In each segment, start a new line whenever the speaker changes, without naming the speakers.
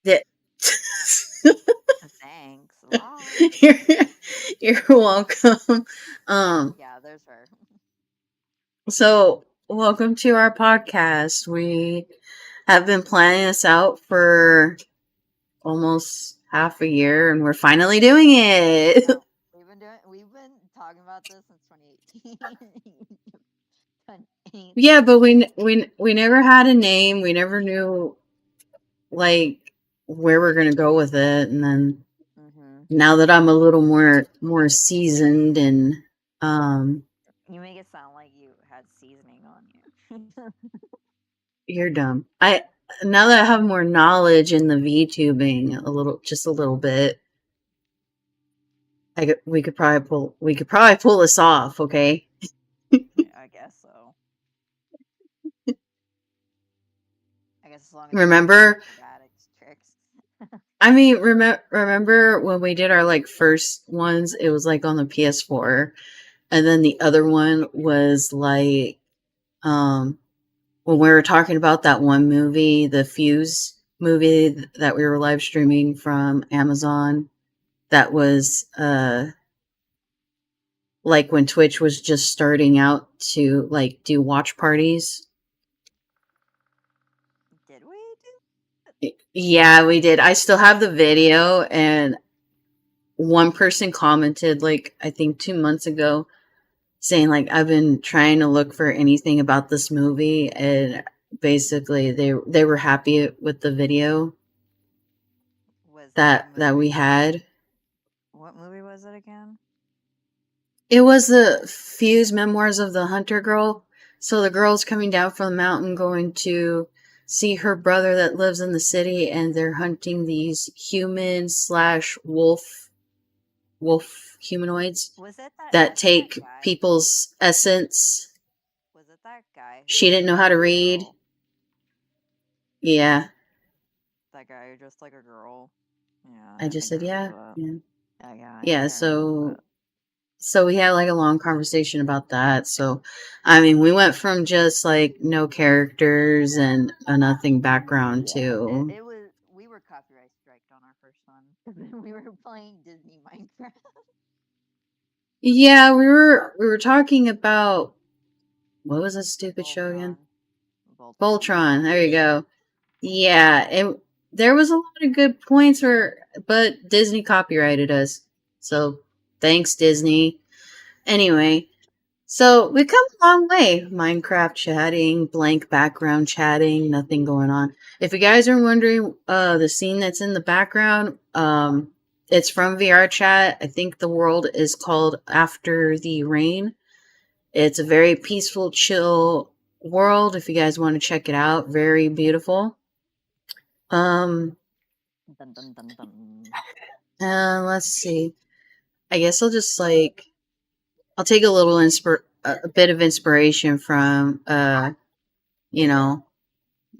that
Thanks. Wow.
you're, you're welcome.
Yeah, there's her.
So welcome to our podcast. We have been planning this out for almost half a year, and we're finally doing it.
Yeah, we've been talking about this since 2018. Done
Yeah,
anything.
but we never had a name. We never knew like where we're gonna go with it, and then
Mm-hmm.
now that I'm a little more seasoned and
You make it sound like you had seasoning on you.
you're dumb. I Now that I have more knowledge in the VTubing, just a little bit, we could probably pull this off. Okay.
I guess so. I guess as long as you don't do
Remember,
acrobatics tricks.
I mean, remember when we did our like first ones? It was like on the PS4, and then the other one was like when we were talking about that one movie, the Fuse movie that we were live streaming from Amazon. That was like when Twitch was just starting out to like do watch parties.
Did we
Yeah, we did. I still have the video, and one person commented like I think 2 months ago saying like I've been trying to look for anything about this movie, and basically they were happy with the video
Was it the
that we
movie?
had.
What movie was it again?
It was the Fuse Memoirs of the Hunter Girl. So the girl's coming down from the mountain going to see her brother that lives in the city, and they're hunting these human slash wolf humanoids
Was it
that
was it that
take
guy?
people's essence.
Was it that guy who
She
dressed
didn't know
like
how to
a
read.
girl?
Yeah.
That guy who dressed like a girl. Yeah,
I
I
just
think I
said
remember
yeah.
that.
Yeah.
Yeah, I
Yeah,
think I remember
so
that.
we had like a long conversation about that. So I mean, we went from just like no characters and a nothing background
Yeah,
to
it was. We were copyright striked on our first one. We were playing Disney Minecraft.
yeah, we were talking about what was this stupid show again?
Voltron. Voltron.
Voltron. There you go. Yeah, and there was a lot of good points but Disney copyrighted us. So thanks Disney. Anyway, so we come a long way. Minecraft chatting, blank background chatting, nothing going on. If you guys are wondering, the scene that's in the background, it's from VR chat. I think the world is called After the Rain. It's a very peaceful, chill world. If you guys want to check it out, very beautiful. Um,
Dun, dun, dun, dun.
let's see. I guess I'll take a bit of inspiration from you know,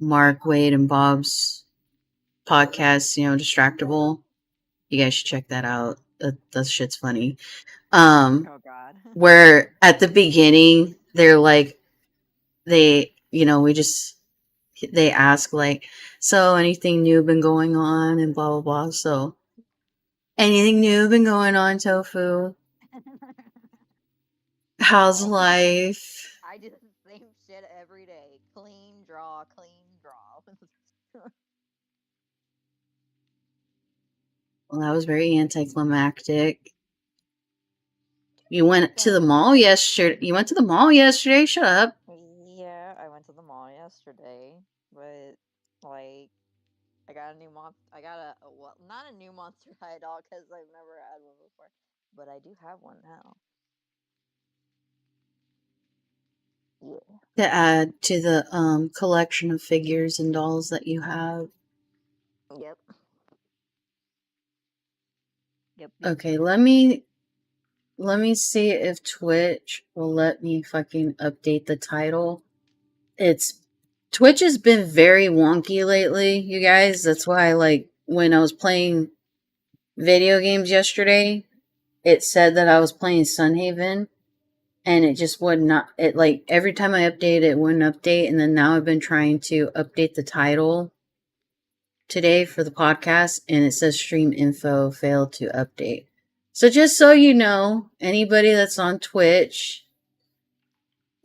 Mark, Wade, and Bob's podcast, Distractable. You guys should check that out. That shit's funny.
Oh God.
Where at the beginning they're like we just they ask like, so anything new been going on and blah blah blah. So anything new been going on, Tofu? How's
No.
life?
I do the same shit every day. Clean draw, clean draw.
Well, that was very anticlimactic. You went to the
Well,
mall yesterday. You went to the mall yesterday. Shut up.
yeah, I went to the mall yesterday, but like I got a new monster. I got well, not a new monster high dog because I've never had one before, but I do have one now. Yeah.
To add to the collection of figures and dolls that you have.
Yep. Yep. Yep.
Okay, let me see if Twitch will let me fucking update the title. It's Twitch has been very wonky lately, you guys. That's why like when I was playing video games yesterday, it said that I was playing Sunhaven, and it just would not it like every time I update it wouldn't update, and then now I've been trying to update the title today for the podcast, and it says stream info failed to update. So just so you know, anybody that's on Twitch,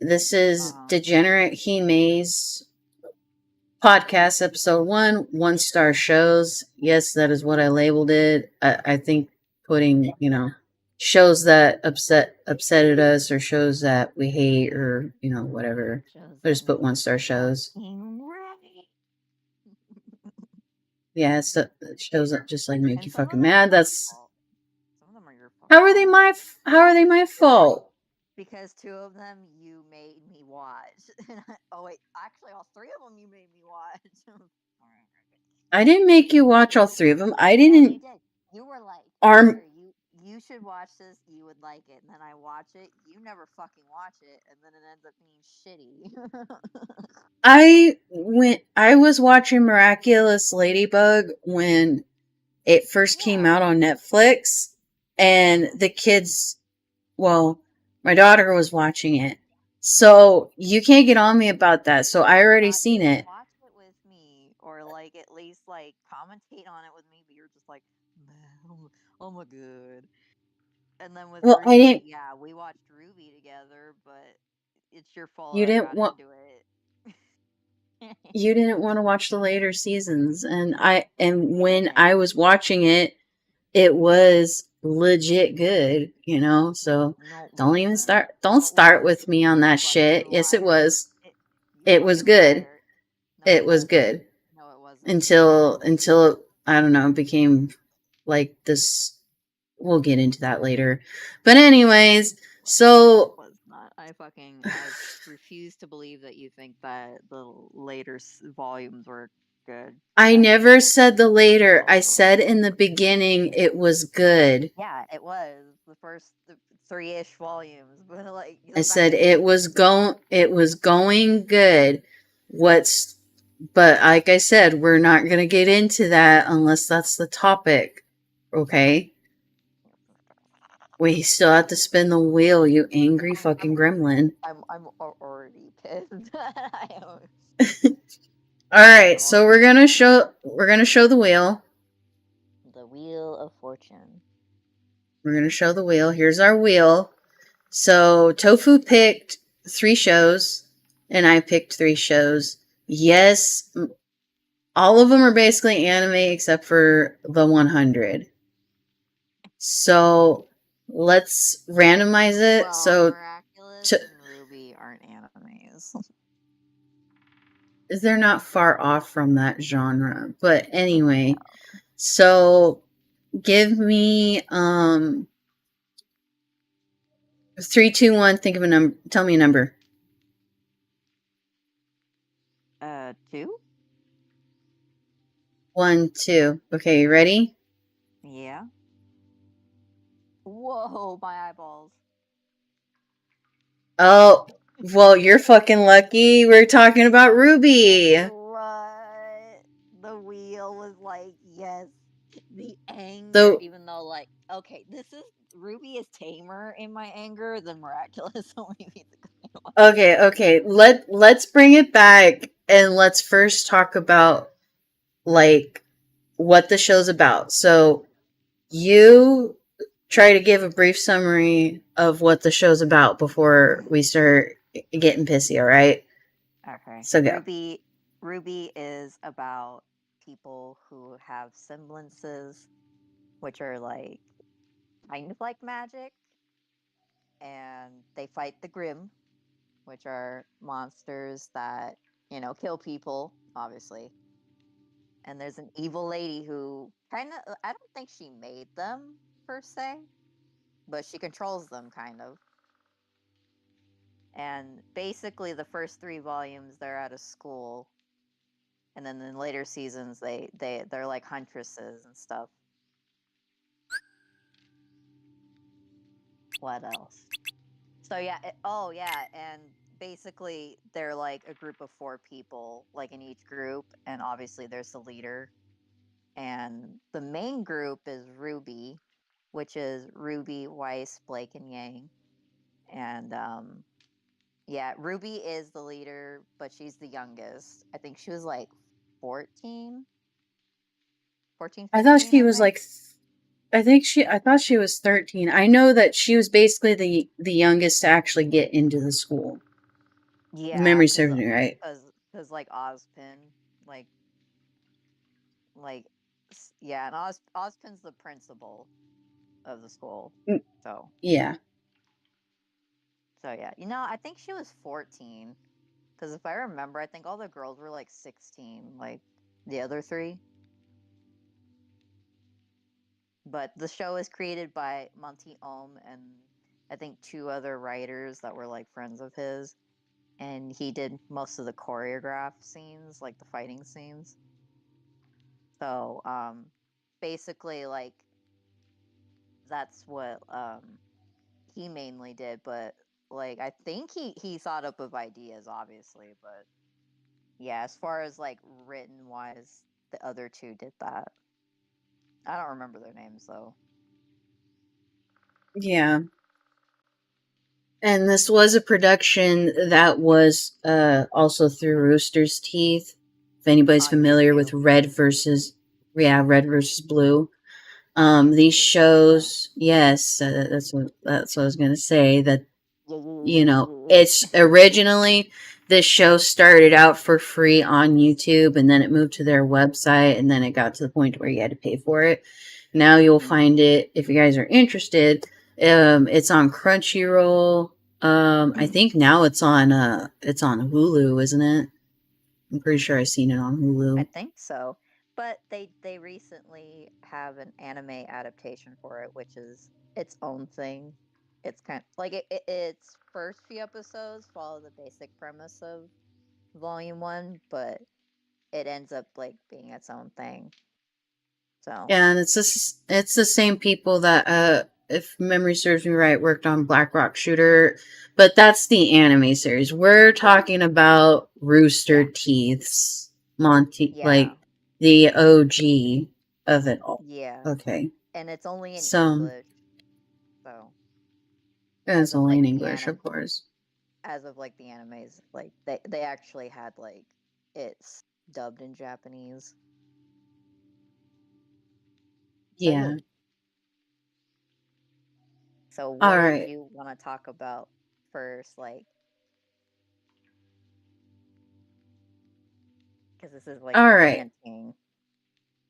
this is Degenerate Hime's podcast episode 1 star shows. Yes, that is what I labeled it. I think putting, shows that upsetted us or shows that we hate or, whatever. I just put 1 star shows. Yeah, it's shows that just like make you fucking mad. That's
some of them are your fault.
how are they my fault?
Because 2 of them you made me watch. Oh wait, actually all 3 of them you made me watch.
I didn't make you watch all 3 of them. I didn't.
Yeah, you did. You were like,
Arm.
You should watch this. You would like it. And then I watch it. You never fucking watch it, and then it ends up being
I was watching Miraculous Ladybug when it first came out on Netflix, and the kids, well, my daughter was watching it. So you can't get on me about that. So I already seen it.
Watch it with me, or like at least like commentate on it with me. But you're just like, man, oh my god. And then with RWBY,
I didn't.
Yeah, we watched RWBY together, but it's your fault
You
I
didn't
got
want.
into it.
You didn't want to watch the later seasons, and when I was watching it, it was legit good, So
No,
don't even start. Don't start with me on that shit. Yes, it was. It was good. It was good.
No, it wasn't.
Until I don't know, it became like this. We'll get into that later. But anyways, so
It was not. I refuse to believe that you think that the later volumes were good.
I never said the later. I said in the beginning it was good.
Yeah, it was the first 3-ish volumes, but like
I said it was going good. But like I said, we're not going to get into that unless that's the topic. Okay? We still have to spin the wheel, you angry fucking gremlin.
I'm already pissed.
All right, so we're going to show the wheel.
The Wheel of Fortune.
We're going to show the wheel. Here's our wheel. So Tofu picked 3 shows and I picked 3 shows. Yes, all of them are basically anime except for the 100. So let's randomize it.
Well,
so
Miraculous and RWBY aren't animes.
They're not far off from that genre. But anyway, so give me 3, 2, 1. Think of a number. Tell me a number.
2.
1, 2. Okay, you ready?
Yeah. Whoa, my eyeballs.
Oh, well, you're fucking lucky. We're talking about RWBY.
What? The wheel was like, yes. The anger, even though, like, okay, RWBY is tamer in my anger than Miraculous. So maybe the good one.
Okay. Let's bring it back and let's first talk about like what the show's about. So you try to give a brief summary of what the show's about before we start getting pissy, all right?
Okay.
So go.
RWBY is about people who have semblances, which are like kind of like magic, and they fight the Grimm, which are monsters that kill people, obviously. And there's an evil lady who I don't think she made them per se, but she controls them kind of. And basically, the first 3 volumes, they're at a school, and then in later seasons, they're like huntresses and stuff. What else? So yeah, and basically they're like a group of 4 people, like in each group, and obviously there's the leader. And the main group is RWBY, which is Ruby, Weiss, Blake, and Yang. And yeah, RWBY is the leader, but she's the youngest. I think she was like 14. 14,
I thought
15,
she
I
was
think.
like, I thought she was 13. I know that she was basically the youngest to actually get into the school.
Yeah,
Memory serves me right.
cause like Ozpin, like like yeah, and Ozpin's the principal of the school.
Mm,
So
yeah.
so yeah, I think she was 14. Because if I remember, I think all the girls were like 16, like the other three. But the show is created by Monty Ohm and I think two other writers that were like friends of his. And he did most of the choreographed scenes, like the fighting scenes. So basically, like that's what he mainly did. But like I think he thought up of ideas, obviously. But yeah, as far as like written wise, the other two did that. I don't remember their names though.
Yeah. And this was a production that was also through Rooster's Teeth. If anybody's
On
familiar with
YouTube.
Red versus Blue.
On
These
YouTube. Yeah.
shows, yes, that's what I was gonna say. That
Yeah,
you know,
yeah,
it's originally this show started out for free on YouTube, and then it moved to their website, and then it got to the point where you had to pay for it. Now you'll
yeah.
find it if you guys are interested. It's on Crunchyroll. I think now it's on Hulu, isn't it? I'm pretty sure I've seen it on
I
Hulu.
think so. But they recently have an anime adaptation for it, which is its own thing. It's kind of like its first few episodes follow the basic premise of Volume 1, but it ends up like being its own thing. So,
And it's the same people that if memory serves me right worked on Black Rock Shooter, but that's the anime series. We're talking about Rooster
yeah.
Teeth's Monty,
Yeah.
like the OG of it all.
Yeah.
Okay.
And it's only in
So
English. So, as
it's
of
only
like
in
the
English,
anime
of course.
as of like the animes, like they actually had like it's dubbed in Japanese. So yeah.
Yeah.
So
All
what did
right.
you want to talk about first? Like, because this is like
All right.
ranting.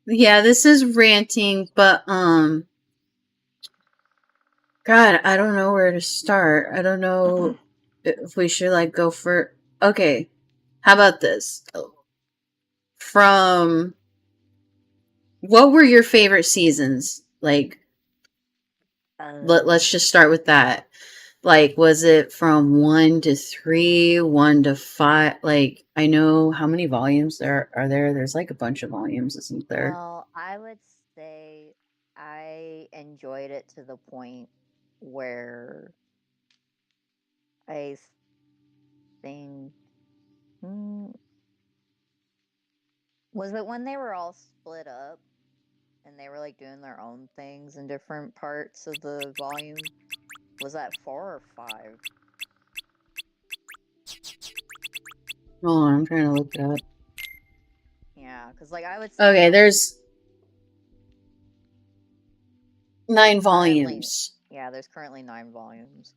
Yeah, this is ranting, but God, I don't know where to start. I don't know if we should like go for. Okay, how about this? From what were your favorite seasons? Like, let's
um,
just start with that. Like, was it from 1 to 3, 1 to 5? Like, I know how many volumes there are there. There's like a bunch of volumes, isn't there?
well, I would say I enjoyed it to the point where I think hmm, was it when they were all split up and they were like doing their own things in different parts of the volume. Was that 4 or 5?
Hold on, I'm trying to look it up.
Yeah, because like I would say
Okay,
like
there's 9
currently,
volumes.
yeah, there's currently 9 volumes.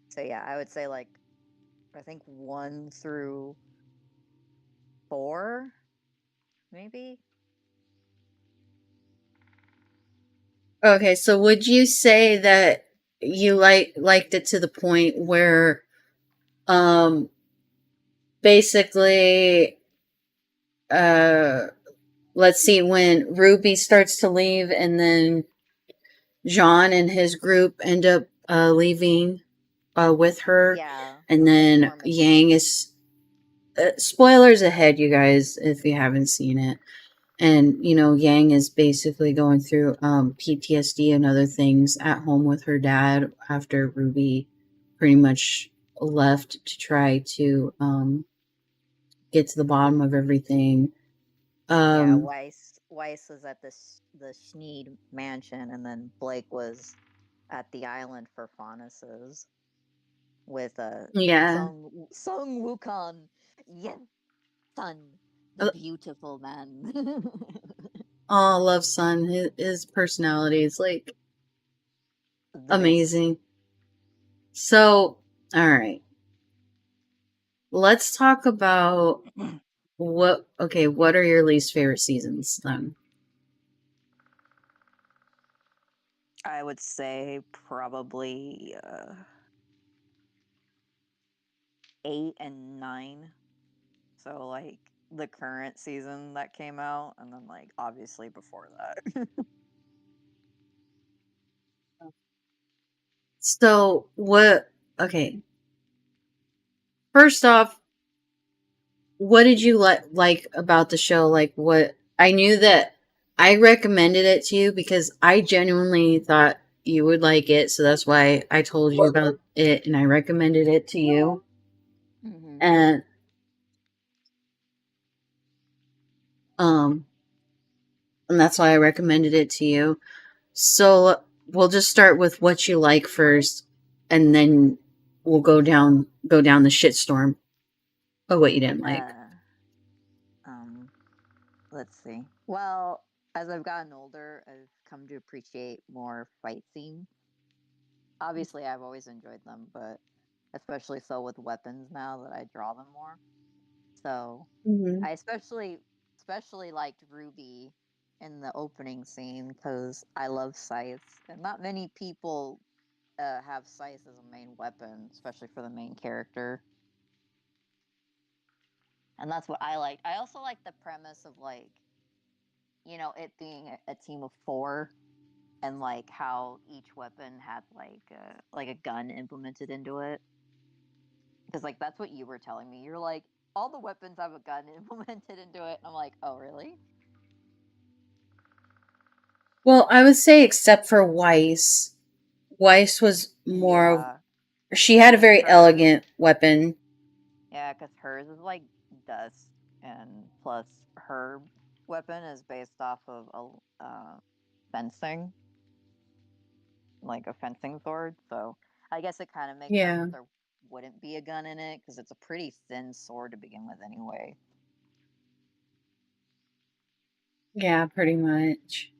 So yeah, I would say like I think 1 through 4, maybe.
Okay, so would you say that you liked it to the point where um basically uh let's see, when Ruby starts to leave and then John and his group end up leaving with her,
Yeah,
and
they
then
form a
Yang
team.
is spoilers ahead, you guys, if you haven't seen it. And Yang is basically going through PTSD and other things at home with her dad after Ruby pretty much left to try to get to the bottom of everything.
Yeah,
um
Weiss was at the Schneed mansion, and then Blake was at the island for Faunus's with
yeah.
Sung Wukong. Yes, Sun, the
Uh,
beautiful man.
Oh, I love Sun. His personality is like
The best.
amazing. So, all right, let's talk about what. Okay, what are your least favorite seasons then?
I would say probably 8 and 9. So like the current season that came out, and then like obviously before that.
So, what? Okay, first off, what did you like about the show? Like, what? I knew that I recommended it to you because I genuinely thought you would like it, so that's why I told you about it and I recommended it to you.
hmm
And um, and that's why I recommended it to you. So we'll just start with what you like first, and then we'll go down the shitstorm of what you didn't like.
Uh, um, let's see. Well, as I've gotten older, I've come to appreciate more fight scenes. Obviously, I've always enjoyed them, but especially so with weapons now that I draw them more. So
Mm-hmm.
I especially liked Ruby in the opening scene because I love scythes, and not many people have scythes as a main weapon, especially for the main character. And that's what I liked. I also like the premise of like it being a team of four, and like how each weapon had like a gun implemented into it. Because like that's what you were telling me. You're like all the weapons have a gun implemented into it. And I'm like, oh really?
Well, I would say except for Weiss. Weiss was more of
Yeah,
she had a
because
very
hers,
elegant weapon.
yeah, because hers is like dust, and plus her weapon is based off of a fencing, like a fencing sword. So I guess it kind of makes sense
Yeah,
that there wouldn't be a gun in it because it's a pretty thin sword to begin with, anyway.
yeah, pretty much.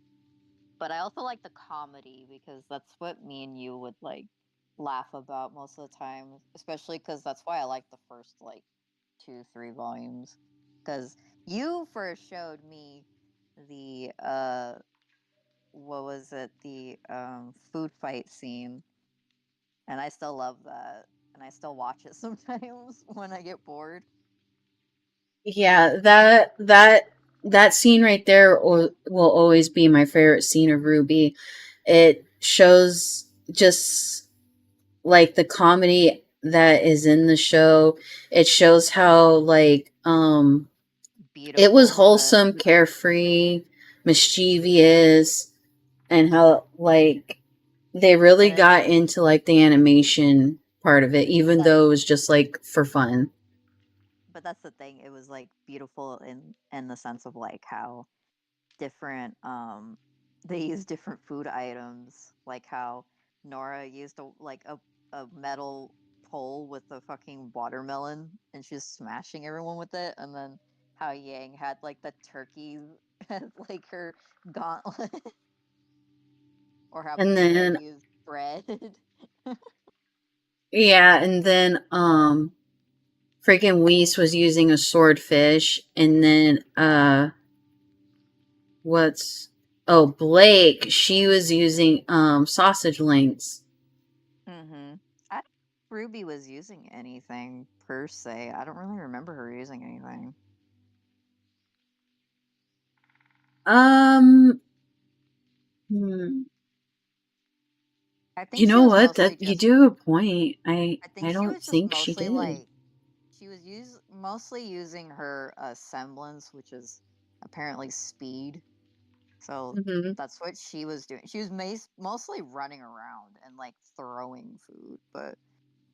But I also like the comedy because that's what me and you would like laugh about most of the time, especially because that's why I like the first like 2, 3 volumes. Because you first showed me the what was it, the food fight scene, and I still love that, and I still watch it sometimes when I get bored.
Yeah, that scene right there will always be my favorite scene of Ruby. It shows just like the comedy that is in the show. It shows how like it was
Beautiful, but
wholesome, carefree, mischievous, and how like they really
but
got into like the animation part of it, even
that's
though it was just like for fun.
but that's the thing. It was like beautiful in the sense of like how different they use different food items, like how Nora used a metal pole with a fucking watermelon and she's smashing everyone with it, and then how Yang had like the turkey as like her gauntlet, or how
And
Peter
then
used bread.
yeah, and then freaking Weiss was using a swordfish, and then what's oh Blake, she was using sausage links.
Mm-hmm. I don't think Ruby was using anything per se. I don't really remember her using anything.
Um hmm,
I think
you
she
know
was
what?
mostly
That you
just
do have a point.
I think
I
she
don't
was just
think she
mostly
did.
like she was mostly using her semblance, which is apparently speed. So
Hmm.
that's what she was doing. She was mostly running around and like throwing food, but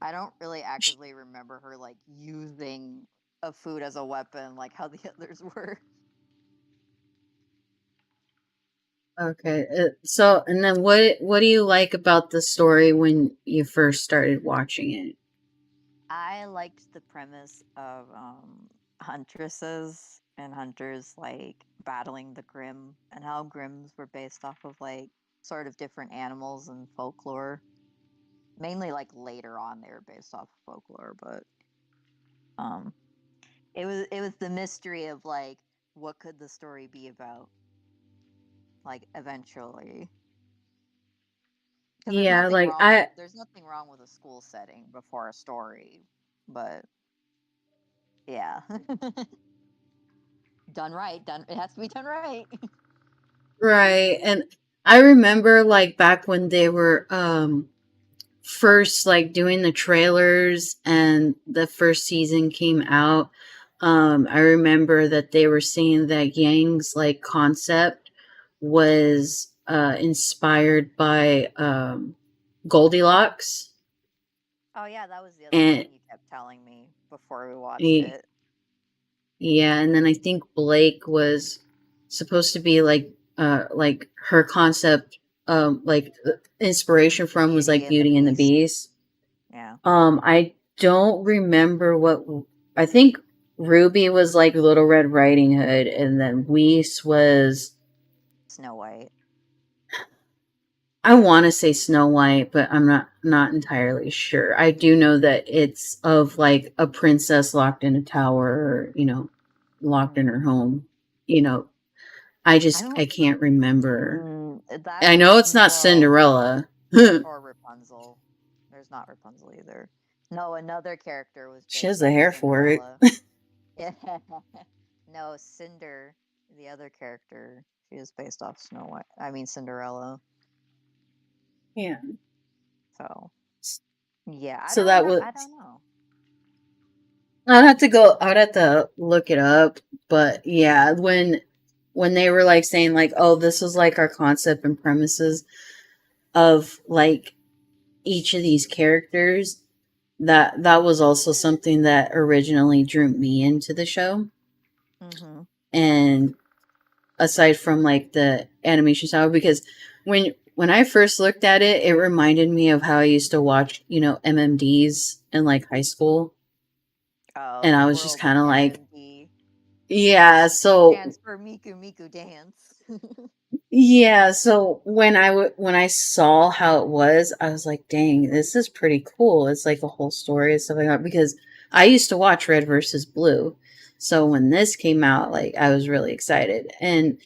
I don't really actively remember her like using a food as a weapon like how the others were.
Okay. So, and then what do you like about the story when you first started watching it?
I liked the premise of huntresses and hunters like battling the Grimm, and how Grimms were based off of like sort of different animals and folklore. Mainly like later on they were based off of folklore, but um it was the mystery of like what could the story be about like eventually. Because
Yeah, like I
there's nothing wrong with a school setting before a story, but yeah. Done right, done it has to be done right.
right, and I remember like back when they were first like doing the trailers and the first season came out. I remember that they were saying that Yang's like concept was inspired by Goldilocks.
Oh yeah, that was the other
And
thing you kept telling me before we watched
y-
it.
yeah, and then I think Blake was supposed to be like her concept, like inspiration from was
Beauty
like
and the
Beauty and the
Beast.
Beast.
Yeah.
I don't remember what. I think Ruby was like Little Red Riding Hood, and then Weiss was.
Snow White.
I want to say Snow White, but I'm not entirely sure. I do know that it's of like a princess locked in a tower, or, locked in her
Mm.
home. You know,
I don't
I can't remember. I
that's
know it's not
well,
Cinderella.
or Rapunzel. There's not Rapunzel either. No, another character was
She has
based
the
off of
hair for it.
Cinderella. Yeah. No, Cinder, the other character, she is based off Snow White. I mean Cinderella.
Yeah.
So yeah, I
So
don't
that
remember.
was.
I don't know.
I'd have to go. I'd have to look it up. But yeah, when they were like saying like, oh, this was like our concept and premises of like each of these characters, that was also something that originally drew me into the show.
Mm-hmm.
And aside from like the animation style, because when I first looked at it, it reminded me of how I used to watch, MMDs in like high school.
Oh,
And
the
I was just
world of
kind of like,
MMD.
yeah, so
Stands for Miku Miku Dance.
yeah, so when I saw how it was, I was like, "Dang, this is pretty cool." It's like a whole story and stuff like that. Because I used to watch Red versus Blue, so when this came out, like I was really excited. And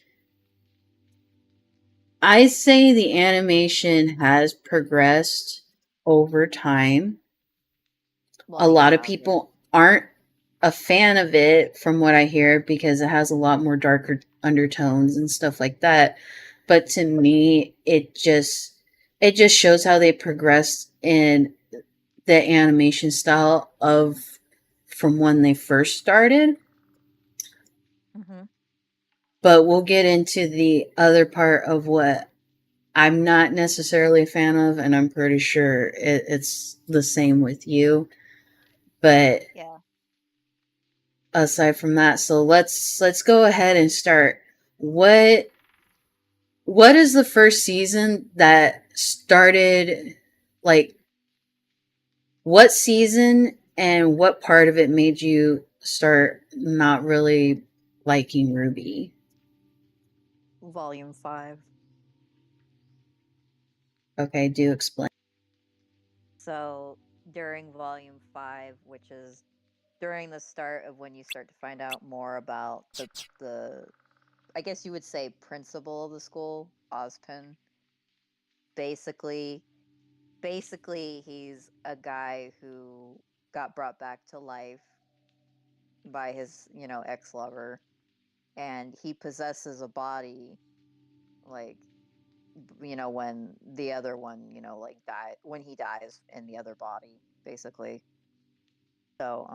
I say the animation has progressed over time.
Well,
A lot of
yeah, yeah.
people aren't a fan of it, from what I hear, because it has a lot more darker undertones and stuff like that. But to me, it just shows how they progressed in the animation style of from when they first started.
Mm-hmm.
But we'll get into the other part of what I'm not necessarily a fan of, and I'm pretty sure it's the same with you. But
Yeah.
aside from that, so let's go ahead and start. What is the first season that started, like, what season and what part of it made you start not really liking Ruby?
Volume 5.
Okay, do explain.
So during Volume 5, which is during the start of when you start to find out more about the I guess you would say principal of the school, Ozpin. Basically, he's a guy who got brought back to life by his, ex-lover, and he possesses a body like when the other one, like die when he dies in the other body, basically. So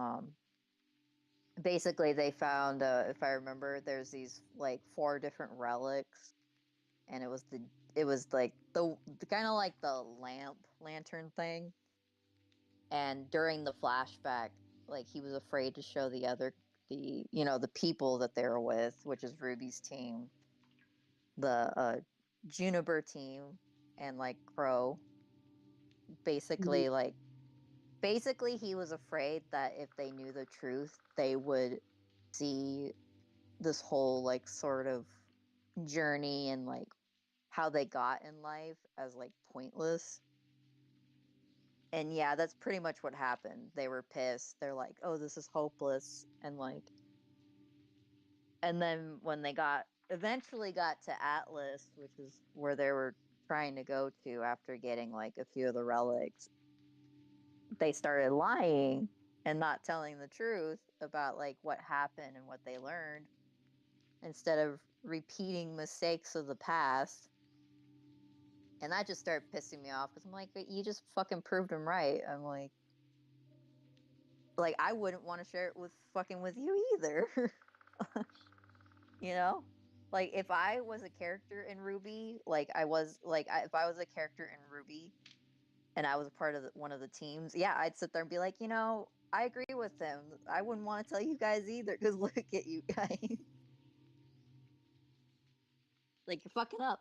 basically they found, if I remember, there's these like four different relics, and it was like the kind of like the lantern thing. And during the flashback, like he was afraid to show the people that they were with, which is Ruby's team, the Juniper team, and like Crow. Basically, like basically he was afraid that if they knew the truth, they would see this whole like sort of journey and like how they got in life as like pointless. And yeah, that's pretty much what happened. They were pissed. They're like, "Oh, this is hopeless." And like and then when they got eventually got to Atlas, which is where they were trying to go to after getting like a few of the relics, they started lying and not telling the truth about like what happened and what they learned instead of repeating mistakes of the past. And that just started pissing me off because I'm like, you just fucking proved him right. I'm like I wouldn't want to share it with fucking with you either. You know, like if I was a character in RWBY, like I was like if I was a character in RWBY and I was a part of one of the teams, yeah, I'd sit there and be like, I agree with them. I wouldn't want to tell you guys either because look at you guys, like you're fucking up.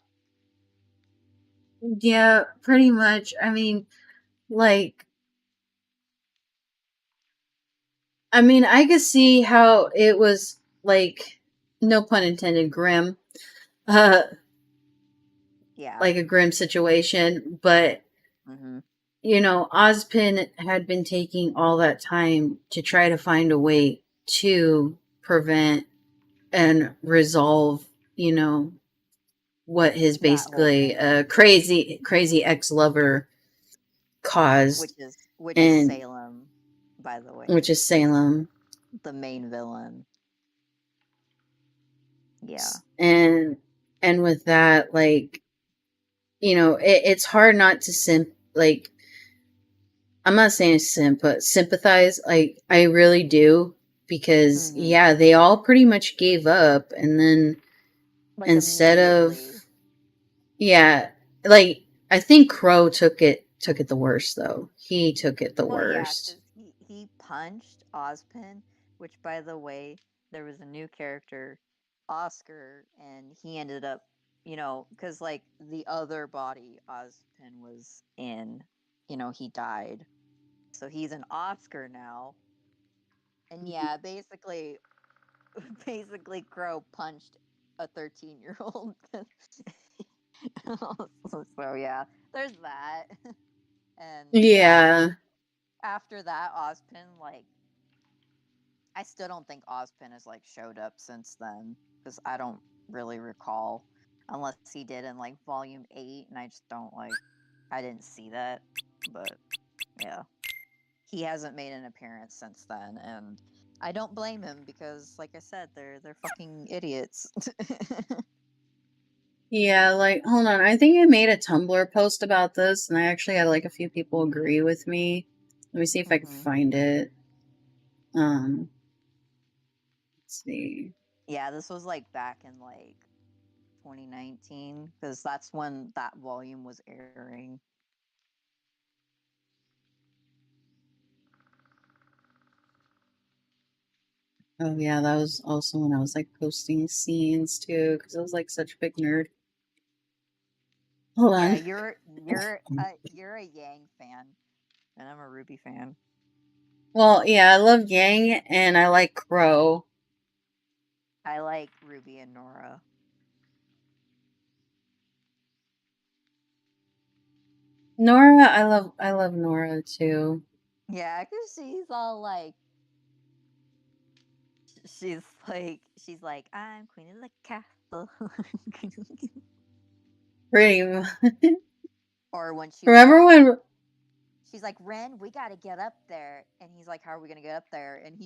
Yeah, pretty much. I mean, like, I could see how it was, like, no pun intended, grim. Uh,
Yeah.
like a grim situation, but
Mm-hmm.
Ozpin had been taking all that time to try to find a way to prevent and resolve, you know, what his
That whole
basically
thing,
crazy ex lover caused,
which is
and
Salem, by the way,
which is Salem,
the main villain. Yeah.
and with that, like, it's hard not to like, I'm not saying simp, but sympathize. Like, I really do, because
Mm-hmm.
yeah, they all pretty much gave up, and then
Like
instead of,
immediately.
yeah, like, I think Crow took it the worst, though. He took it the
Well, yeah,
worst.
because he punched Ozpin, which, by the way, there was a new character, Oscar, and he ended up, because like the other body Ozpin was in, he died. So he's an Oscar now. And yeah, basically, basically, Crow punched a 13-year-old. So yeah, there's that. And yeah,
Yeah,
after that, Ozpin, like, I still don't think Ozpin has like showed up since then because I don't really recall unless he did in like volume 8, and I just don't like I didn't see that. But yeah, he hasn't made an appearance since then, and I don't blame him because, like I said, they're fucking idiots.
yeah. Like, hold on, I think I made a Tumblr post about this, and I actually had like a few people agree with me. Let me see if I can
Hmm.
find it. Um, let's see.
Yeah, this was like back in like 2019 because that's when that volume was airing.
Oh yeah, that was also when I was like posting scenes too, because I was like such a big nerd. Hold
Yeah,
on.
you're a Yang fan, and I'm a RWBY fan.
Well, yeah, I love Yang and I like Crow.
I like Ruby and Nora.
Nora, I love Nora too.
Yeah, because she's like, I'm queen of the castle.
Pretty much.
Or when she was
Remember
all like,
when?
she's like, Ren, we gotta get up there, and he's like, how are we gonna get up there? And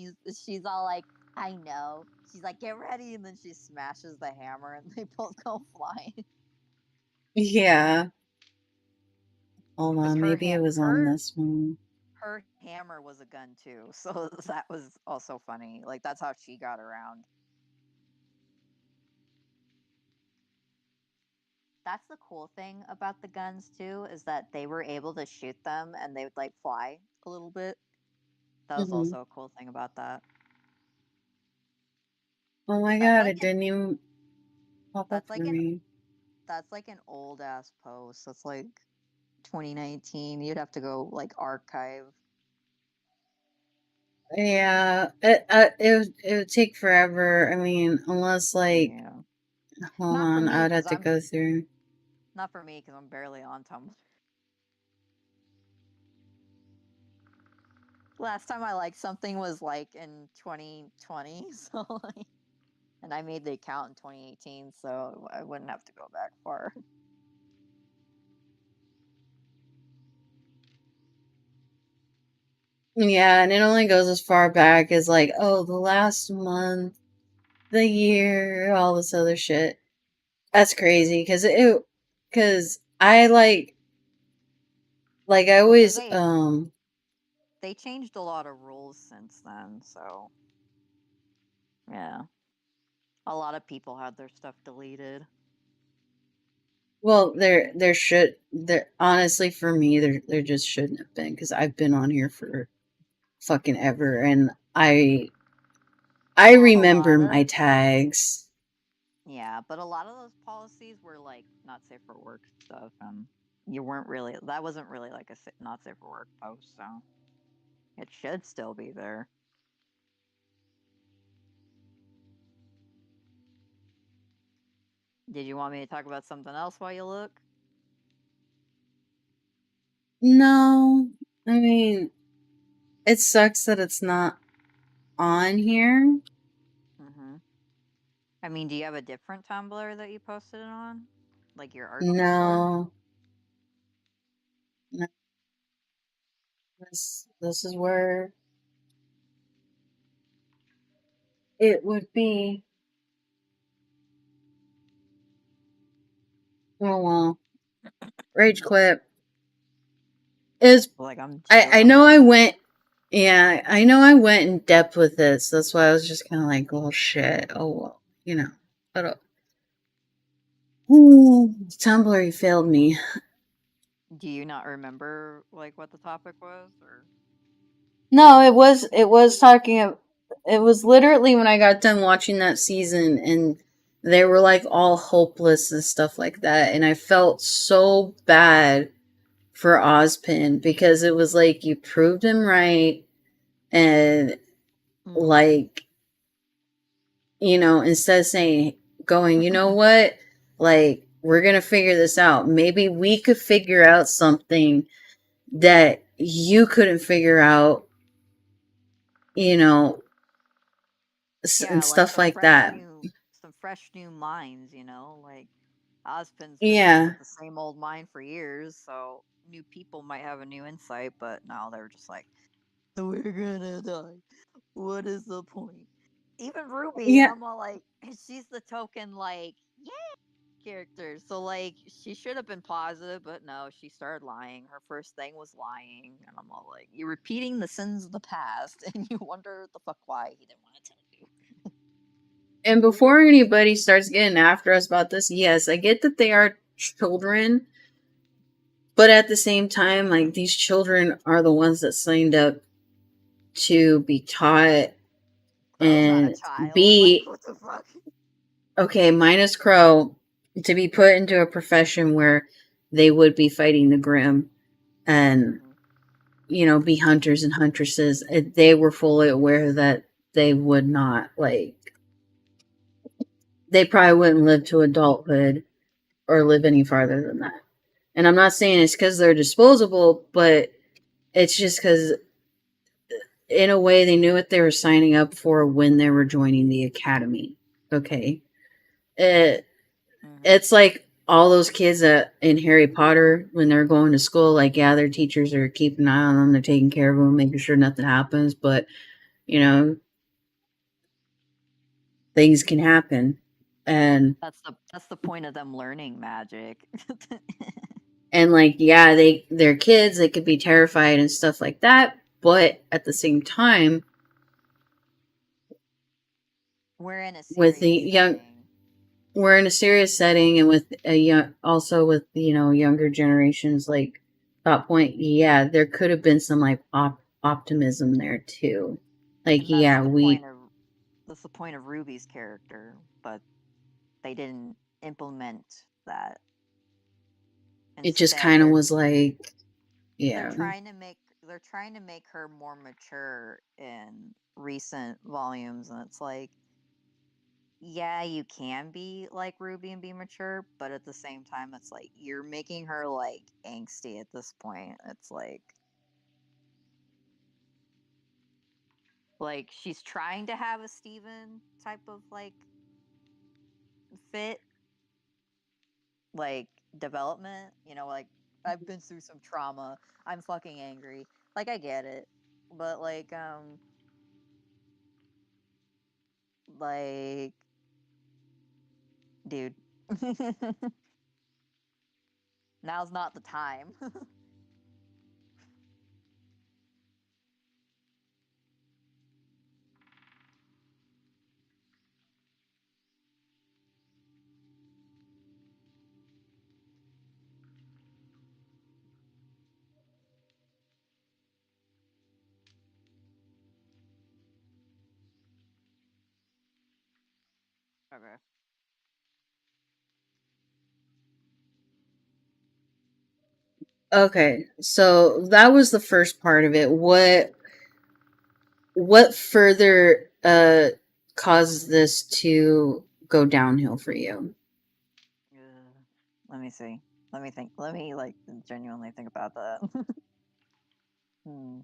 she's all like, I know. She's like, get ready, and then she smashes the hammer, and they both go flying.
Yeah. Hold
Because
on, maybe it was on this one.
her hammer was a gun too, so that was also funny. Like that's how she got around. That's the cool thing about the guns too, is that they were able to shoot them and they would like fly a little bit. That was
Hmm.
also a cool thing about that.
Oh my
That's
god,
like
it
an
didn't even pop up
that's
for
like an
me.
that's like an old ass post. That's like 2019. You'd have to go like archive.
Yeah, it would take forever. I mean, unless like,
Yeah.
hold
Not for
on, I
me,
would have
because
to
I'm
go through.
not for me, because I'm barely on Tumblr. Last time I liked something was like in 2020, so like, and I made the account in 2018, so I wouldn't have to go back far.
Yeah, and it only goes as far back as like, oh, the last month, the year, all this other shit. That's crazy because I like I
Well, because
always
they changed a lot of rules since then, so yeah, a lot of people had their stuff deleted.
well there should there honestly for me there just shouldn't have been because I've been on here for fucking ever and I
Well, a lot
remember
of
my tags.
yeah, but a lot of those policies were like not safe for work stuff, and you weren't really that wasn't really like a not safe for work post, so it should still be there. Did you want me to talk about something else while you look?
No, I mean it sucks that it's not on here.
Mm-hmm. I mean, do you have a different Tumblr that you posted it on? Like your art Tumblr?
No, no, this is where it would be. Oh well, rage quit is.
Like I'm
I
chewing
know
on
I
it.
went. Yeah, I know I went in depth with this. That's why I was just kind of like, oh shit. Oh well, you know. But Tumblr, you failed me.
Do you not remember like what the topic was, or?
No, it was talking. It was literally when I got done watching that season, and they were like all hopeless and stuff like that, and I felt so bad for Ozpin because it was like you proved him right, and
Mm-hmm.
like instead of saying going, you know what, like we're gonna figure this out. Maybe we could figure out something that you couldn't figure out, you know, and
Yeah, like
stuff like that.
some fresh new minds. Like Ozpin's been living
Yeah.
with the same old mind for years, so new people might have a new insight. But now they're just like, we're gonna die. What is the point? Even Ruby, and
Yeah.
I'm all like, she's the token like character. So like she should have been positive, but no, she started lying. Her first thing was lying, and I'm all like, you're repeating the sins of the past, and you wonder the fuck why he didn't want to tell you.
And before anybody starts getting after us about this, yes, I get that they are children, but at the same time, like these children are the ones that signed up to be taught
Crow's not a
and
child. Like
be
what the fuck?
okay, minus Crow, to be put into a profession where they would be fighting the Grim and
Mm-hmm.
be hunters and huntresses. They were fully aware that they would not they probably wouldn't live to adulthood or live any farther than that. And I'm not saying it's because they're disposable, but it's just because, in a way, they knew what they were signing up for when they were joining the academy. Okay. It,
Mm-hmm.
it's like all those kids that in Harry Potter, when they're going to school, like, yeah, their teachers are keeping an eye on them, they're taking care of them, making sure nothing happens, but, you know, things can happen. And,
That's the point of them learning magic.
like, yeah, they're kids, they could be terrified and stuff like that, but at the same time,
We're in a
with the
serious
young
setting.
we're in a serious setting and with a young also with younger generations like thought point, yeah, there could have been some like optimism there too, like
And that's
yeah,
the
we
point of Ruby's character, but they didn't implement that.
it just
Instead,
kind of was like,
they're
yeah,
trying to make they're trying to make her more mature in recent volumes, and it's like, yeah, you can be like Ruby and be mature, but at the same time, it's like you're making her like angsty at this point. It's like she's trying to have a Steven type of like fit, like development, like I've been through some trauma. I'm fucking angry. Like I get it. But like dude. Now's not the time. Okay.
Okay, so that was the first part of it. What further caused this to go downhill for you?
Let me see. Let me think. Let me like genuinely think about that. Hmm.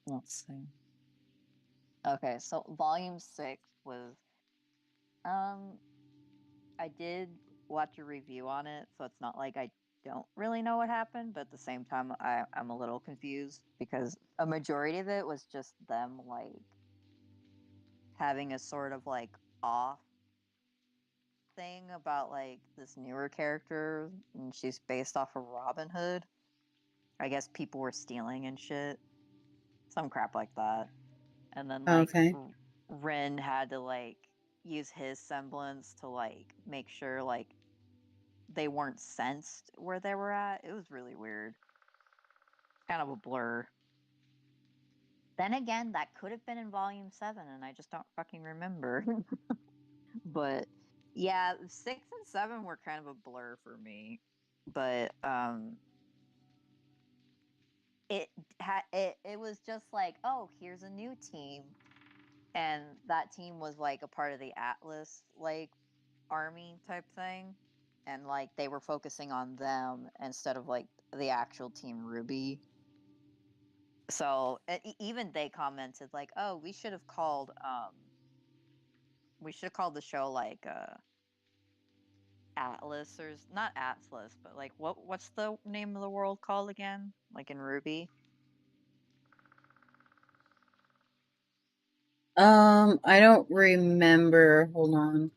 Let's see. Okay, so volume 6 was um I did watch a review on it, so it's not like I don't really know what happened, but at the same time I'm a little confused because a majority of it was just them like having a sort of like off thing about like this newer character, and she's based off of Robin Hood. I guess people were stealing and shit. Some crap like that. And then like
Okay.
Ren had to like use his semblance to like make sure like they weren't sensed where they were at. It was really weird. Kind of a blur. Then again, that could have been in volume 7 and I just don't fucking remember. But yeah, 6 and 7 were kind of a blur for me. But it was just like, oh, here's a new team, and that team was like a part of the Atlas like army type thing, and like they were focusing on them instead of like the actual team RWBY. So even they commented like, oh, we should have called the show like Atlas, or not Atlas, but like what's the name of the world called again, like in RWBY?
I don't remember. Hold on.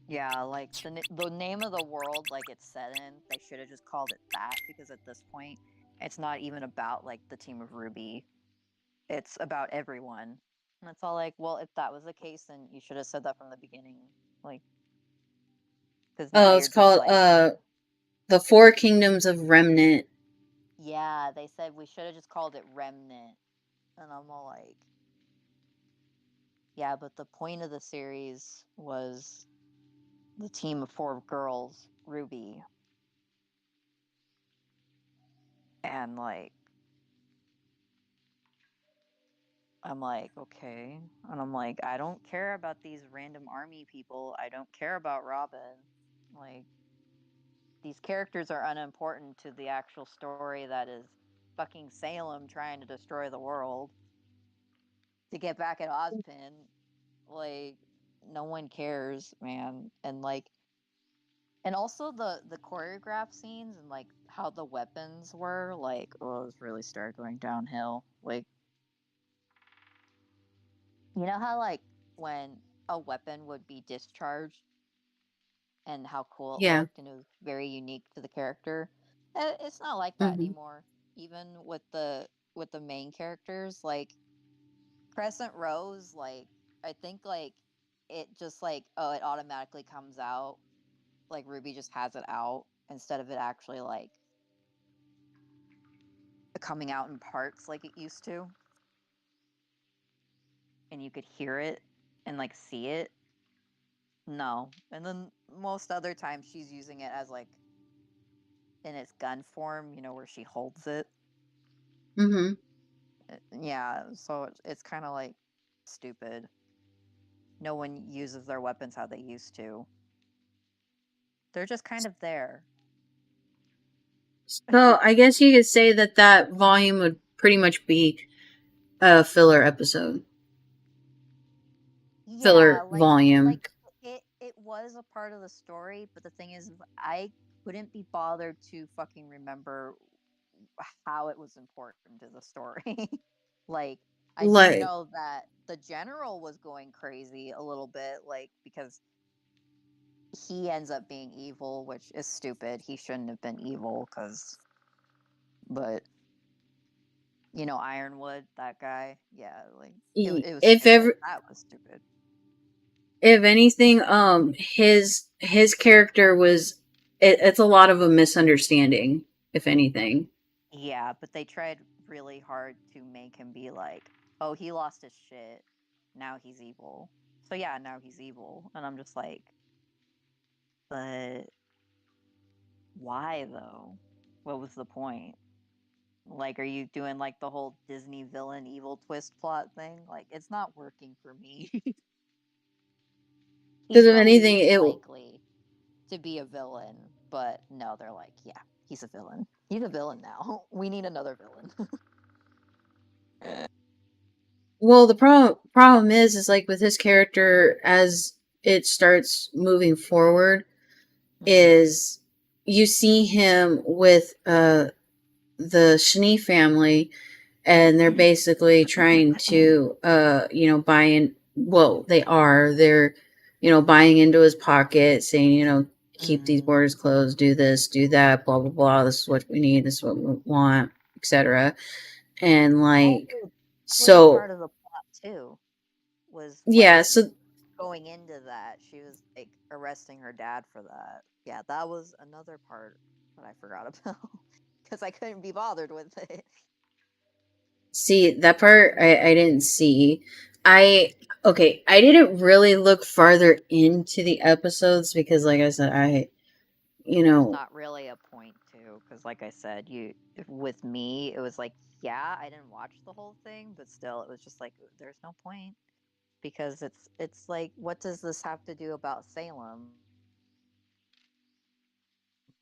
Yeah, like the name of the world like it's set in, they should have just called it that, because at this point it's not even about like the team of RWBY. It's about everyone. And it's all like, well, if that was the case, then you should have said that from the beginning. Like, because now
Oh,
you're
it's
just
called
like,
The Four Kingdoms of Remnant.
yeah, they said we should have just called it Remnant. And I'm all like, yeah, but the point of the series was the team of 4 girls, RWBY. And like, I'm like, okay. And I'm like, I don't care about these random army people. I don't care about Robin. Like, these characters are unimportant to the actual story that is fucking Salem trying to destroy the world to get back at Ozpin. Like, no one cares, man. And like, and also the choreograph scenes and like how the weapons were like, oh, it was really started going downhill. Like, you know how like when a weapon would be discharged and how cool it
Yeah.
looked and it was very unique to the character. It's not like that
Hmm.
anymore. Even with the main characters, like Crescent Rose, like I think like it just like, oh, it automatically comes out. Like Ruby just has it out instead of it actually like coming out in parts like it used to, and you could hear it and like see it. No. And then most other times she's using it as like in its gun form, where she holds it.
Mm-hmm.
Yeah, so it's kind of like stupid. No one uses their weapons how they used to. They're just kind of there.
So I guess you could say that that volume would pretty much be a filler episode,
Yeah,
filler volume.
it was a part of the story, but the thing is I couldn't be bothered to fucking remember how it was important to the story. Like I do
Like,
know that the general was going crazy a little bit, like because he ends up being evil, which is stupid. He shouldn't have been evil, cause but Ironwood, that guy, yeah, like it was
if
stupid.
ever,
That was stupid.
if anything, his character was, it's a lot of a misunderstanding, if anything.
Yeah, but they tried really hard to make him be like, oh, he lost his shit. Now he's evil. So yeah, now he's evil. And I'm just like, but why though? What was the point? Like, are you doing like the whole Disney villain evil twist plot thing? Like, it's not working for me.
Because
He's
if
the
anything,
least
it
likely to be a villain, but no, they're like, yeah, he's a villain. He's a villain now. We need another villain.
well, the problem is like with his character as it starts moving forward,
Mm-hmm.
is you see him with the Shani family, and they're basically trying to buy in. Well, they're buying into his pocket, saying, keep these
Mm.
borders closed, do this, do that, blah blah blah, this is what we need, this is what we want, etc. And
Oh,
like,
that was a
so
part of the plot too. Was
yeah,
like
so
going into that, she was like arresting her dad for that. Yeah, that was another part that I forgot about because I couldn't be bothered with it.
see that part I didn't see. I Okay, I didn't really look farther into the episodes because like I said, I you
There's
know
not really a point to because, like I said, you with me, it was like, yeah, I didn't watch the whole thing, but still, it was just like, there's no point because it's like, what does this have to do about Salem?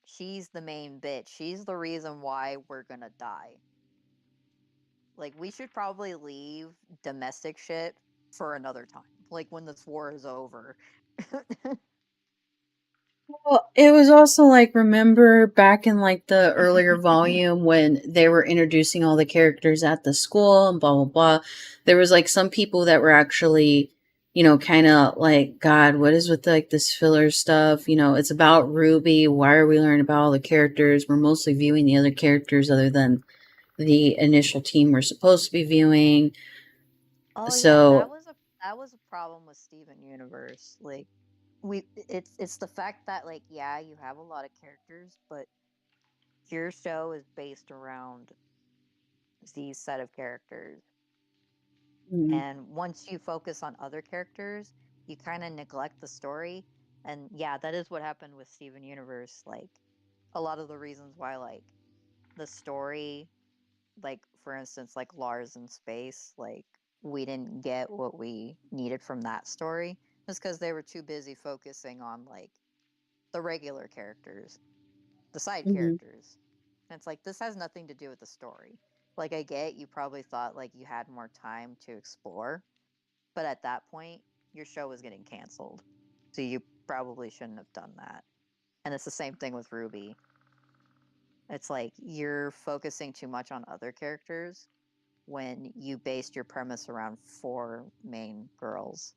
She's the main bitch. She's the reason why we're gonna die. Like, we should probably leave domestic shit for another time. Like, when this war is over.
well, it was also like, remember back in like the earlier volume when they were introducing all the characters at the school and blah blah blah. There was like some people that were actually, kind of like, God, what is with like this filler stuff? It's about Ruby. Why are we learning about all the characters? We're mostly viewing the other characters other than the initial team we're supposed to be viewing.
Oh yeah,
So,
that was a problem with Steven Universe. Like, it's the fact that, like, yeah, you have a lot of characters, but your show is based around these set of characters.
mm,
And once you focus on other characters, you kind of neglect the story. And yeah, that is what happened with Steven Universe. Like, a lot of the reasons why, like, the story, like, for instance, like Lars in space, like, we didn't get what we needed from that story was because they were too busy focusing on, like, the regular characters, the side
mhm.
characters. And it's like, this has nothing to do with the story. Like, I get you probably thought like you had more time to explore, but at that point, your show was getting canceled. So you probably shouldn't have done that. And it's the same thing with RWBY. It's like you're focusing too much on other characters when you based your premise around four main girls.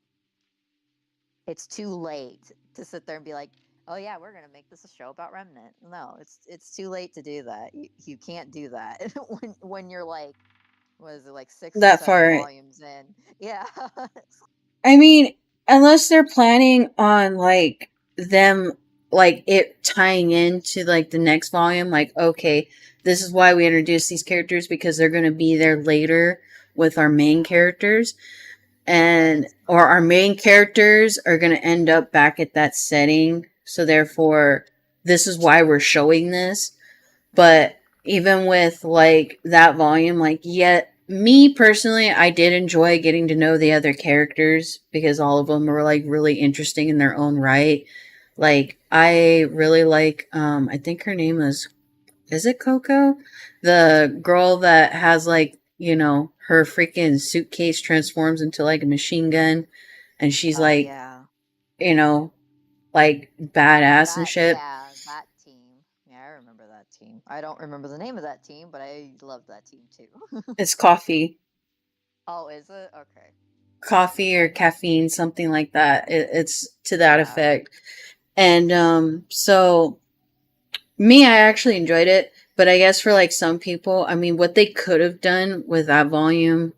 It's too late to sit there and be like, "Oh yeah, we're gonna make this a show about Remnant." No, it's too late to do that. You can't do that when you're like, what is it, like six or
That
seven
far.
volumes in? Yeah.
I mean, unless they're planning on like them, like it tying into like the next volume, like, okay, this is why we introduced these characters because they're going to be there later with our main characters,
But
and
it's
or our
not.
main characters are going to end up back at that setting, so therefore this is why we're showing this. But even with like that volume, like yet me personally, I did enjoy getting to know the other characters because all of them were like really interesting in their own right. Like I really like I think her name is it Coco? The girl that has like, her freaking suitcase transforms into like a machine gun and she's
Oh
like,
yeah.
you know, like badass and
That
shit.
yeah, that team. Yeah, I remember that team. I don't remember the name of that team, but I love that team too.
It's coffee.
Oh, is it? Okay.
Coffee or caffeine, something like that. It's to that
Yeah.
effect. And so me, I actually enjoyed it, but I guess for like some people, I mean, what they could have done with that volume,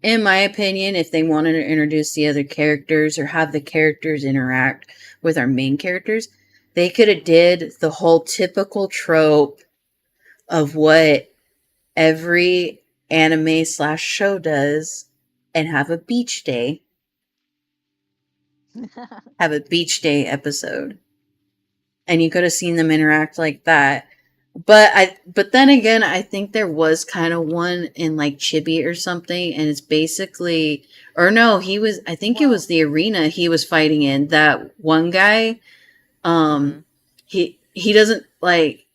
in my opinion, if they wanted to introduce the other characters or have the characters interact with our main characters, they could have
Mhm.
did the whole typical trope of what every anime slash show does and have a beach day episode. And you could have seen them interact like that. But then again, I think there was kind of one in like Chibi or something, and it's basically, or no, I think it was
Well,
the arena he was fighting in. That one guy, um,
mhm.
he doesn't like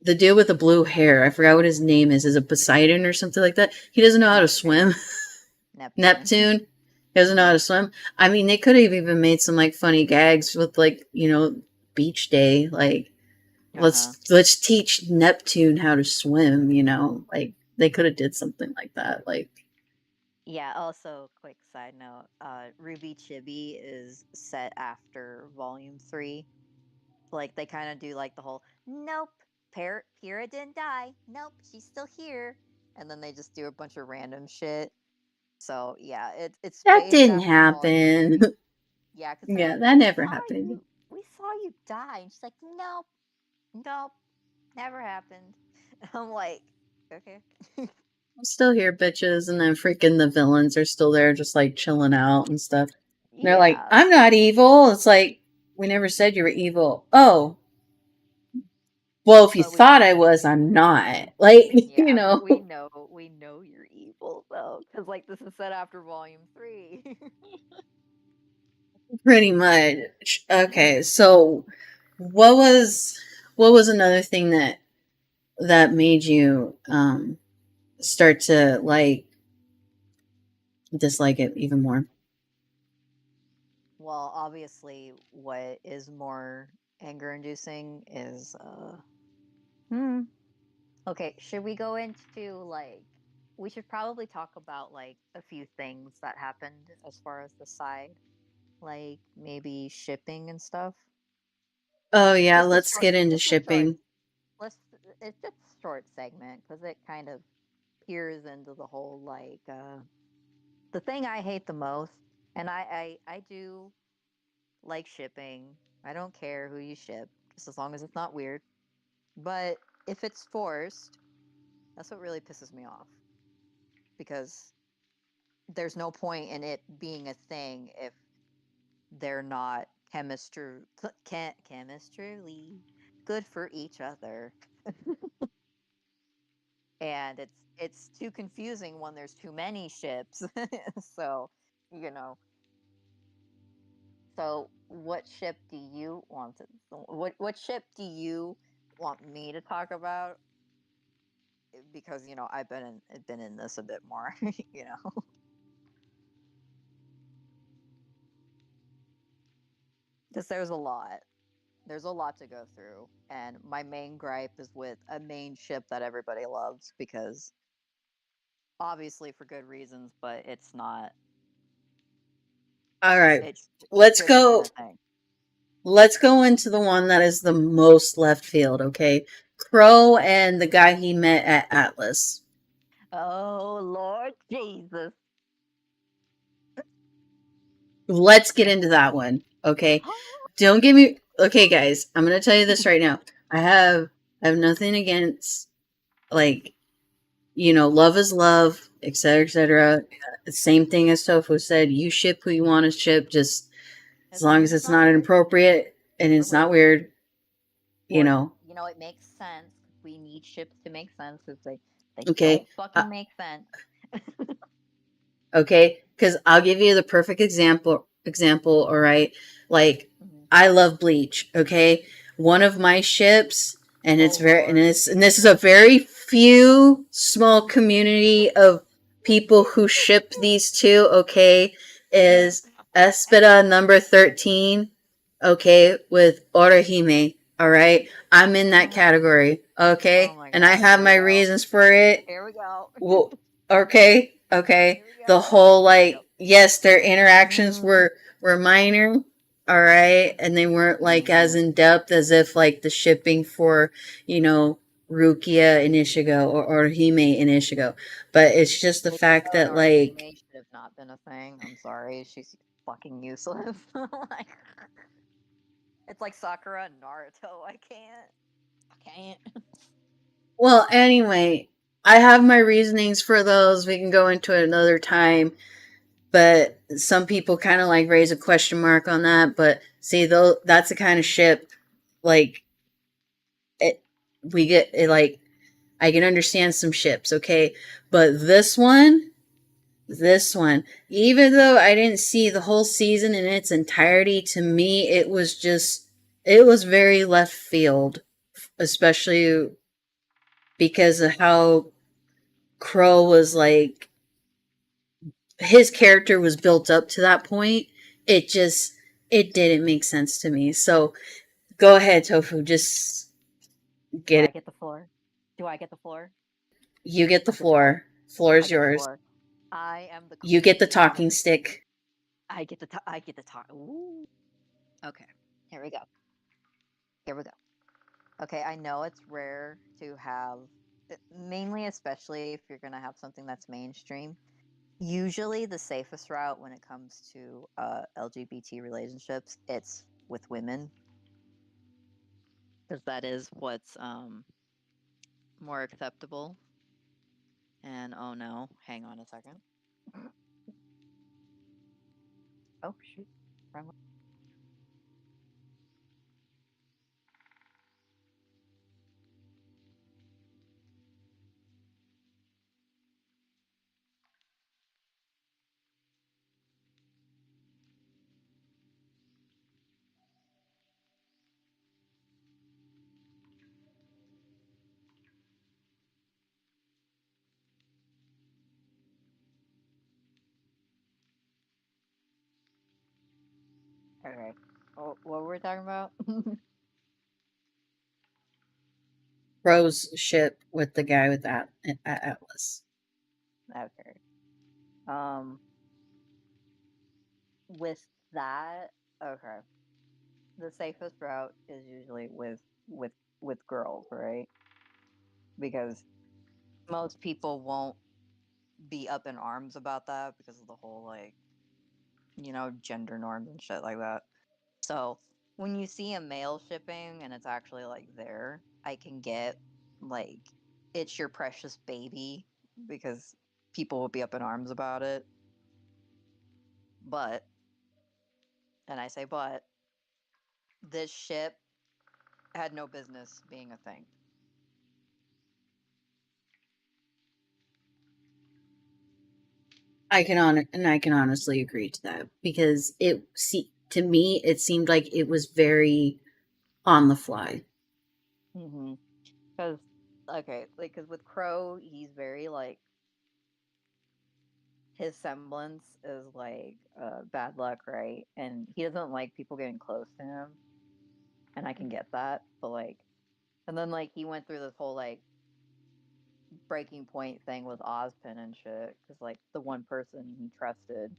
the dude with the blue hair. I forgot what his name is. Is it Poseidon or something like that? He doesn't know how to
Neptune.
swim.
Neptune.
Neptune. He doesn't know how
Mhm.
to swim. I mean, they could have even made some like funny gags with like, beach day. Like,
Uh-huh.
let's teach Neptune how to swim, Like they could have did something like that. Like,
Yeah, also quick side note, Ruby Chibi is set after volume 3. Like they kind of do like the whole nope, Pyrrha didn't die. Nope, she's still here. And then they just do a bunch of random shit. So yeah, it's
that
spaced
didn't
after volume
happen.
3. Yeah, because they're
Yeah,
like,
that never happened.
we saw you die, and she's like, nope, nope, never happened. I'm like, okay.
I'm still here, bitches, and then freaking the villains are still there just like chilling out and stuff. And they're like,
Yeah,
I'm not evil. It's like, we never said you were evil. Oh, well, if you
but we
thought I was, I'm not. Like,
yeah, but we know you're evil though, because like this is set after volume 3.
pretty much. Okay, so what was another thing that made you start to like dislike it even more?
Well, obviously, what is more anger inducing is hmm. Okay, should we go into like we should probably talk about like a few things that happened as far as the side, like maybe shipping and stuff.
Oh yeah, let's get into
Just a short.
shipping.
Let's it's just a short segment because it kind of peers into the whole like the thing I hate the most, and I do like shipping. I don't care who you ship, just as long as it's not weird. But if it's forced, that's what really pisses me off because there's no point in it being a thing if they're not chemistrily good for each other. And it's too confusing when there's too many ships. So, you know, so what ship do you want to what ship do you want me to talk about? Because I've been in this a bit more, you know. Because there's a lot to go through, and my main gripe is with a main ship that everybody loves because obviously for good reasons, but
All right.
it it
Let's
shouldn't have been
go
a thing.
let's go into the one that is the most left field, okay? Crow and the guy he met at Atlas.
Oh Lord Jesus.
Let's get into that one, okay? Don't get me okay, guys. I'm gonna tell you this right now. I have nothing against like love is love, etc., etc. Same thing as Tofu said. You ship who you want to ship, just as
As
long
long
as
as it's
it's
not
not
weird.
inappropriate and
Or
it's not
wait,
weird. You
or
know,
it makes sense. we need ships to make sense because they don't
Okay.
fucking make sense.
Okay, because I'll give you the perfect example. All right, like
Mhm.
I love Bleach. Okay, one of my ships, and
Oh
it's very
Lord.
and this is a very few small community of people who ship these two. Okay, is Espera number 13. Okay, with Orihime. All right, I'm in that category.
Oh
Okay,
my
and I
god.
have
Here we
my
go.
reasons for it.
Here we go.
Well, okay, okay.
Here we
The
go.
whole
Here we go.
like, yes, their interactions
Mm-hmm.
were minor, all right, and they weren't like
Mm-hmm.
as in depth as if like the shipping for you know Rukia and Ishigo or Hime and Ishigo. But it's just the fact
Mitsuko and
that like,
Orihime should have not been a thing. I'm sorry. She's fucking useless. Like, it's like Sakura and Naruto. I can't. I can't.
well, anyway, I have my reasonings for those. We can go into it another time. But some people kind of like raise a question mark on that. But see, though, that's the kind of ship like it, we get it, like I can understand some ships, okay, but this one, even though I didn't see the whole season in its entirety, to me it was just it was very left field, especially because of how Crow was like his character was built up to that point. It just it didn't make sense to me. So go ahead, Tofu, just
Do
get
I
it.
get the floor? Do I get the floor?
You get the
I'm just playing.
floor. Floor
I
is
get the
yours.
floor. I am the
You get the
queen.
talking stick.
I get the. I get the talk. Ooh. Okay. Here we go. Here we go. Okay. I know it's rare to have, mainly, especially if you're gonna have something that's mainstream. Usually, the safest route when it comes to LGBT relationships, it's with women, because that is what's more acceptable. And oh no, hang on a second. Oh shoot. Wrong one. Okay. What were we talking about?
Rose ship with the guy with that Atlas.
Okay. Um, with that, okay. The safest route is usually with with girls, right? Because most people won't be up in arms about that because of the whole like, gender norms and shit like that. So when you see a male shipping and it's actually like there, I can get like it's your precious baby because people will be up in arms about it. But, and I say but, this ship had no business being a thing.
I can honestly agree to that because it see to me it seemed like it was very on the fly.
Mm-hmm. Because, okay, like, because with Crow, he's very like his semblance is like bad luck, right? And he doesn't like people getting close to him, and I can get that. But like, and then like he went through this whole like breaking point thing with Ozpin and shit, because like the one person he trusted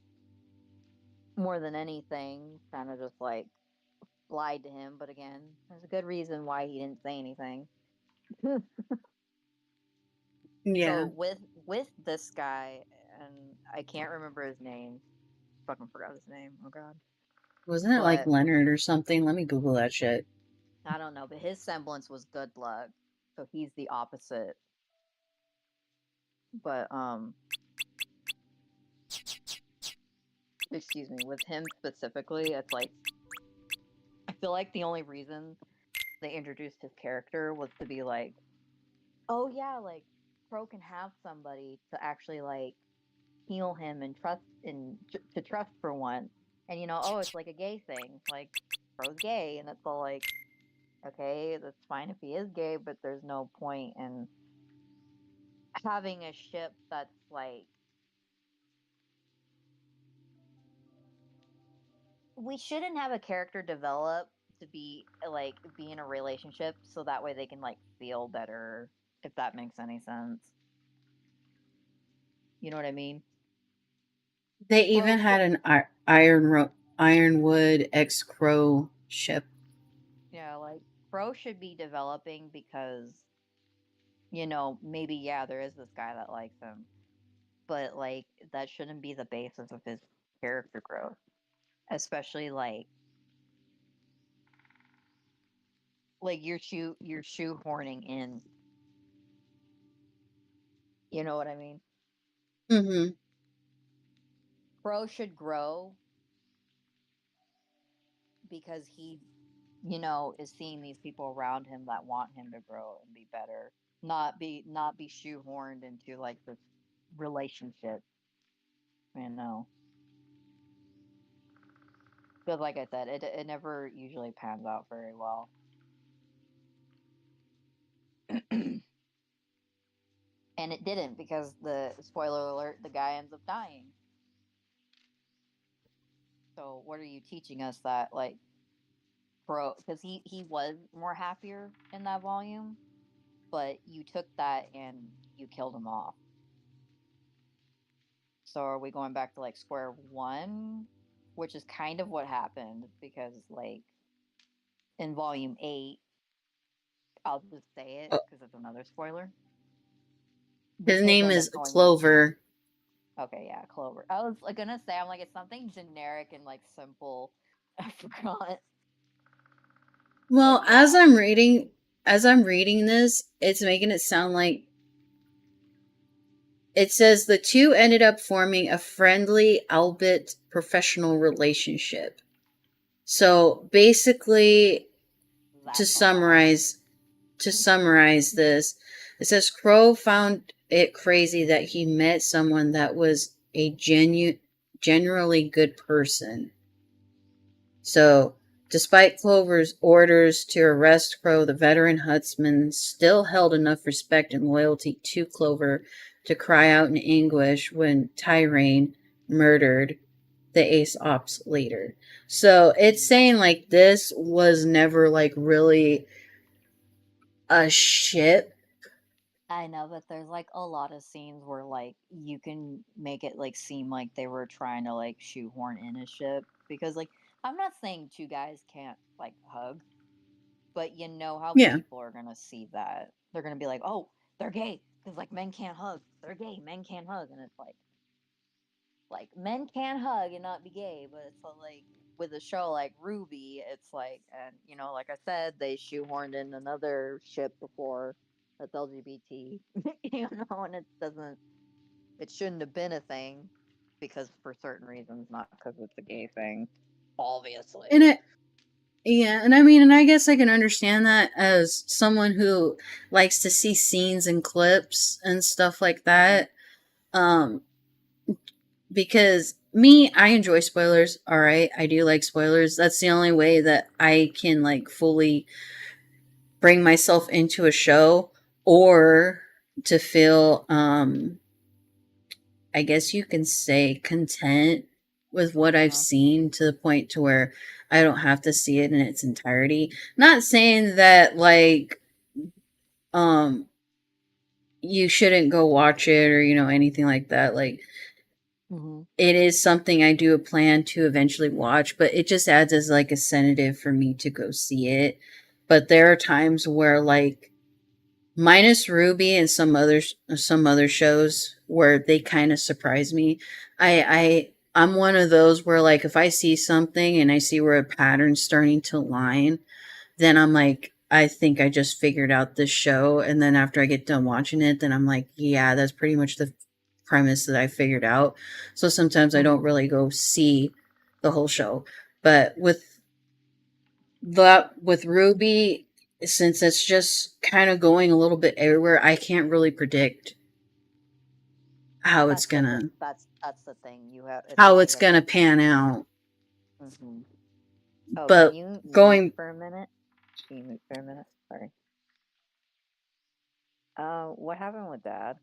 more than anything kind of just like lied to him. But again, there's a good reason why he didn't say anything.
Yeah,
So with this guy, and I can't remember his name. Fucking forgot his name. Oh god.
wasn't it like
But
Leonard or something? Let me Google that shit.
I don't know. But his semblance was good luck, so he's the opposite. But excuse me, with him specifically, it's like I feel like the only reason they introduced his character was to be like Oh yeah, like Crow can have somebody to actually like heal him and to trust for once. And oh, it's like a gay thing. Like Crow's gay, and it's all like, okay, that's fine if he is gay, but there's no point in having a ship that's like we shouldn't have a character develop to be in a relationship so that way they can like feel better, if that makes any sense. You know what I mean?
They
Crow
even
should
had an Ironwood X Crow ship.
Yeah, like Crow should be developing because maybe yeah, there is this guy that likes him, but like that shouldn't be the basis of his character growth, especially like you're shoehorning in. You know what I mean?
Mm-hmm.
Crow should grow because he, is seeing these people around him that want him to grow and be better, not be shoehorned into like this relationship. You know, because like I said, it never usually pans out very well. And it didn't because the spoiler alert, the guy ends up dying. So what are you teaching us that like Crow, because he was more happier in that volume, but you took that and you killed him off. So are we going back to like square one, which is kind of what happened because like in volume 8, I'll just say it
Oh,
because it's another spoiler. The
his
kids
name
end up
is
going in.
Clover.
Okay, yeah, Clover. I was like gonna say I'm like it's something generic and like simple. I forgot, but
Well,
yeah,
as I'm reading this, it's making it sound like it says the two ended up forming a friendly, albeit professional relationship. So basically, to
that's all.
summarize, to summarize this, it says Crow found it crazy that he met someone that was a generally good person. So, despite Clover's orders to arrest Crow, the veteran huntsman still held enough respect and loyalty to Clover to cry out in anguish when Tyrain murdered the Ace Ops leader. So, it's saying like this was never like really a ship.
I know, but there's like a lot of scenes where like you can make it like seem like they were trying to like shoehorn in a ship because like I'm not saying two guys can't like hug, but you know how
Yeah.
people are gonna see that. They're gonna be like, "Oh, they're gay," because like men can't hug. They're gay. Men can't hug, and it's like men can hug and not be gay, but it's like with a show like RWBY, it's like, and like I said, they shoehorned in another ship before that's LGBT, and it shouldn't have been a thing because for certain reasons, not because it's a gay thing,
And
obviously.
it, yeah, and I mean, and I guess I can understand that as someone who likes to see scenes and clips and stuff like
Hmm.
that. Um, because me, I enjoy spoilers. All right, I do like spoilers. That's the only way that I can like fully bring myself into a show or to feel I guess you can say content with what I've
Uh-huh.
seen to the point to where I don't have to see it in its entirety. Not saying that like um you shouldn't go watch it or anything like that. Like
Hmm.
it is something I do plan to eventually watch, but it just adds as like a sedative for me to go see it. But there are times where like minus Ruby and some other shows where they kind of surprise me. I'm one of those where like if I see something and I see where a pattern's starting to line, then I'm like, I think I just figured out this show. And then after I get done watching it, then I'm like, yeah, that's pretty much the premise that I figured out. So sometimes I don't
Hmm.
really go see the whole show. But with Ruby, since it's just kind of going a little bit everywhere, I can't really predict how it's
That's the thing.
gonna
That's the thing. You have it's
how
like
it's
you have
gonna
no.
pan out.
Hmm. Oh, can
But
you mute
going
for a minute? Can you mute for a minute? Sorry. What happened with Dad?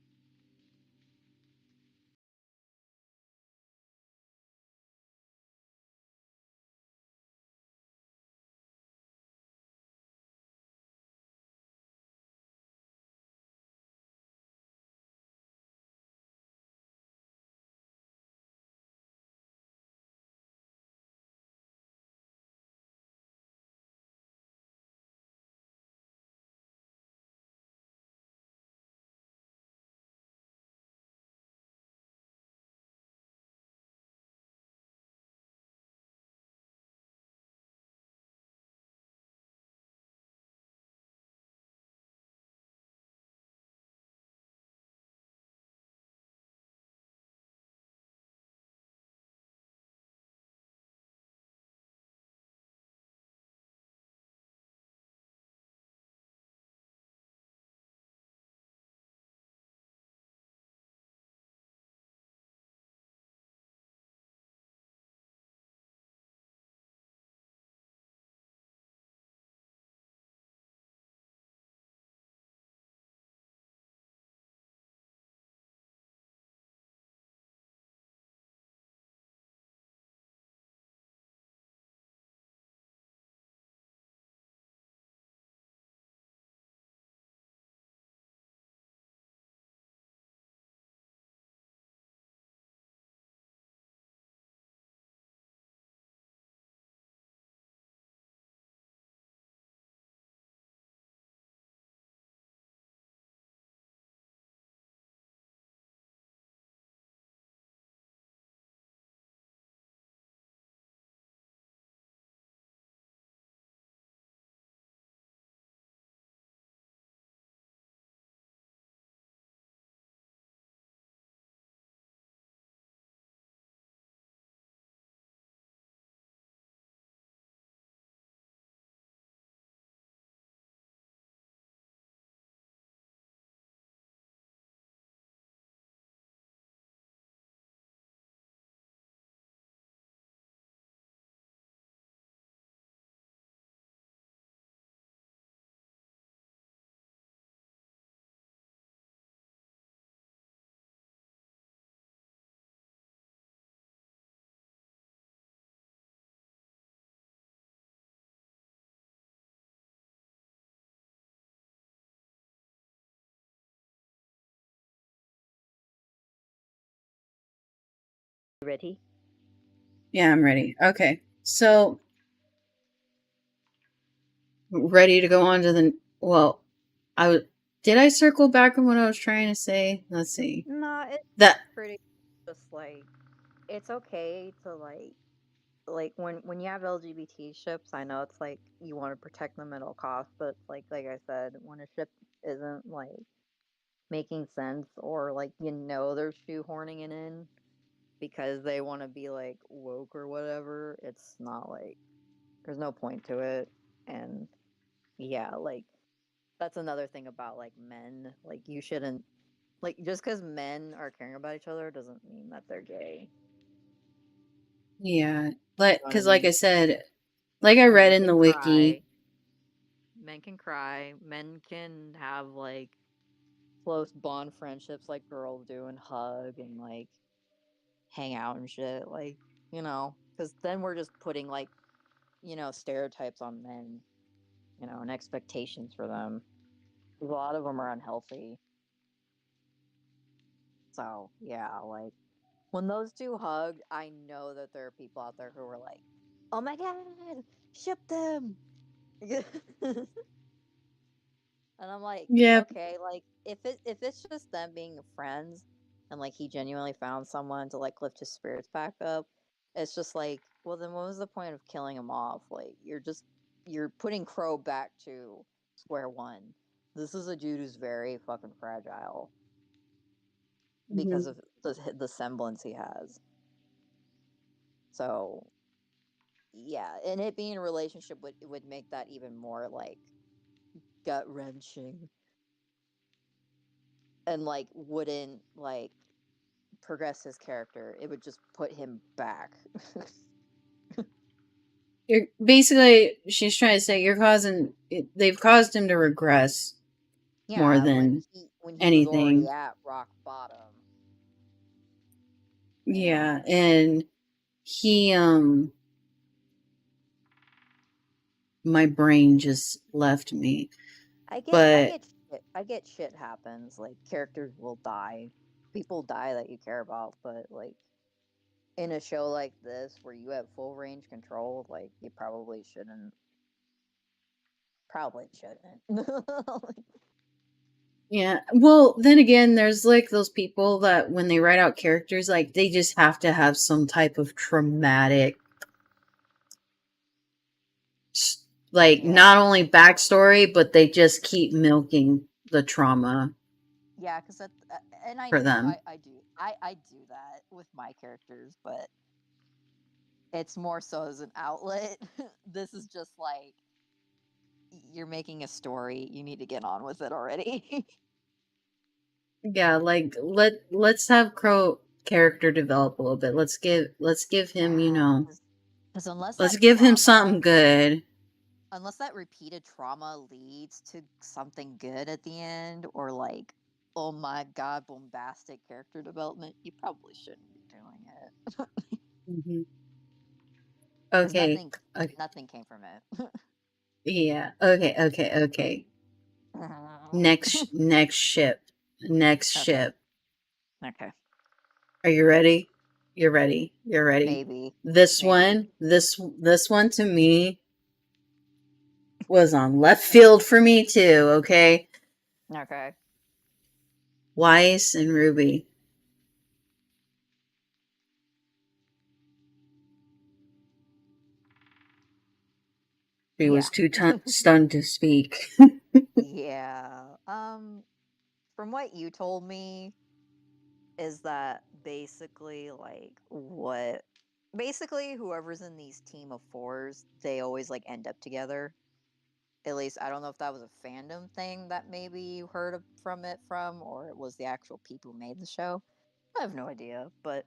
Ready?
Yeah, I'm ready. Okay. So ready to go on to the well, I was did I circle back on what I was trying to say? Let's see.
Nah, it's
That
pretty just like it's okay to like when you have LGBT ships, I know it's like you want to protect them at all costs, but it's like I said, when a ship isn't like making sense or like they're shoehorning it in because they want to be like woke or whatever, it's not like there's no point to it. And yeah, like that's another thing about like men. Like you shouldn't like just because men are caring about each other doesn't mean that they're gay.
yeah,
You know what I
because like I
mean?
said, like I read
Men
in the
can
wiki,
cry. Men can cry. Men can have like close bond friendships like girls do and hug and like hang out and shit. Like, because then we're just putting like, stereotypes on men, and expectations for them. 'Cause a lot of them are unhealthy. So, yeah, like when those two hugged, I know that there are people out there who were like, oh my God, ship them. And I'm like,
yeah,
okay, like if it's just them being friends and like he genuinely found someone to like lift his spirits back up, it's just like, well then what was the point of killing him off? Like you're putting Crow back to square one. This is a dude who's very fucking fragile because
mhm.
of the semblance he has. So yeah, and it being a relationship would make that even more like gut wrenching and like wouldn't like progress his character. It would just put him back.
You're basically, she's trying to say they've caused him to regress more
Yeah,
than
when he was already
anything.
at rock bottom, you know.
Yeah, and he my brain just left me.
I
But
get shit. I get shit happens. Like characters will die, people die that you care about, but like in a show like this where you have full range control, like you probably shouldn't. Probably shouldn't.
yeah, well, then again, there's like those people that when they write out characters, like they just have to have some type of traumatic, like
Yeah,
not only backstory, but they just keep milking the trauma
yeah, because that, and
for them.
I do that with my characters, but it's more so as an outlet. This is just like you're making a story. You need to get on with it already.
Yeah, like let's have Crow character develop a little bit. Let's give him,
Yeah, because
let's give him something good.
unless that repeated trauma leads to something good at the end, or like, oh my god, bombastic character development, you probably shouldn't be doing it
Hmm.
because
Okay, okay,
nothing came from it.
yeah, okay. Next ship, next
Okay,
ship.
okay,
Are you ready? You're ready. You're ready.
maybe,
This
maybe,
one, this one to me was on left field for me too. Okay,
okay,
Weiss and Ruby. She
yeah,
was too stunned to speak.
yeah. From what you told me, is that basically like what? Basically, whoever's in these team of fours, they always like end up together. At least I don't know if that was a fandom thing that maybe you heard from it from, or it was the actual people who made the show. I have no idea, but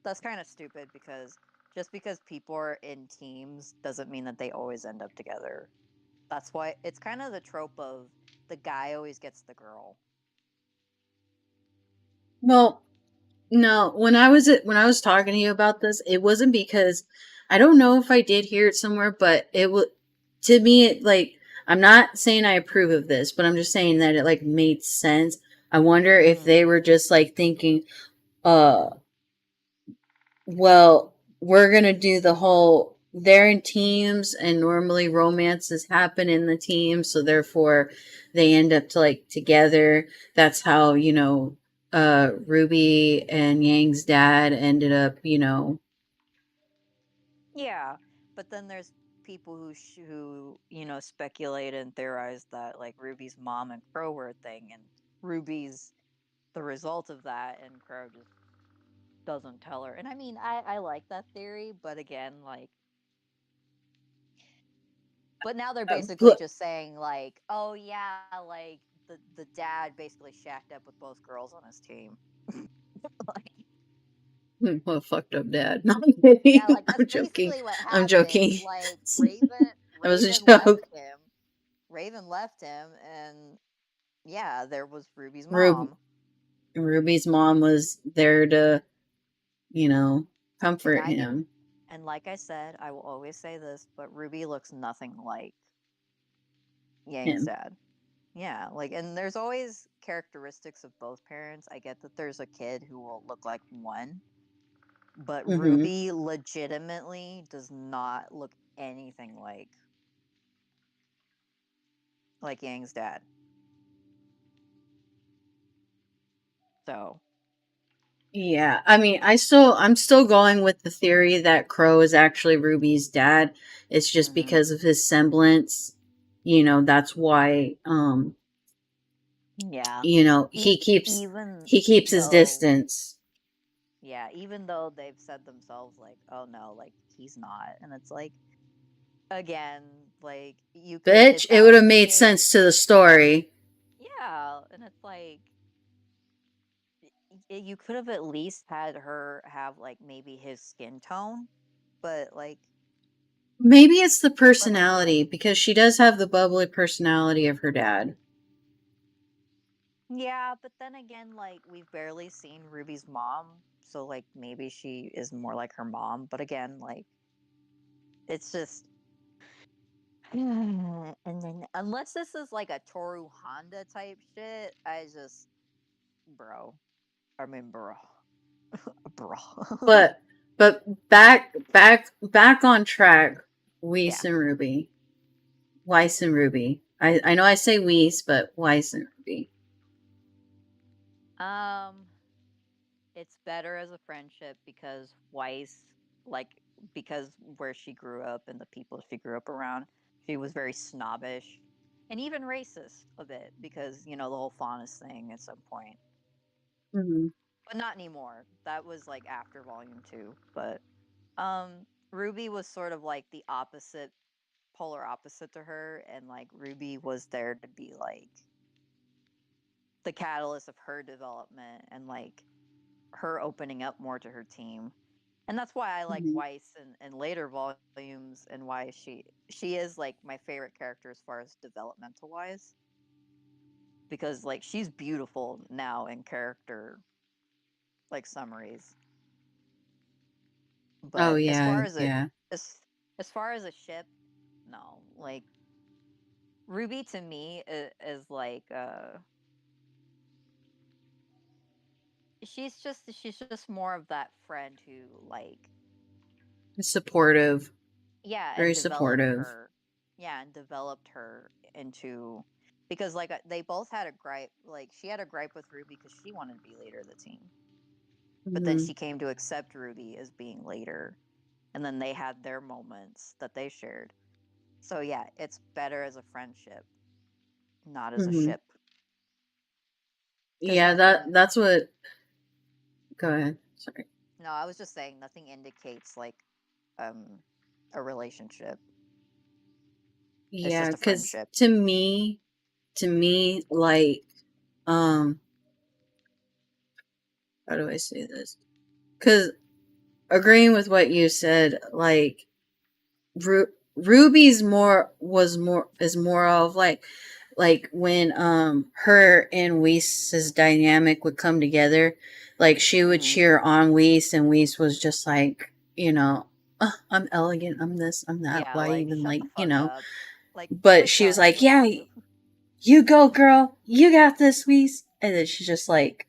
that's kind of stupid because just because people are in teams doesn't mean that they always end up together. That's why it's kind of the trope of the guy always gets the girl.
Well, no, when I was talking to you about this, it wasn't because I don't know if I did hear it somewhere, but it was to me it like I'm not saying I approve of this, but I'm just saying that it like made sense. I wonder if
Mm-hmm.
they were just like thinking, uh, well, we're gonna do the whole they're in teams and normally romances happen in the team, so therefore they end up to like together. That's how, Ruby and Yang's dad ended up,
Yeah, but then there's people who speculate and theorize that like Ruby's mom and Crow were a thing, and Ruby's the result of that, and Crow just doesn't tell her. And I mean, I like that theory, but again, like, but now they're basically
but
just saying like, oh yeah, like the dad basically shacked up with both girls on his team. Like,
what a fucked up dad. No, I'm kidding.
yeah, like that's
I'm joking.
basically what
I'm
happened.
joking.
Like
That was a
Raven left
joke.
him. Raven left him, and yeah, there was Ruby's
Rub-
mom.
Ruby's mom was there to, you know,
And
comfort
I can
him.
and like I said, I will always say this, but Ruby looks nothing like Yang's
Him.
dad. Yeah, like and there's always characteristics of both parents. I get that there's a kid who will look like one, but
Mm-hmm.
Ruby legitimately does not look anything like Yang's dad. So,
Yeah, I mean, I'm still going with the theory that Crow is actually Ruby's dad. It's just
mhm.
because of his semblance. That's why
Yeah.
he keeps
Even
he keeps his
though
distance.
yeah, even though they've said themselves like, "Oh no, like he's not." And it's like again, Like you could,
Bitch,
it's
it would have
Allison
made
Jade.
sense to the story.
Yeah, and it's like you could have at least had her have like maybe his skin tone, but like,
Maybe it's the
but again,
personality because she does have the bubbly personality of her dad.
yeah, but then again, like we've barely seen Ruby's mom, so like maybe she is more like her mom. But again, like it's just, and then unless this is like a Toru Honda type shit, I just, bro, I mean, bro,
But back on track.
yeah.
Weiss and Ruby. Weiss and Ruby. I know I say Weiss, but Weiss and Ruby.
Um, it's better as a friendship because Weiss, like, because where she grew up and the people she grew up around, she was very snobbish and even racist a bit because, you know, the whole faunus thing at some point.
Mm-hmm.
But not anymore. That was like after volume 2. But Ruby was sort of like the opposite, polar opposite to her, and like Ruby was there to be like the catalyst of her development and like her opening up more to her team. And that's why I like
Mm-hmm.
Weiss in later volumes, and why she is like my favorite character as far as developmental wise, because like she's beautiful now in character like summaries.
Oh
But as
yeah,
far as a
yeah.
as as far as a ship, no. Like Ruby to me is like she's just more of that friend who like,
Supportive.
yeah, and
Very
developed
supportive.
her, yeah, and developed her into, because like they both had a gripe, like she had a gripe with Ruby because she wanted to be leader of the team, but then
Mm-hmm.
she came to accept Ruby as being later, and then they had their moments that they shared. So yeah, it's better as a friendship, not as a
Mm-hmm.
ship, because
Yeah,
nothing,
that's what. Go ahead. Sorry.
no, I was just saying nothing indicates like um a relationship. It's
Yeah,
just a
because
friendship.
to me, like, um, how do I say this? Because agreeing with what you said, like, Ruby's more is more of like when her and Whist's dynamic would come together, like she would
Hmm.
cheer on Whist and Whist was just like, I'm elegant, I'm this, I'm that,
Yeah,
why
like
even
shut the
like,
fuck up. Like
but
quit
she was
telling me
like,
what to
yeah,
do.
you go girl, you got this, Whist. And then she's just like,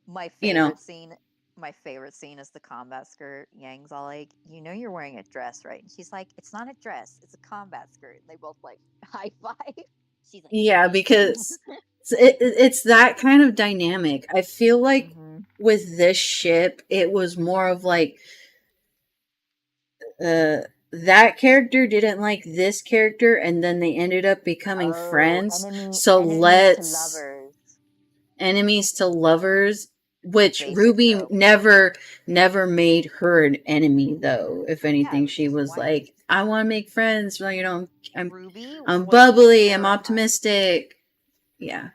My
you know
favorite scene, my favorite scene is the combat skirt. Yang's all like, "You know you're wearing a dress, right?" And she's like, "It's not a dress, it's a combat skirt." And they both like high five. She's like,
yeah,
"Damn."
because it's that kind of dynamic. I feel like
Hmm.
with this ship, it was more of like uh that character didn't like this character, and then they ended up becoming
Oh,
friends. So
enemies to
let's
lovers.
enemies to lovers, which
Basic
Ruby
trope.
never made her an enemy though. If
Yeah, it
anything,
was
she
just
was
white.
like, I want to make friends. Well, I'm
Ruby
I'm
was
bubbly. I'm
terrified.
optimistic. Yeah.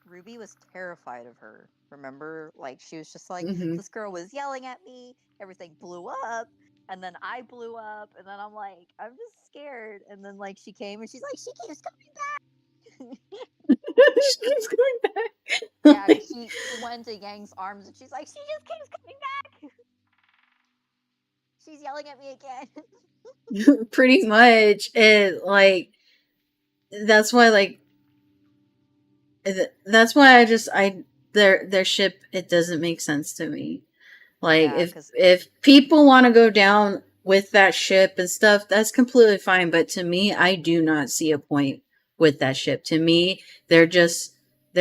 Ruby was terrified of her. Remember? Like, she was just like,
Hmm.
this girl was yelling at me, everything blew up, and then I blew up, and then I'm like, I'm just scared. And then, like, she came and she's like, she keeps coming back.
She keeps going
Yeah,
back.
because she went to Yang's arms and she's like, she just keeps coming back. She's yelling at me again.
Pretty much, and like that's why like that's why I their ship, it doesn't make sense to me. Like
Yeah,
if
because
if people want to go down with that ship and stuff, that's completely fine. But to me, I do not see a point with that ship. To me, they're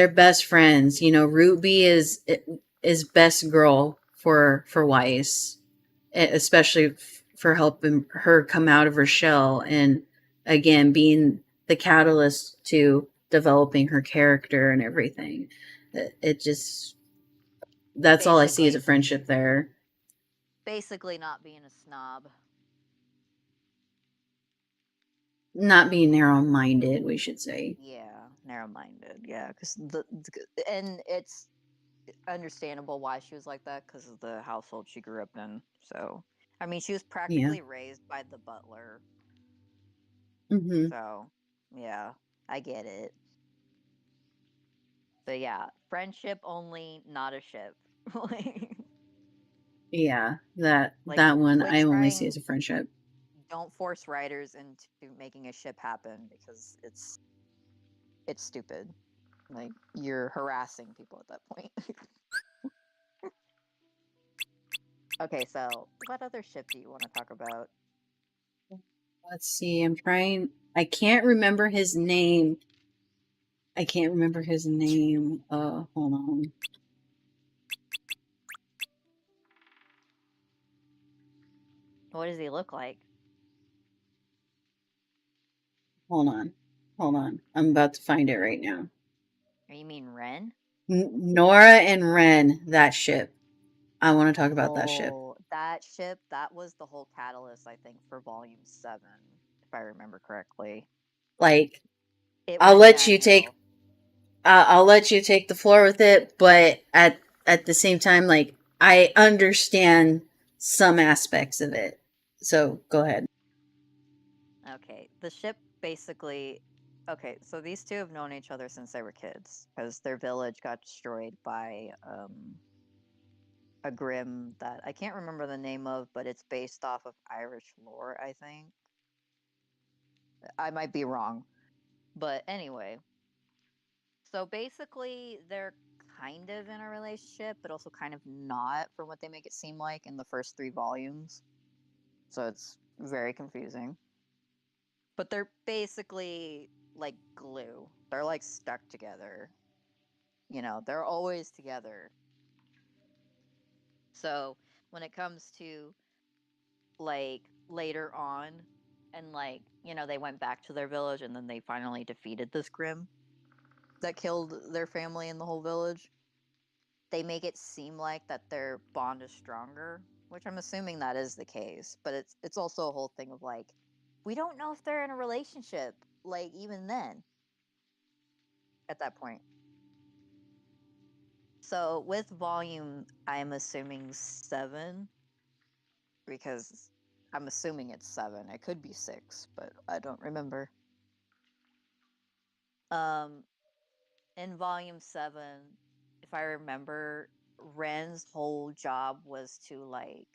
best friends. Ruby is best girl for Weiss, especially for helping her come out of her shell and again being the catalyst to developing her character and everything. It just that's all I see as a
basically,
friendship there.
basically not being a snob.
not being narrow-minded, we should say.
Yeah, narrow-minded. Yeah, because and it's understandable why she was like that because of the household she grew up in. So, I mean, she was
Yeah.
practically raised by the butler.
Hmm.
So, yeah, I get it. But yeah, friendship only, not a ship. like,
Yeah, that
like,
that one
quit
I only see
trying.
as a friendship.
Don't force writers into making a ship happen because it's stupid. Like you're harassing people at that point. Okay, so what other ship do you want to talk about?
Let's see. I'm trying. I can't remember his name. I can't remember his name. Hold on.
What does he look like?
Hold on. Hold on. I'm about to find it right now.
Or you mean Ren?
Nora and Ren, that ship. I want to talk about that ship.
Oh, that ship, that was the whole catalyst, I think, for volume 7, if I remember correctly.
Like,
It
I'll
went
let you take
downhill.
I'll let you take the floor with it, but at the same time, like I understand some aspects of it. So go ahead.
Okay, the ship basically. Okay, so these two have known each other since they were kids because their village got destroyed by a Grimm that I can't remember the name of, but it's based off of Irish lore, I think. I might be wrong. But anyway, so basically they're kind of in a relationship, but also kind of not from what they make it seem like in the first 3 volumes. So it's very confusing. But they're basically like glue. They're like stuck together. You know, they're always together. So when it comes to like later on and like, they went back to their village and then they finally defeated this Grimm that killed their family and the whole village. They make it seem like that their bond is stronger, which I'm assuming that is the case, but it's also a whole thing of like we don't know if they're in a relationship like even then at that point. So with volume I'm assuming 7 because I'm assuming it's 7. It could be 6, but I don't remember. Um in volume 7, if I remember, Ren's whole job was to like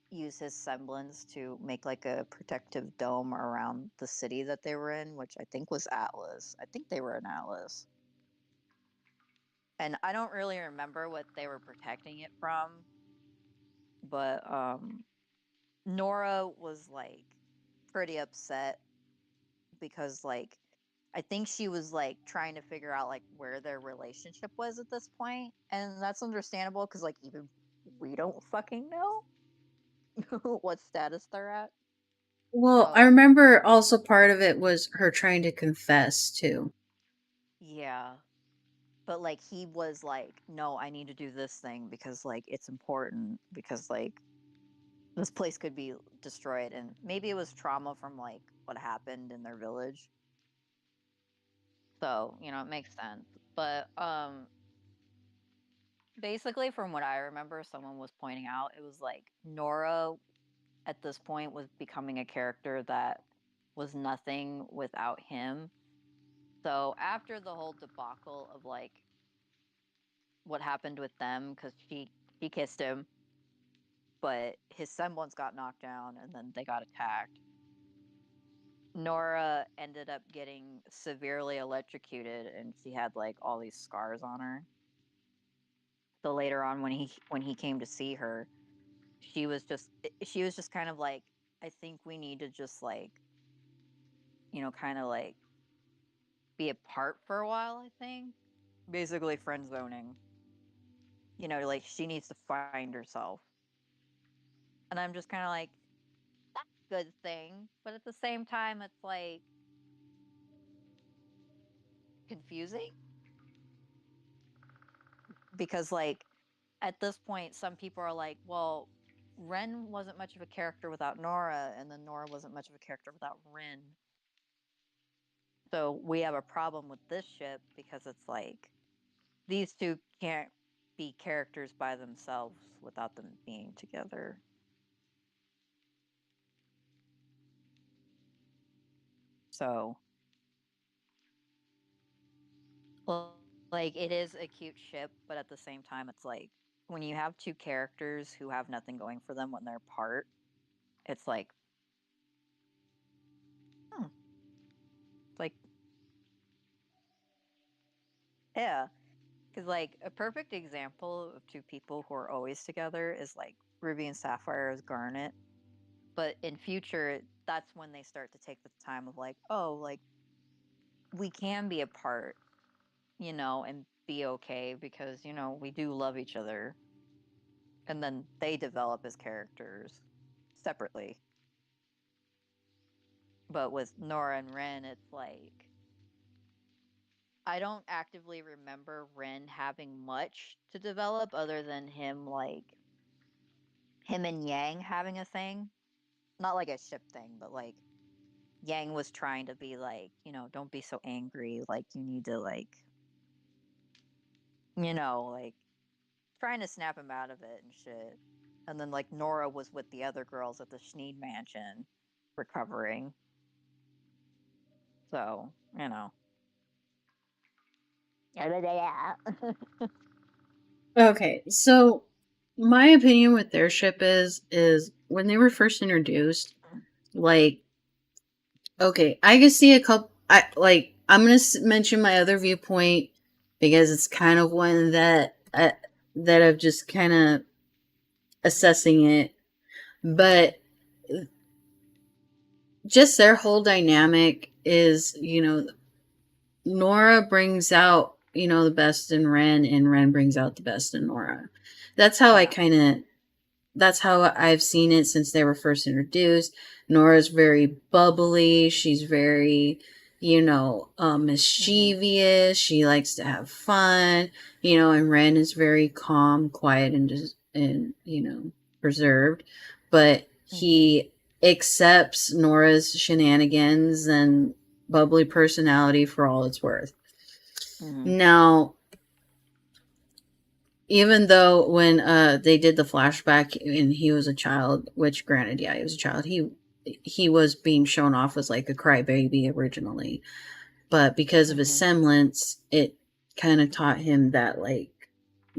use his semblance to make like a protective dome around the city that they were in, which I think was Atlas. I think they were in Atlas. And I don't really remember what they were protecting it from, but Nora was like pretty upset because like I think she was like trying to figure out like where their relationship was at this point, and that's understandable because like even we don't fucking know what status they're at.
Well, I
So
remember also part of it was her trying to confess too.
yeah, but like he was like, no, I need to do this thing because like it's important because like this place could be destroyed, and maybe it was trauma from like what happened in their village. So it makes sense, but basically from what I remember someone was pointing out it was like Nora at this point was becoming a character that was nothing without him. So after the whole debacle of like what happened with them cuz she kissed him but his semblance got knocked down and then they got attacked. Nora ended up getting severely electrocuted and she had like all these scars on her. So later on when he came to see her, she was just kind of like, I think we need to just like, kind of like be apart for a while, I think. Basically friend zoning. Like she needs to find herself. And I'm just kind of like, good thing. But at the same time, it's like confusing because, like, at this point, some people are like, well, Ren wasn't much of a character without Nora, and then Nora wasn't much of a character without Ren. So we have a problem with this ship because it's like these two can't be characters by themselves without them being together. So, well, like, it is a cute ship, but at the same time, it's like when you have two characters who have nothing going for them when they're apart, it's like, hmm, it's like, yeah. Because, like, a perfect example of two people who are always together is like Ruby and Sapphire as Garnet. But in future, that's when they start to take the time of like, oh, like, we can be apart, and be okay because, we do love each other. And then they develop as characters separately. But with Nora and Ren, it's like I don't actively remember Ren having much to develop other than him and Yang having a thing. Not like a ship thing, but like Yang was trying to be like, don't be so angry. Like, you need to, like, like trying to snap him out of it and shit. And then, like, Nora was with the other girls at the Schneed Mansion recovering. So, Yeah.
Okay, so my opinion with their ship is when they were first introduced, like, okay, I can see a couple. I'm gonna mention my other viewpoint because it's kind of one that I've just kind of assessing it, but just their whole dynamic is, Nora brings out, the best in Ren, and Ren brings out the best in Nora. That's how I
Yeah.
kind of that's how I've seen it since they were first introduced. Nora's very bubbly. She's very,
Mhm.
mischievous. She likes to have fun, and Ren is very calm, quiet, and just, and, reserved. But
Mhm.
he accepts Nora's shenanigans and bubbly personality for all it's worth.
Mhm.
Now, even though when they did the flashback and he was a child, which granted, yeah, he was a child, he was being shown off as like a crybaby originally, but because of his
Mhm.
semblance, it kind of taught him that, like,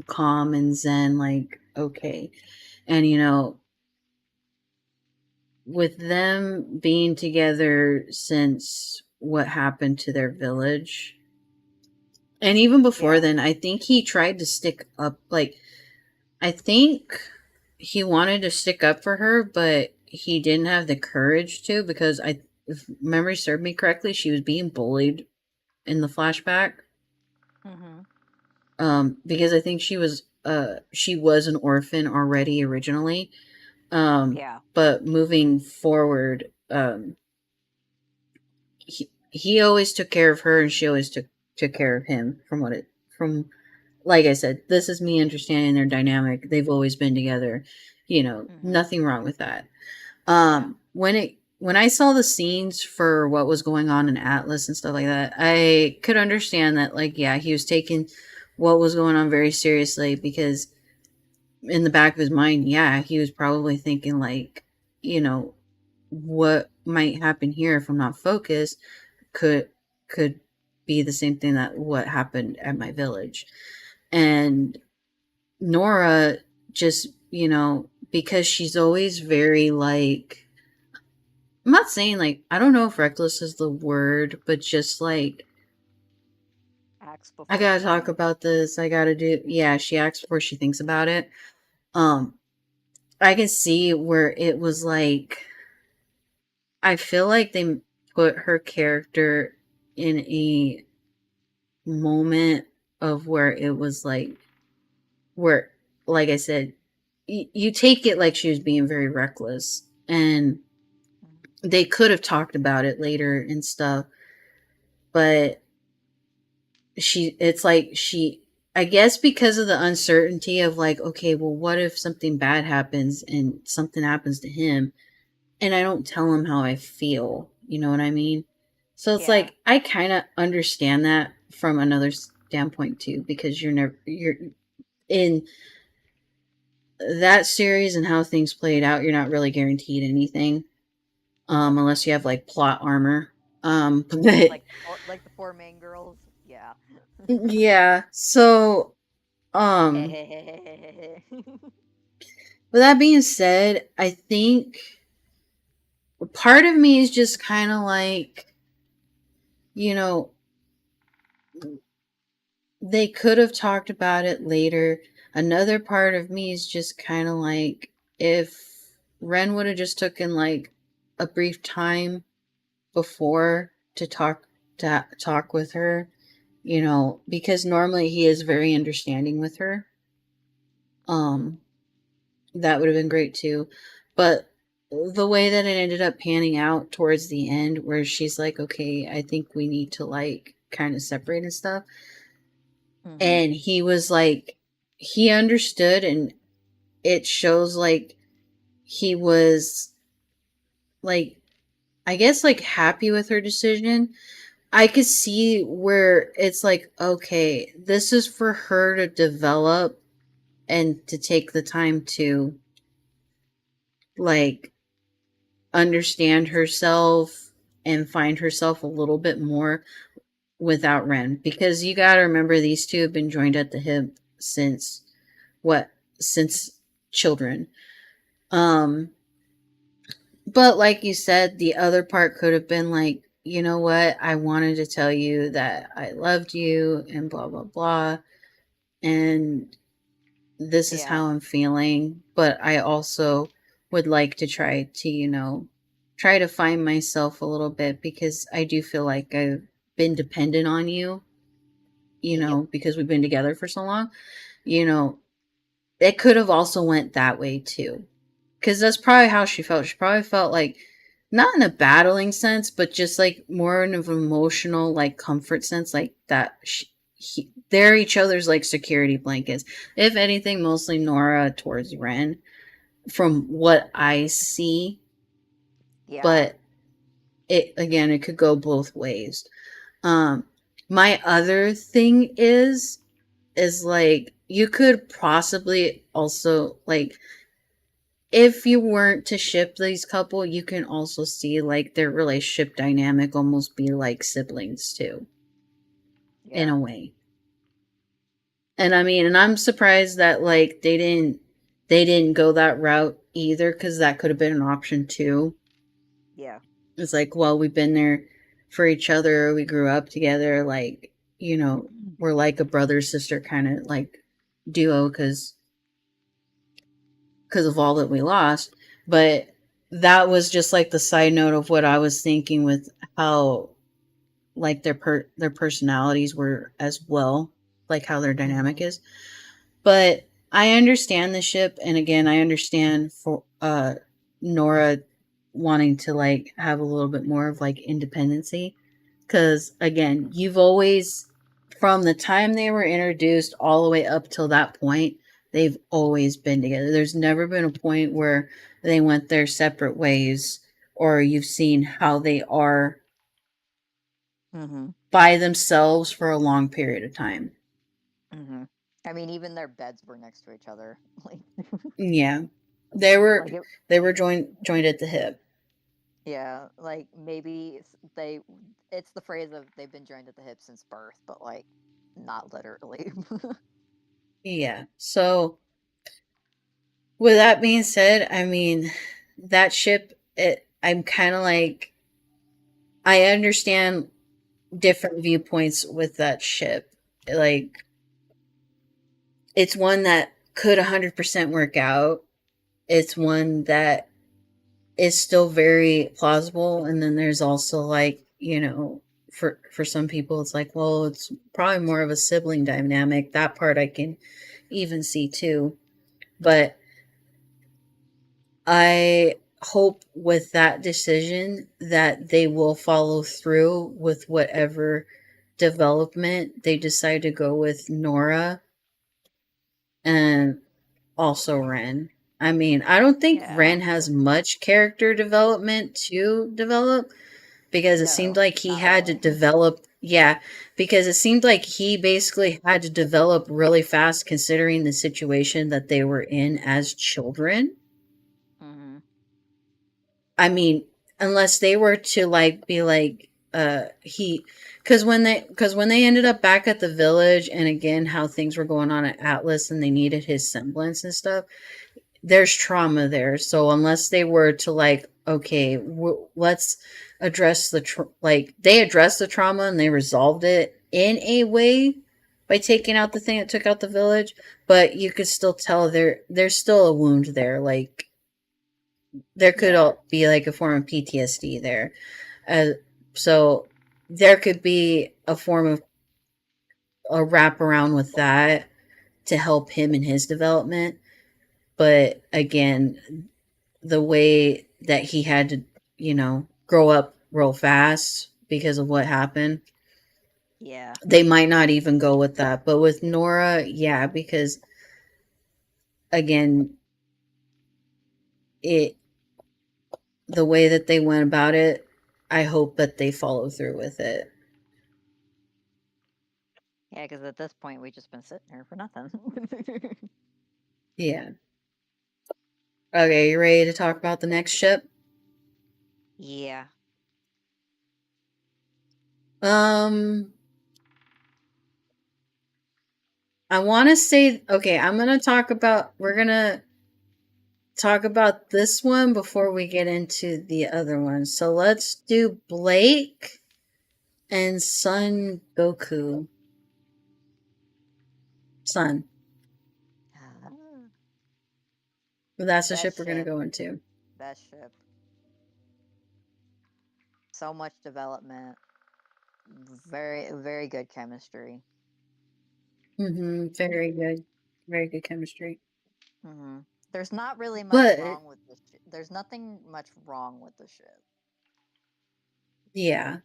calm and zen, like, okay. And with them being together since what happened to their village, and even before
Yeah.
then, I think he tried to stick up, like, I think he wanted to stick up for her, but he didn't have the courage to, because if memory served me correctly, she was being bullied in the flashback.
Mhm.
Because I think she was an orphan already originally.
Yeah.
But moving forward, he always took care of her, and she always took care of him. From like I said, this is me understanding their dynamic. They've always been together.
Mhm.
Nothing wrong with that.
Yeah.
When I saw the scenes for what was going on in Atlas and stuff like that, I could understand that, like, yeah, he was taking what was going on very seriously, because in the back of his mind, yeah, he was probably thinking, like, you know, what might happen here if I'm not focused could could be the same thing that what happened at my village. And Nora, just, because she's always very, like, I'm not saying, like, I don't know if reckless is the word, but just like,
Acts
I
before
gotta
she
talk
thinks.
about this. I gotta do. Yeah, she acts before she thinks about it. Um, I can see where it was like, I feel like they put her character in a moment of where it was like, where, like I said, you take it like she was being very reckless, and
Mhm.
they could have talked about it later and stuff, but it's like I guess because of the uncertainty of, like, okay, well, what if something bad happens and something happens to him, and I don't tell him how I feel, you know what I mean? So it's
Yeah.
like I kind of understand that from another standpoint too, because you're in that series and how things played out. You're not really guaranteed anything, unless you have like plot armor. But
Like the four main girls. Yeah.
yeah. So, um, with that being said, I think part of me is just kind of like, you know, they could have talked about it later. Another part of me is just kind of like, if Ren would have just taken like a brief time before to talk with her, because normally he is very understanding with her. Um, that would have been great too. But the way that it ended up panning out towards the end, where she's like, okay, I think we need to like kind of separate and stuff.
Mhm.
And he was like, he understood, and it shows like he was like, I guess, like happy with her decision. I could see where it's like, okay, this is for her to develop and to take the time to like understand herself and find herself a little bit more without Ren. Because you got to remember, these two have been joined at the hip since what? Since children. Um, but like you said, the other part could have been like, you know what? I wanted to tell you that I loved you and blah, blah, blah. And this is
Yeah.
how I'm feeling. But I also would like to try to, try to find myself a little bit, because I do feel like I've been dependent on you,
Yep.
because we've been together for so long. You know, it could have also went that way too, because that's probably how she felt. She probably felt like, not in a battling sense, but just like more in an emotional, like comfort sense, like that they're each other's like security blankets. If anything, mostly Nora towards Ren, from what I see.
Yeah.
But it could go both ways. Um, my other thing is like, you could possibly also like, if you weren't to ship these couple, you can also see like their relationship dynamic almost be like siblings too, in
Yeah.
a way. And I mean, and I'm surprised that like they didn't go that route either, because that could have been an option too.
Yeah.
It's like, well, we've been there for each other, we grew up together, like, we're like a brother sister kind of like duo, because of all that we lost. But that was just like the side note of what I was thinking, with how like their personalities were as well, like how their dynamic
Mhm.
is. But I understand the ship, and again, I understand for Nora wanting to like have a little bit more of like independency, because again,
Mhm.
you've always, from the time they were introduced all the way up till that point, they've always been together. There's never been a point where they went their separate ways, or you've seen how they are
Mhm.
by themselves for a long period of time.
Mhm. I mean, even their beds were next to each other. Like,
Yeah. They were
like it.
they were joined at the hip.
Yeah. Like maybe they. It's the phrase of they've been joined at the hip since birth, but like, not literally.
Yeah. So with that being said, I mean, that ship, I'm kind of like, I understand different viewpoints with that ship. Like, it's one that could 100% work out. It's one that is still very plausible, and then there's also like, for some people it's like, well, it's probably more of a sibling dynamic. That part I can even see too. But I hope with that decision that they will follow through with whatever development they decide to go with Nora, and also Ren. I mean, I don't think
Yeah.
Ren has much character development to develop, because it seemed
No,
like he
not
had to
really.
develop. Yeah, because it seemed like he basically had to develop really fast considering the situation that they were in as children.
Hmm.
I mean, unless they were to like be like he because when they ended up back at the village and again how things were going on at Atlas and they needed his semblance and stuff, there's trauma there. So unless they were to like, okay, let's address like they addressed the trauma and they resolved it in a way by taking out the thing that took out the village, but you could still tell there's still a wound there. Like there could
Yeah.
all be like a form of PTSD there. Uh, so there could be a form of a wraparound with that to help him in his development. But again, the way that he had to, grow up real fast because of what happened,
Yeah.
they might not even go with that. But with Nora, yeah, because again, it the way that they went about it, I hope that they follow through with it.
Yeah, because at this point we just been sitting here for nothing.
Yeah. Okay, you ready to talk about the next ship?
Yeah.
Um, I want to say, okay, we're going to talk about this one before we get into the other one. So let's do Blake and Son Goku. Son.
Ah,
That's the ship
best
we're going to
ship.
go into.
Best ship. So much development. Very, very good chemistry.
Very good. Very good chemistry.
Hmm. There's not really much
But,
wrong with the ship. There's nothing much wrong with the ship.
yeah.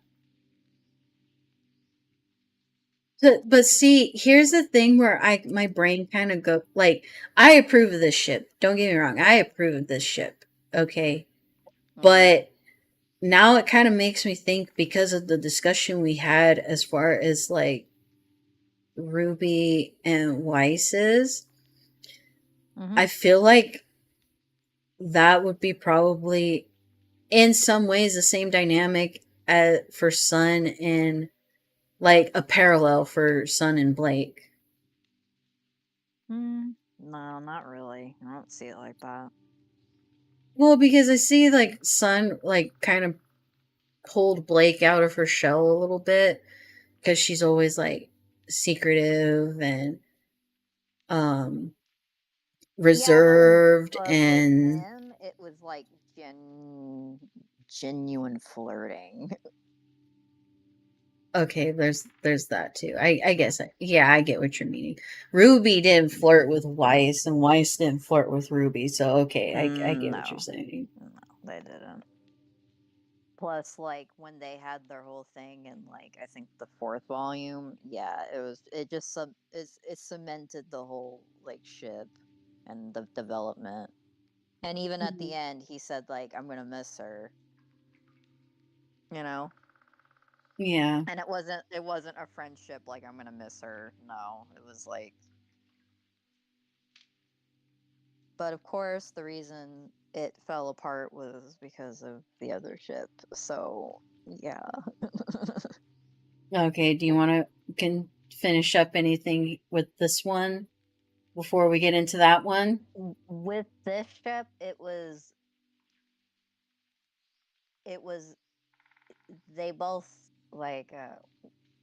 But see, here's the thing where my brain kind of go like I approve of this ship. Don't get me wrong, I approve of this ship. Okay,
Hmm.
but now it kind of makes me think because of the discussion we had as far as like Ruby and Weiss's.
Hmm.
I feel like that would be probably in some ways the same dynamic as for Sun and like a parallel for Sun and Blake.
Mm, no, not really. I don't see it like that.
Well, because I see like Sun like kind of pulled Blake out of her shell a little bit because she's always like secretive and um
Yeah,
reserved
but with
and
him, it was like genuine flirting.
okay, there's that too. I guess yeah, I get what you're meaning. Ruby didn't flirt with Weiss and Weiss didn't flirt with Ruby, so okay, I get what you're
No,
saying.
no, they didn't. Plus, like when they had their whole thing in like I think the fourth volume, yeah, it just it cemented the whole like ship and the development. And even at
Mhm.
the end, he said like I'm gonna miss her, you know.
Yeah.
And it wasn't a friendship like I'm gonna miss her. No, it was like. But of course, the reason it fell apart was because of the other ship. So yeah.
Okay, do you want to can finish up anything with this one before we get into that one?
With this ship, it was they both like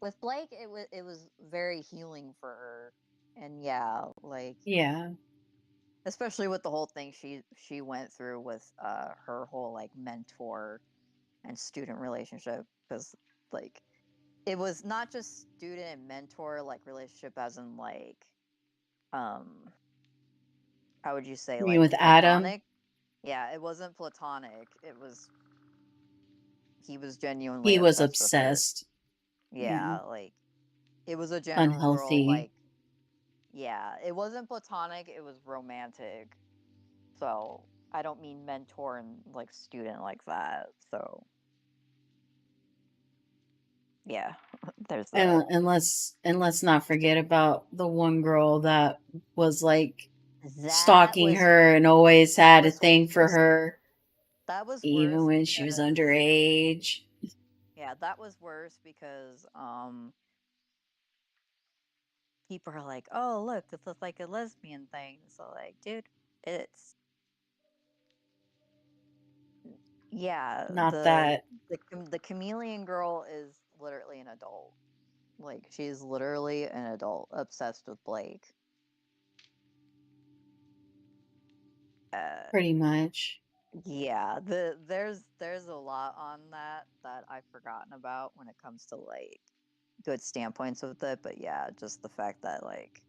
with Blake it was very healing for her. And yeah, like
Yeah.
especially with the whole thing she went through with her whole like mentor and student relationship, because like it was not just student and mentor like relationship as in like um how would you say,
You mean
like
with Adam?
platonic. Yeah, it wasn't platonic, it was he was genuinely
He was
obsessed with her.
obsessed. Yeah.
Yeah, like it was a general
Unhealthy.
like, yeah, it wasn't platonic, it was romantic. So I don't mean mentor and like student like that. So Yeah, there's that.
And let's not forget about the one girl that was like
That
stalking
was
her and always
that
had a
was
thing for
worse.
her,
That was
even
worse
when she was
because
underage.
yeah, that was worse because people are like, "Oh, look, it's just like a lesbian thing." So like, dude, it's yeah,
Not that.
the chameleon girl is literally an adult. Like she's literally an adult obsessed with Blake. Uh
Pretty much.
yeah, there's a lot on that I've forgotten about when it comes to like good standpoints with it, but yeah, just the fact that like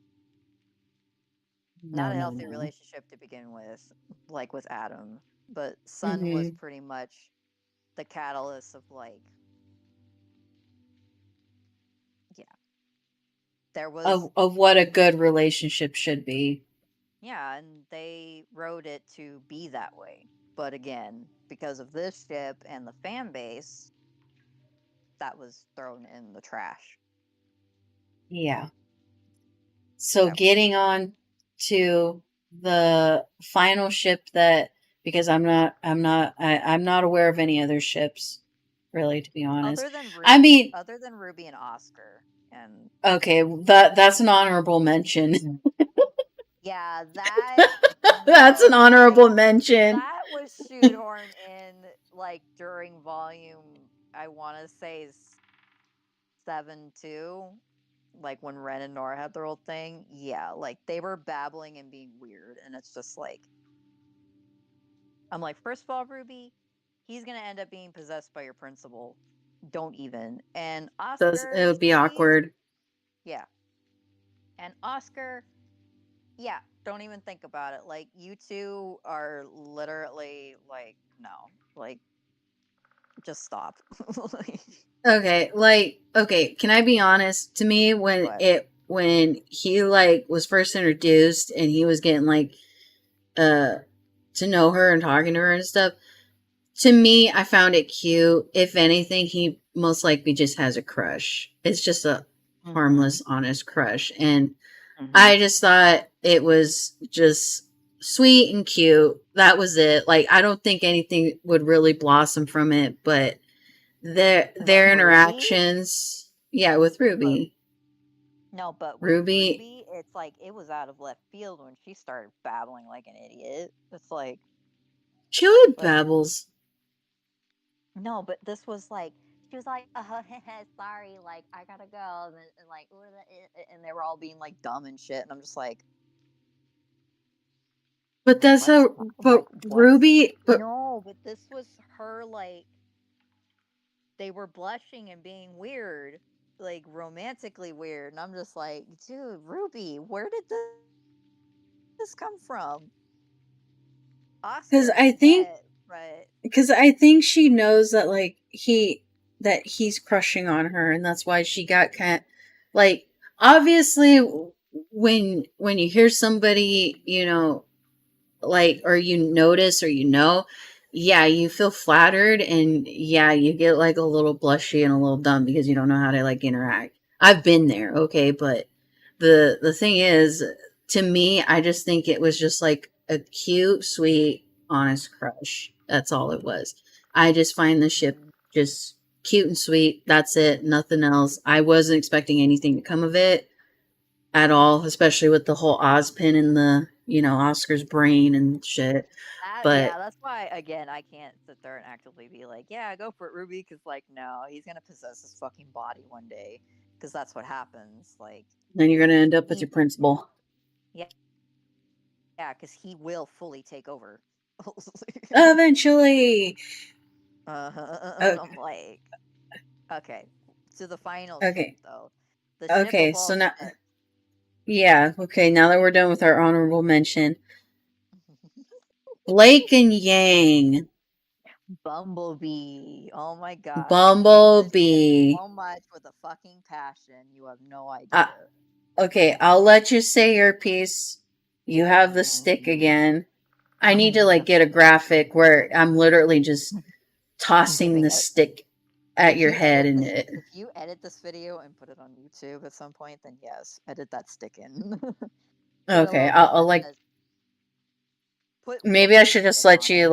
not
No,
a
no,
healthy
no.
relationship to begin with, like with Adam, but Sun was
Hmm.
pretty much the catalyst of like yeah, there was
Of what a good relationship should be.
yeah, and they wrote it to be that way. But again, because of this ship and the fan base, that was thrown in the trash.
Yeah. So
Yep.
getting on to the final ship that, because I'm not aware of any other ships, really, to be honest. I mean,
Other than Ruby and Oscar, and
okay, that's an honorable mention.
yeah, that
That's an
no,
honorable mention.
that was shoehorned in like during volume. I want to say 7-2, like when Ren and Nora had their old thing. Yeah, like they were babbling and being weird, and it's just like I'm like, first of all, Ruby, he's gonna end up being possessed by your principal. Don't even. And
It
Oscar,
would be
he's
awkward.
yeah. And Oscar, yeah, don't even think about it. Like you two are literally like no, like just stop. Like,
Okay, can I be honest? To me,
what?
when he like was first introduced and he was getting like uh to know her and talking to her and stuff, to me, I found it cute. If anything, he most likely just has a crush. It's just a
Mm-hmm.
harmless, honest crush. And
Mm-hmm.
I just thought it was just sweet and cute. That was it. Like, I don't think anything would really blossom from it, but
With
their
Ruby,
interactions, yeah, with
but
Ruby.
no, but with
Ruby,
Ruby, it's like it was out of left field when she started babbling like an idiot. It's
she always
like
babbles.
no, but this was like she was like, "Oh, sorry, like I gotta go," and like, and they were all being like dumb and shit, and I'm just like,
But that's
what's
how, but
what's
Ruby, but
no, but this was her like they were blushing and being weird, like romantically weird, and I'm just like, dude, Ruby, where did this come from?
because
Oscar, I get, but
I think she knows that like that he's crushing on her, and that's why she got kind of, like, obviously when you hear somebody, like, or you notice or yeah, you feel flattered, and yeah, you get like a little blushy and a little dumb because you don't know how to like interact. I've been there, okay, but the thing is, to me, I just think it was just like a cute, sweet, honest crush. That's all it was. I just find the ship
mm,
just cute and sweet. That's it, nothing else. I wasn't expecting anything to come of it at all, especially with the whole Ozpin in the, Oscar's brain and shit.
that yeah,
But
that's why again I can't sit there and actively be like, yeah, go for it, Ruby, because like no, he's gonna possess his fucking body one day, because that's what happens. Like
then you're going to end up with
he,
your principal.
yeah, yeah, because he will fully take over.
Eventually.
And
Oh,
I'm like, okay, to the final ship
okay.
though, the ship
Okay.
of
So
all
now,
ships,
yeah. Okay. Now that we're done with our honorable mention, Blake and Yang.
Bumblebee. Oh my god, I hate this ship
Bumblebee.
so much with a fucking passion. You have no
Uh,
idea.
okay. I'll let you say your piece. You have the stick
Mm.
again. I
Oh
need to
my
like
god,
get a graphic where I'm literally just
I'm
tossing
giving
the
it.
stick. at your head, and
if you edit this video and put it on YouTube at some point, then yes, edit that stick in. Put a
okay,
little thing
I'll
that
like
says, put
maybe I
woman
should just
stick
let
on
you
it.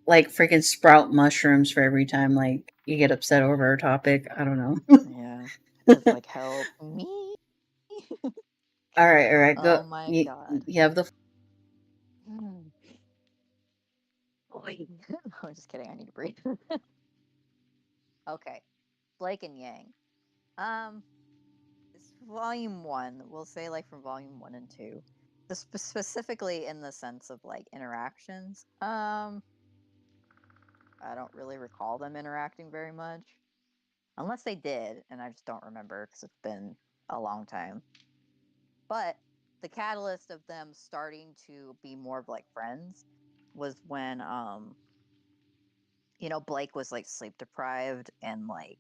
like freaking sprout mushrooms for every time like you get upset over a topic. I don't know.
Yeah. It's like, help me.
All right, go.
Oh my god.
You have the.
Mm. Oy. No, I'm just kidding. I need to breathe. Okay. Blake and Yang. Um, it's volume one. We'll say like from volume one and two. Specifically in the sense of like interactions. I don't really recall them interacting very much. Unless they did, and I just don't remember because it's been a long time. But the catalyst of them starting to be more of like friends was when Blake was like sleep deprived and like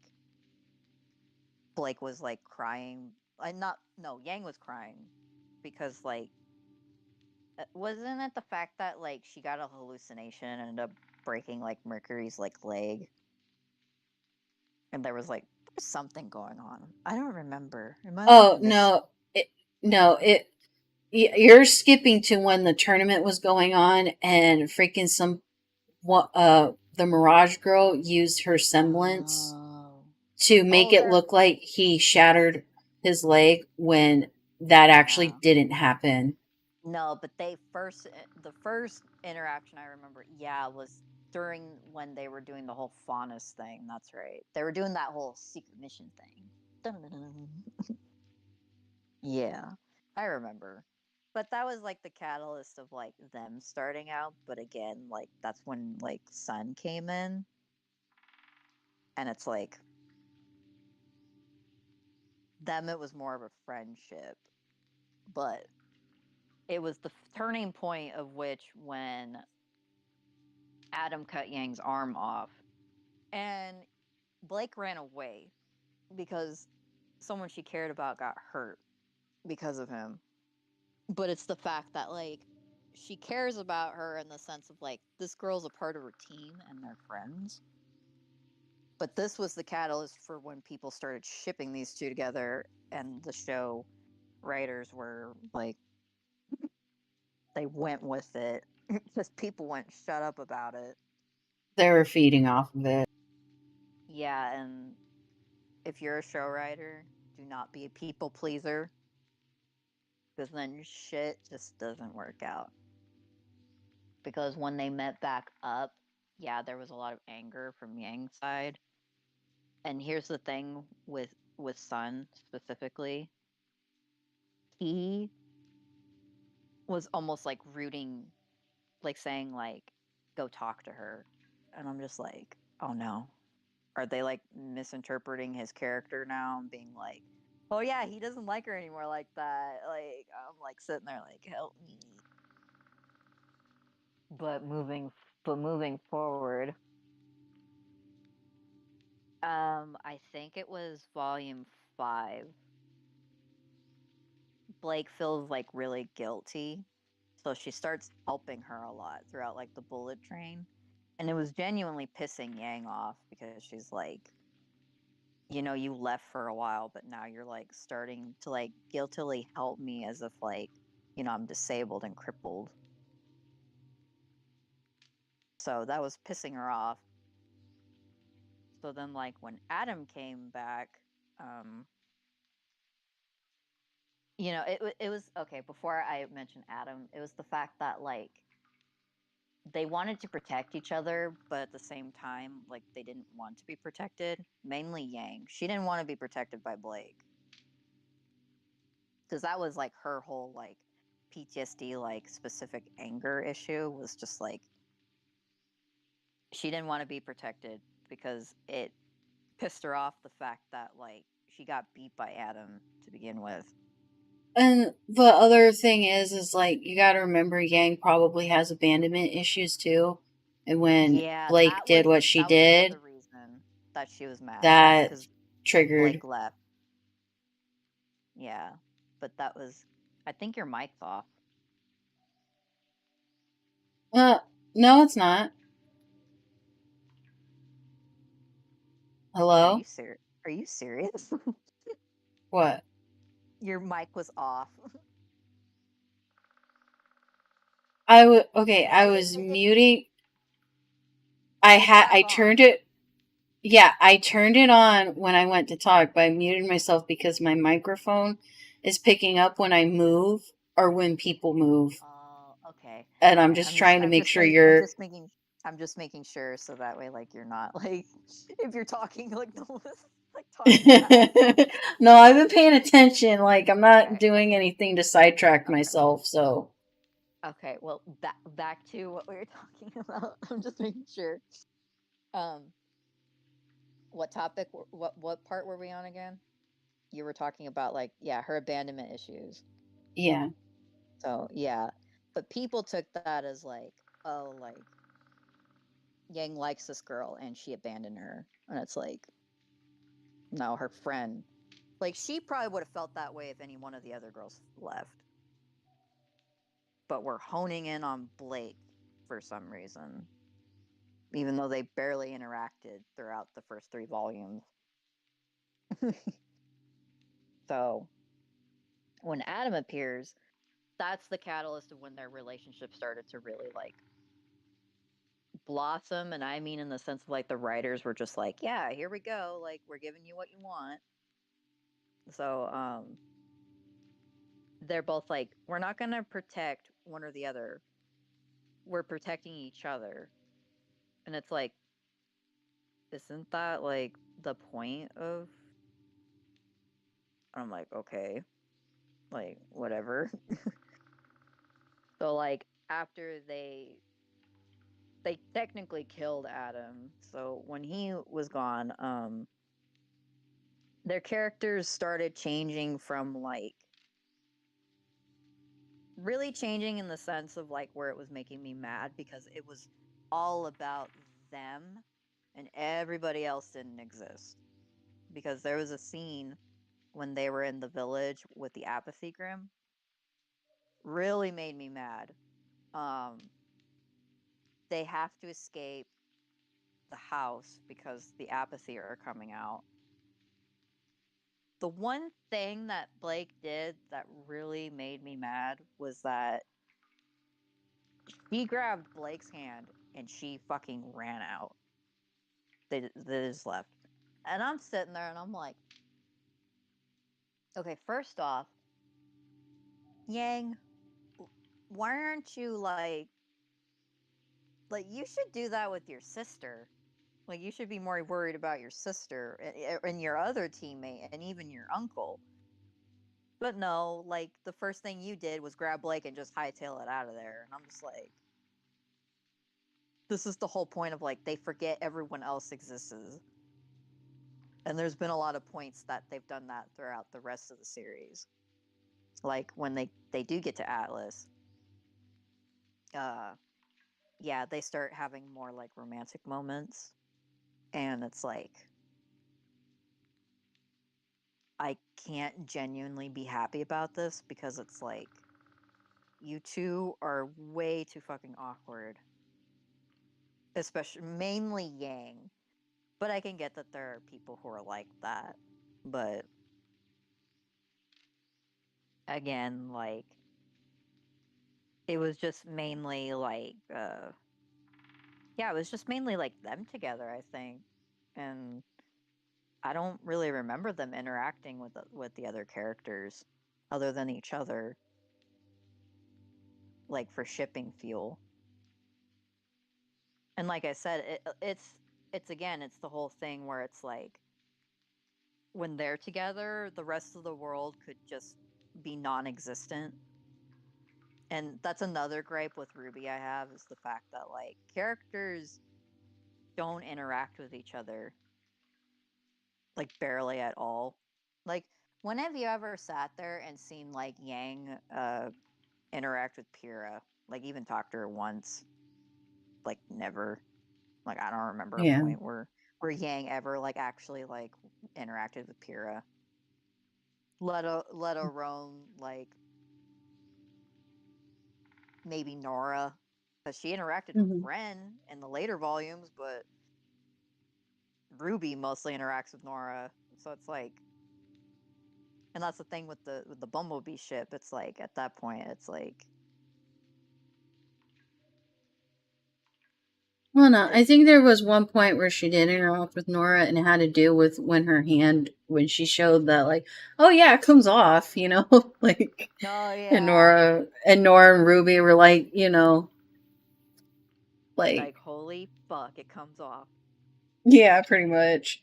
Blake was like crying. I not no, Yang was crying because like wasn't it the fact that like she got a hallucination and ended up breaking like Mercury's like leg and there was like there's something going on. I don't remember. It might have
Oh
been this.
no, no, you're skipping to when the tournament was going on and freaking the Mirage girl used her semblance
Oh.
to make
Oh,
it
there.
look like he shattered his leg when that actually
Yeah.
didn't happen.
No, but the first interaction I remember, yeah, was during when they were doing the whole Faunus thing. That's right. They were doing that whole secret mission thing. Dun, dun, dun. Yeah, I remember. But that was like the catalyst of like them starting out. But again, like that's when like Sun came in, and it's like them. It was more of a friendship, but it was the turning point of which when Adam cut Yang's arm off, and Blake ran away because someone she cared about got hurt because of him. But it's the fact that like she cares about her in the sense of like this girl's a part of her team and they're friends. But this was the catalyst for when people started shipping these two together and the show writers were like they went with it because people went shut up about it.
They were feeding off of it.
Yeah, and if you're a show writer, do not be a people pleaser because then shit just doesn't work out. Because when they met back up, yeah, there was a lot of anger from Yang's side. And here's the thing with Sun specifically, he was almost like rooting, like saying like, "Go talk to her," and I'm just like, "Oh no, are they like misinterpreting his character now and being like?" Oh yeah, he doesn't like her anymore like that. Like I'm like sitting there like help me. But moving forward, I think it was volume 5. Blake feels like really guilty. So she starts helping her a lot throughout like the bullet train. And it was genuinely pissing Yang off because she's like, you left for a while, but now you're like starting to like guiltily help me as if like, I'm disabled and crippled. So that was pissing her off. So then like when Adam came back, um, it was okay. Before I mentioned Adam, it was the fact that like they wanted to protect each other, but at the same time, like they didn't want to be protected. Mainly Yang. She didn't want to be protected by Blake because that was like her whole like PTSD, like specific anger issue was just like she didn't want to be protected because it pissed her off the fact that like she got beat by Adam to begin with.
And the other thing is like you got to remember Yang probably has abandonment issues too. And when
Yeah,
Blake did what she
that was another
did,
reason that she was mad
that
because
triggered.
Blake left. Yeah, but that was. I think your mic's off.
Uh, no, it's not. Hello?
Are you serious?
What?
Your mic was off.
Okay, I was
Put
muting.
it back
I
on.
turned it. Yeah, I turned it on when I went to talk, but I muted myself because my microphone is picking up when I move or when people move.
Oh, okay.
And I'm
Okay.
just trying to make sure you're.
I'm just making sure so that way like you're not like if you're talking like no one's like talking back.
No, I've been paying attention. Like, I'm not
Okay.
doing
Okay.
anything to sidetrack
Okay.
myself, so.
Okay. Well, back to what we were talking about. I'm just making sure. Um what topic what part were we on again? You were talking about like yeah, her abandonment issues.
Yeah.
So, yeah. But people took that as like, oh, like Yang likes this girl and she abandoned her. And it's like, no, her friend. Like she probably would have felt that way if any one of the other girls left. But we're honing in on Blake for some reason, even though they barely interacted throughout the first 3 volumes. So when Adam appears, that's the catalyst of when their relationship started to really like blossom. And I mean in the sense of like the writers were just like, yeah, here we go, like we're giving you what you want. So they're both like, we're not going to protect one or the other, we're protecting each other. And it's like, isn't that like the point of, I'm like, okay, like whatever. So like after they technically killed Adam, so when he was gone, their characters started changing from like really changing in the sense of like where it was making me mad because it was all about them and everybody else didn't exist. Because there was a scene when they were in the village with the apathy grim, really made me mad. Um, they have to escape the house because the apathy are coming out. The one thing that Blake did that really made me mad was that he grabbed Blake's hand and she fucking ran out. They just left. And I'm sitting there and I'm like, okay, first off, Yang, why aren't you like you should do that with your sister. Like you should be more worried about your sister and your other teammate and even your uncle. But no, like the first thing you did was grab Blake and just hightail it out of there. And I'm just like, this is the whole point of like they forget everyone else exists. And there's been a lot of points that they've done that throughout the rest of the series. Like when they do get to Atlas, uh yeah, they start having more like romantic moments and it's like I can't genuinely be happy about this because it's like you two are way too fucking awkward, especially mainly Yang. But I can get that there are people who are like that. But again, like it was just mainly like yeah, it was just mainly like them together, I think. And I don't really remember them interacting with the other characters other than each other like for shipping fuel. And like I said, it's again, it's the whole thing where it's like when they're together, the rest of the world could just be non-existent. And that's another gripe with RWBY I have is the fact that like characters don't interact with each other like barely at all. Like when have you ever sat there and seen like Yang interact with Pyrrha? Like even talked to her once? Like never. Like I don't remember a
Yeah.
point where Yang ever like actually like interacted with Pyrrha. Let alone like maybe Nora, because she interacted with
Hmm.
Ren in the later volumes, but RWBY mostly interacts with Nora, so it's like, and that's the thing with the Bumblebee ship. It's like at that point, it's like
Well, no, I
it's
think there was one point where she did interact with Nora, and it had to do with when she showed that, like, oh yeah, it comes off, like,
oh
and
yeah,
Nora and Ruby were like, like,
like holy fuck, it comes off.
yeah, pretty much.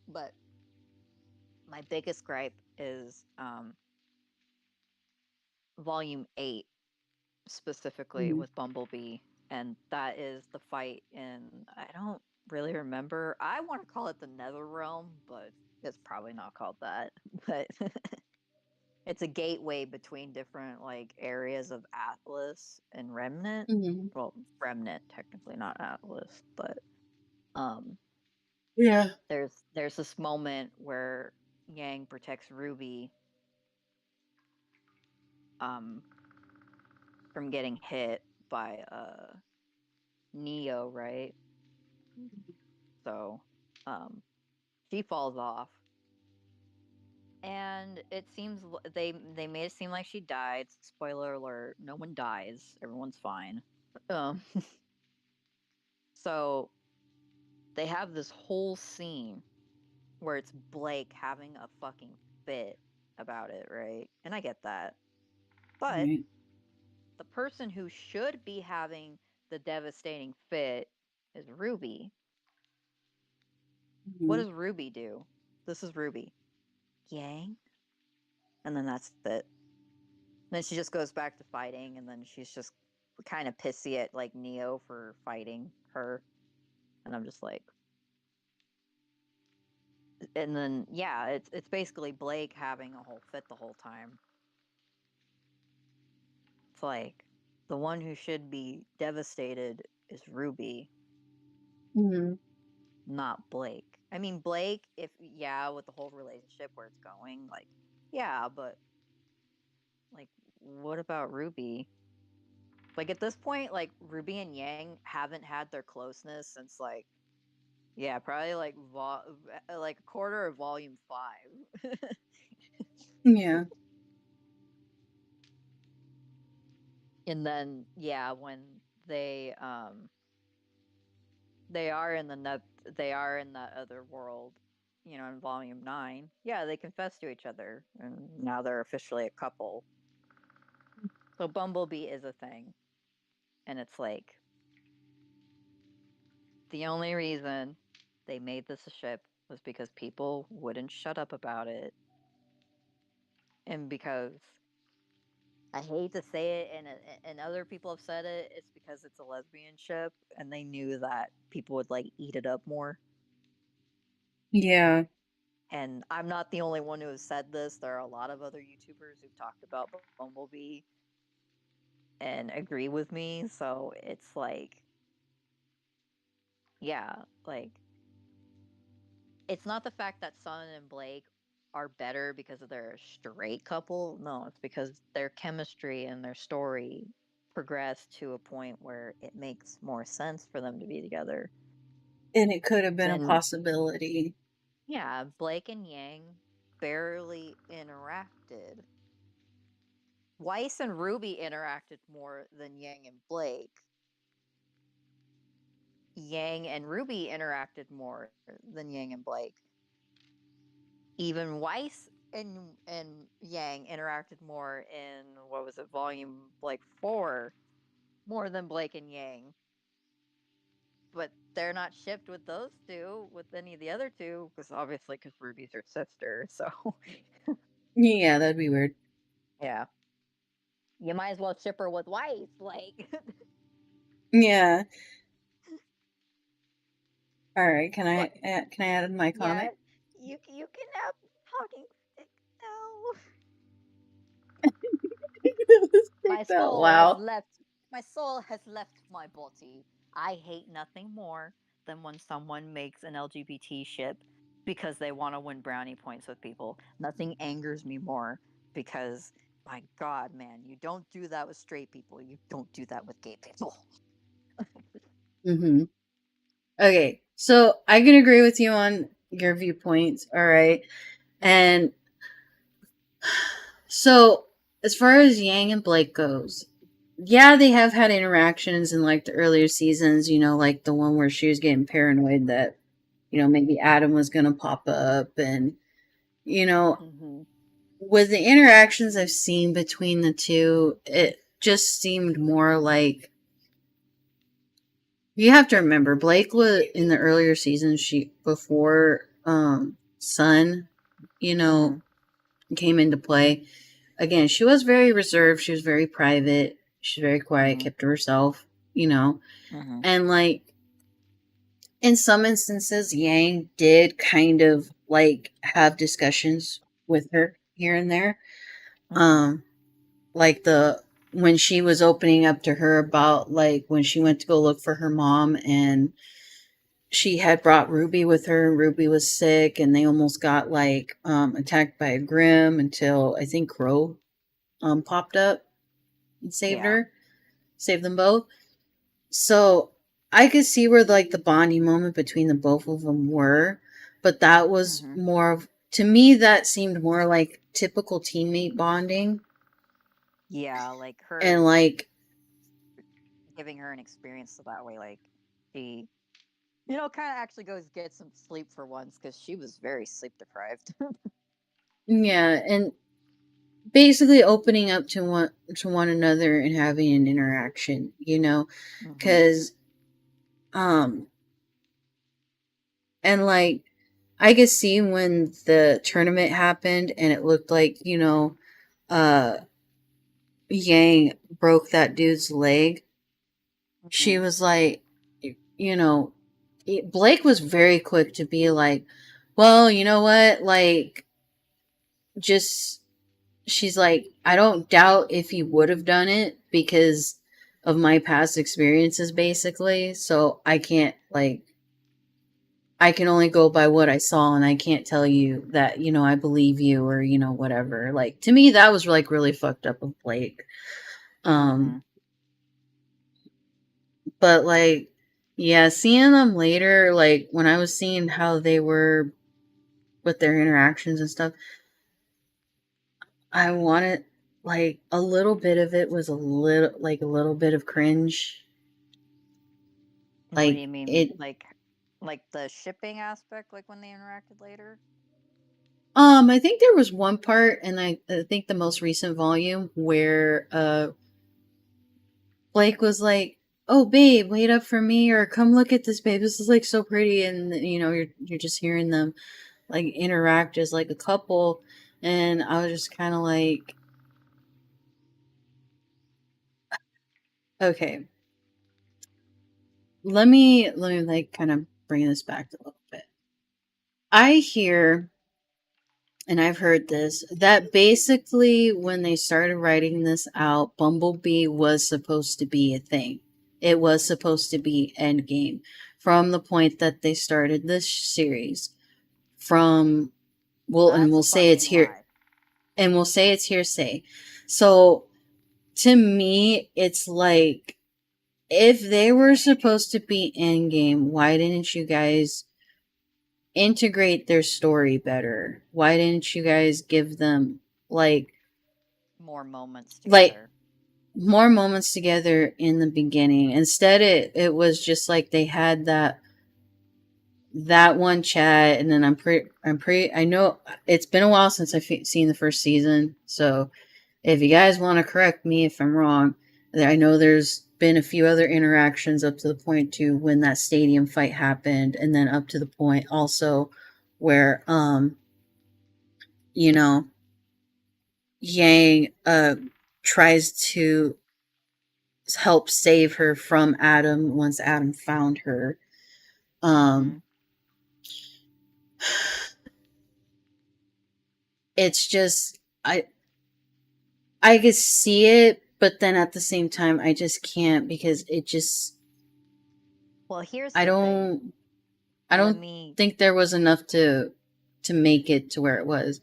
But my biggest gripe is volume 8 specifically
Mm-hmm.
with Bumblebee, and that is the fight in, I don't really remember. I want to call it the Nether Realm, but it's probably not called that. But it's a gateway between different like areas of Atlas and Remnant.
Mm-hmm.
Well, Remnant technically, not Atlas, but um
Yeah.
there's this moment where Yang protects Ruby um from getting hit by Neo, right? So um she falls off, and it seems they made it seem like she died. Spoiler alert, no one dies, everyone's fine. um so they have this whole scene where it's Blake having a fucking fit about it, right? And I get that, but
Right.
the person who should be having the devastating fit is Ruby. What
Mm-hmm.
does Ruby do? This is Ruby. Yang? And then that's it. Then she just goes back to fighting, and then she's just kind of pissy at like Neo for fighting her. And I'm just like, and then yeah, it's basically Blake having a whole fit the whole time. It's like the one who should be devastated is Ruby,
Mm-hmm.
not Blake. I mean, Blake, if yeah, with the whole relationship where it's going, like, yeah, but like, what about Ruby? Like at this point, like Ruby and Yang haven't had their closeness since like, yeah, probably like a quarter of volume 5.
Yeah.
And then yeah, when they they are in they are in that other world, in volume 9. Yeah, they confess to each other, and now they're officially a couple. So Bumblebee is a thing, and it's like the only reason they made this a ship was because people wouldn't shut up about it, and because I hate to say it, and other people have said it, it's because it's a lesbian ship, and they knew that people would like eat it up more.
Yeah.
And I'm not the only one who has said this. There are a lot of other YouTubers who've talked about Bumblebee and agree with me. So it's like, yeah, like it's not the fact that Sun and Blake are better because of their straight couple. No, it's because their chemistry and their story progressed to a point where it makes more sense for them to be together.
And it could have been a
Then,
possibility.
yeah, Blake and Yang barely interacted. Weiss and Ruby interacted more than Yang and Blake. Yang and Ruby interacted more than Yang and Blake. Even Weiss and Yang interacted more in, what was it, volume like 4, more than Blake and Yang. But they're not shipped with those two, with any of the other two, because obviously, because Ruby's her sister. So
Yeah, that'd be weird.
yeah, you might as well ship her with Weiss. Like,
Yeah. All right. Can
but
can I add my
yeah,
comment?
you can have talking stick now. My soul has
Wow.
left my soul has left my body. I hate nothing more than when someone makes an LGBT ship because they want to win brownie points with people. Nothing angers me more because my god, man, you don't do that with straight people. You don't do that with gay people.
Mm-hmm. Okay, so I can agree with you on your viewpoints. All right, and so as far as Yang and Blake goes, yeah, they have had interactions in like the earlier seasons. You know, like the one where she was getting paranoid that maybe Adam was gonna pop up, and you know,
Mm-hmm.
with the interactions I've seen between the two, it just seemed more like you have to remember Blake was in the earlier seasons. She before Sun, you know,
Mm-hmm.
came into play. Again, she was very reserved. She was very private. She's very quiet,
Mm-hmm.
kept to herself. You know,
Mm-hmm.
and like in some instances, Yang did kind of like have discussions with her here and there.
Mm-hmm.
Um, like the when she was opening up to her about like when she went to go look for her mom and she had brought Ruby with her and Ruby was sick and they almost got like attacked by a Grim until I think Crow popped up and saved
Yeah.
her, saved them both. So I could see where like the bonding moment between the both of them were, but that was
Mm-hmm.
more of to me that seemed more like typical teammate bonding
Yeah, like
and
her
like
giving her an experience so that way, like she, kind of actually goes get some sleep for once because she was very sleep deprived.
yeah, and basically opening up to one another and having an interaction,
Mm-hmm.
cuz um and like I could see when the tournament happened and it looked like, uh Yang broke that dude's leg. She
Mm-hmm.
was like, you know, Blake was very quick to be like, well, you know what? Like, just, she's like, I don't doubt if he would have done it because of my past experiences, basically. So I can't, like, I can only go by what I saw and I can't tell you that, I believe you or, whatever. Like, to me, that was like really fucked up of Blake.
Mm-hmm.
Um, But like, yeah, seeing them later, like when I was seeing how they were with their interactions and stuff, I wanted like a little bit of it was a little bit of cringe.
What do
Like
you mean,
it
like the shipping aspect, like when they interacted later?
I think there was one part and I think the most recent volume where Blake was like, "Oh babe, wait up for me," or "Come look at this, babe. This is like so pretty," and you're just hearing them like interact as like a couple, and I was just kind of like, okay, let me like kind of bring this back a little bit. I hear and I've heard this that basically when they started writing this out, Bumblebee was supposed to be a thing. It was supposed to be Endgame from the point that they started this series. From well, and
That's a
we'll say it's
fucking
here,
lie.
and we'll say it's hearsay. So to me, it's like if they were supposed to be Endgame, why didn't you guys integrate their story better? Why didn't you guys give them like
More moments
like
together.
more moments together in the beginning? Instead, it was just like they had that one chat, and then I'm pretty. I know it's been a while since I've seen the first season, so if you guys want to correct me if I'm wrong, I know there's been a few other interactions up to the point to when that stadium fight happened, and then up to the point also where you know, Yang tries to help save her from Adam once Adam found her.
Mm-hmm.
Um it's just I could see it, but then at the same time I just can't because it just
Well, here's
I
the thing.
don't I
Let
don't
me
think there was enough to make it to where it was.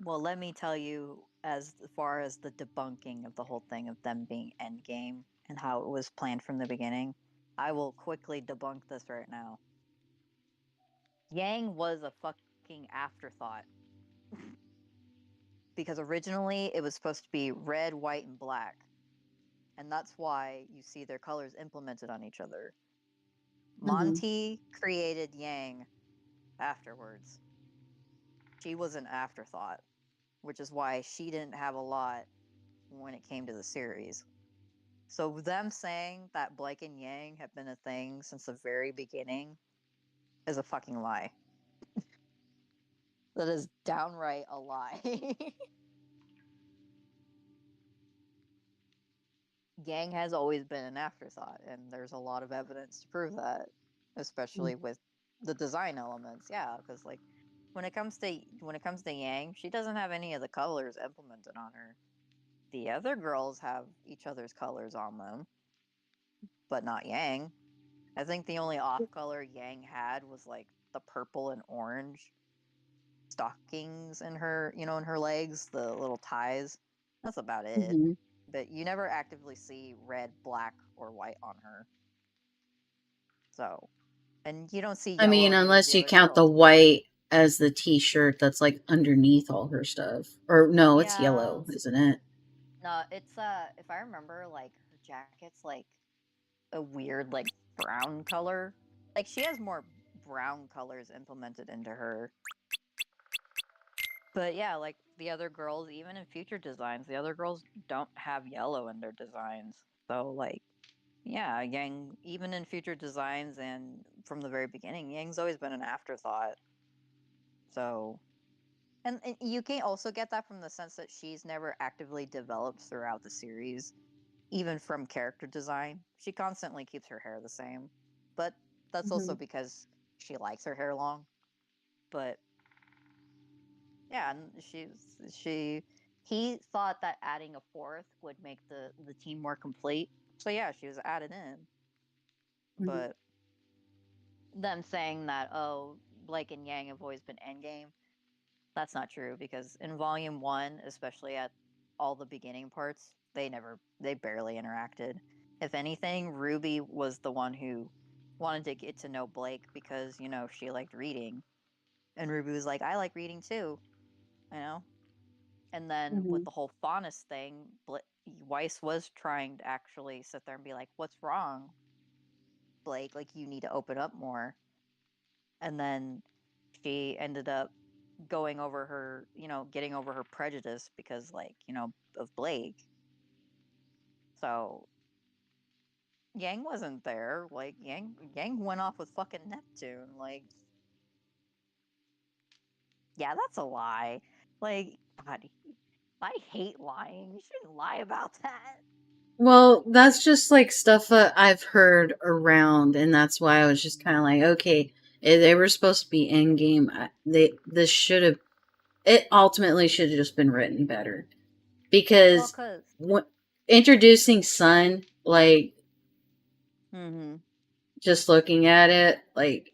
let me tell you as far as the debunking of the whole thing of them being endgame and how it was planned from the beginning. I will quickly debunk this right now. Yang was a fucking afterthought because originally it was supposed to be red, white, and black. And that's why you see their colors implemented on each other.
Mm-hmm.
Monty created Yang afterwards. She was an afterthought, which is why she didn't have a lot when it came to the series. So them saying that Blake and Yang have been a thing since the very beginning is a fucking lie. That is downright a lie. Yang has always been an afterthought, and there's a lot of evidence to prove that, especially with the design elements. Yeah, because like when it comes to Yang, she doesn't have any of the colors implemented on her. The other girls have each other's colors on them, but not Yang. I think the only off color Yang had was like the purple and orange stockings in her, in her legs, the little ties. That's about it.
Mm-hmm.
But you never actively see red, black, or white on her. So, and you don't see
I
yellow
mean,
on any of
unless
the
you
other
count the
girls.
white as the t-shirt that's like underneath all her stuff. Or no, it's
Yeah.
yellow, isn't it?
No, it's if I remember, like her jacket's like a weird like brown color. Like she has more brown colors implemented into her. But yeah, like the other girls, even in future designs, the other girls don't have yellow in their designs. So like, yeah, Yang, even in future designs and from the very beginning, Yang's always been an afterthought. So, and you can also get that from the sense that she's never actively developed throughout the series, even from character design. She constantly keeps her hair the same, but that's
Mm-hmm.
also because she likes her hair long. But yeah, and she he thought that adding a fourth would make the team more complete. So yeah, she was added in.
Mm-hmm.
But them saying that, oh, Blake and Yang have always been endgame, that's not true because in volume 1, especially at all the beginning parts, they barely interacted. If anything, Ruby was the one who wanted to get to know Blake because, she liked reading. And Ruby was like, I like reading too, you know? And then
Mm-hmm.
with the whole Faunus thing, Weiss was trying to actually sit there and be like, "What's wrong, Blake? Like, you need to open up more." And then she ended up going over her, getting over her prejudice because, like, of Blake. So Yang wasn't there. Like, Yang went off with fucking Neptune. Like, yeah, that's a lie. Like, God, I hate lying. You shouldn't lie about that.
Well, that's just like stuff that I've heard around, and that's why I was just kind of like, okay, they were supposed to be end game. This should have it ultimately should have just been written better
Well,
because
cause.
when, introducing Sun, like
Mm-hmm.
just looking at it, like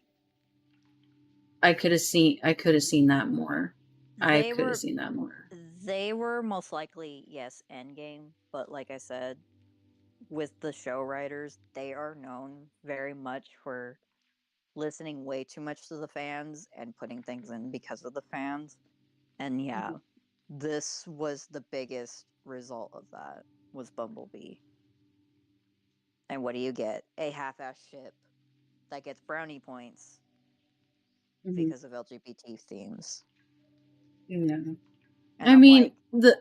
I could have seen that more. I
They
could have
were
seen that more.
they were most likely, yes, endgame, but like I said, with the show writers, they are known very much for listening way too much to the fans and putting things in because of the fans. And yeah,
Mm-hmm.
this was the biggest result of that was Bumblebee. And what do you get? A half-ass ship that gets brownie points
Mm-hmm.
because of LGBT themes.
Yeah,
And
I
I'm
mean
like,
the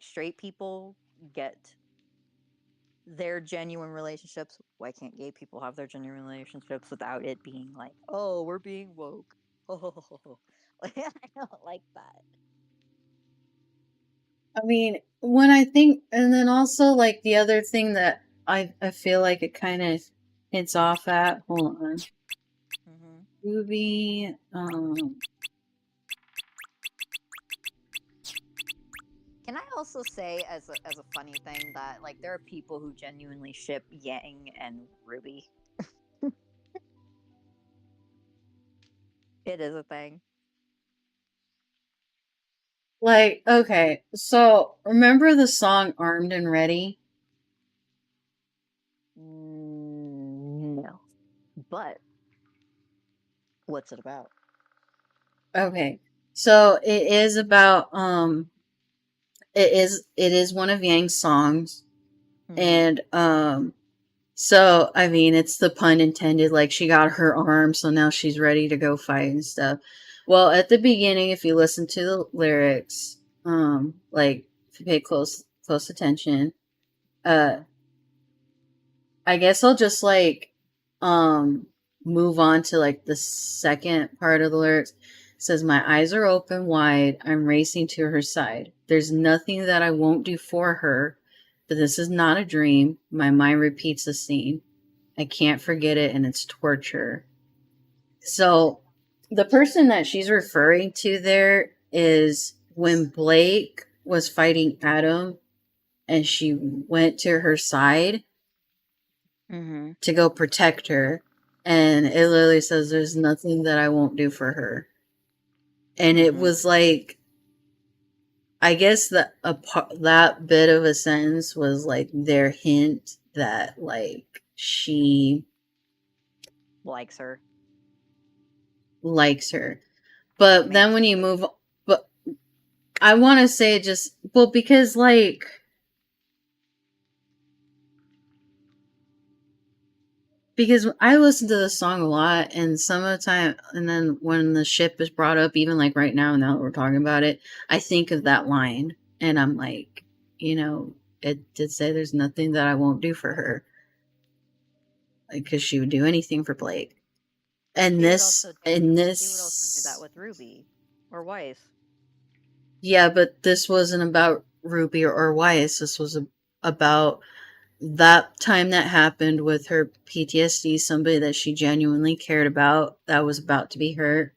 straight people get their genuine relationships. Why can't gay people have their genuine relationships without it being like, oh, we're being woke? Oh, I don't like that.
I mean, when I think, and then also like the other thing that I feel like it kind of hints off at. Hold on,
Mm-hmm.
movie.
Can I also say, as a funny thing, that like there are people who genuinely ship Yang and Ruby? It is a thing.
Like, okay, so remember the song "Armed and Ready"?
But what's it about?
Okay. So it is about it is one of Yang's songs.
Mm-hmm.
And so I mean it's the pun intended, like she got her arm, so now she's ready to go fight and stuff. Well, at the beginning, if you listen to the lyrics, like if you pay close attention, uh
Mm-hmm.
I guess I'll just like um move on to like the second part of the lyrics. It says, my eyes are open wide, I'm racing to her side. There's nothing that I won't do for her, but this is not a dream. My mind repeats the scene. I can't forget it and it's torture. So the person that she's referring to there is when Blake was fighting Adam and she went to her side
Mm-hmm.
to go protect her. And it literally says, there's nothing that I won't do for her. And it
Mm-hmm.
was like, I guess that bit of a sentence was like their hint that like she
Likes her.
likes her. But
Maybe
then when you
slightly.
move, but I want to say just, well, because like, because I listen to this song a lot, and some of the time, and then when the ship is brought up, even like right now that we're talking about it, I think of that line, and I'm like, you know, it did say there's nothing that I won't do for her, like, because she would do anything for Blake. And
She would
this,
also do.
and
She would also do that
this,
with Ruby, or Weiss.
yeah, but this wasn't about Ruby or Weiss. This was about that time that happened with her PTSD, somebody that she genuinely cared about that was about to be hurt.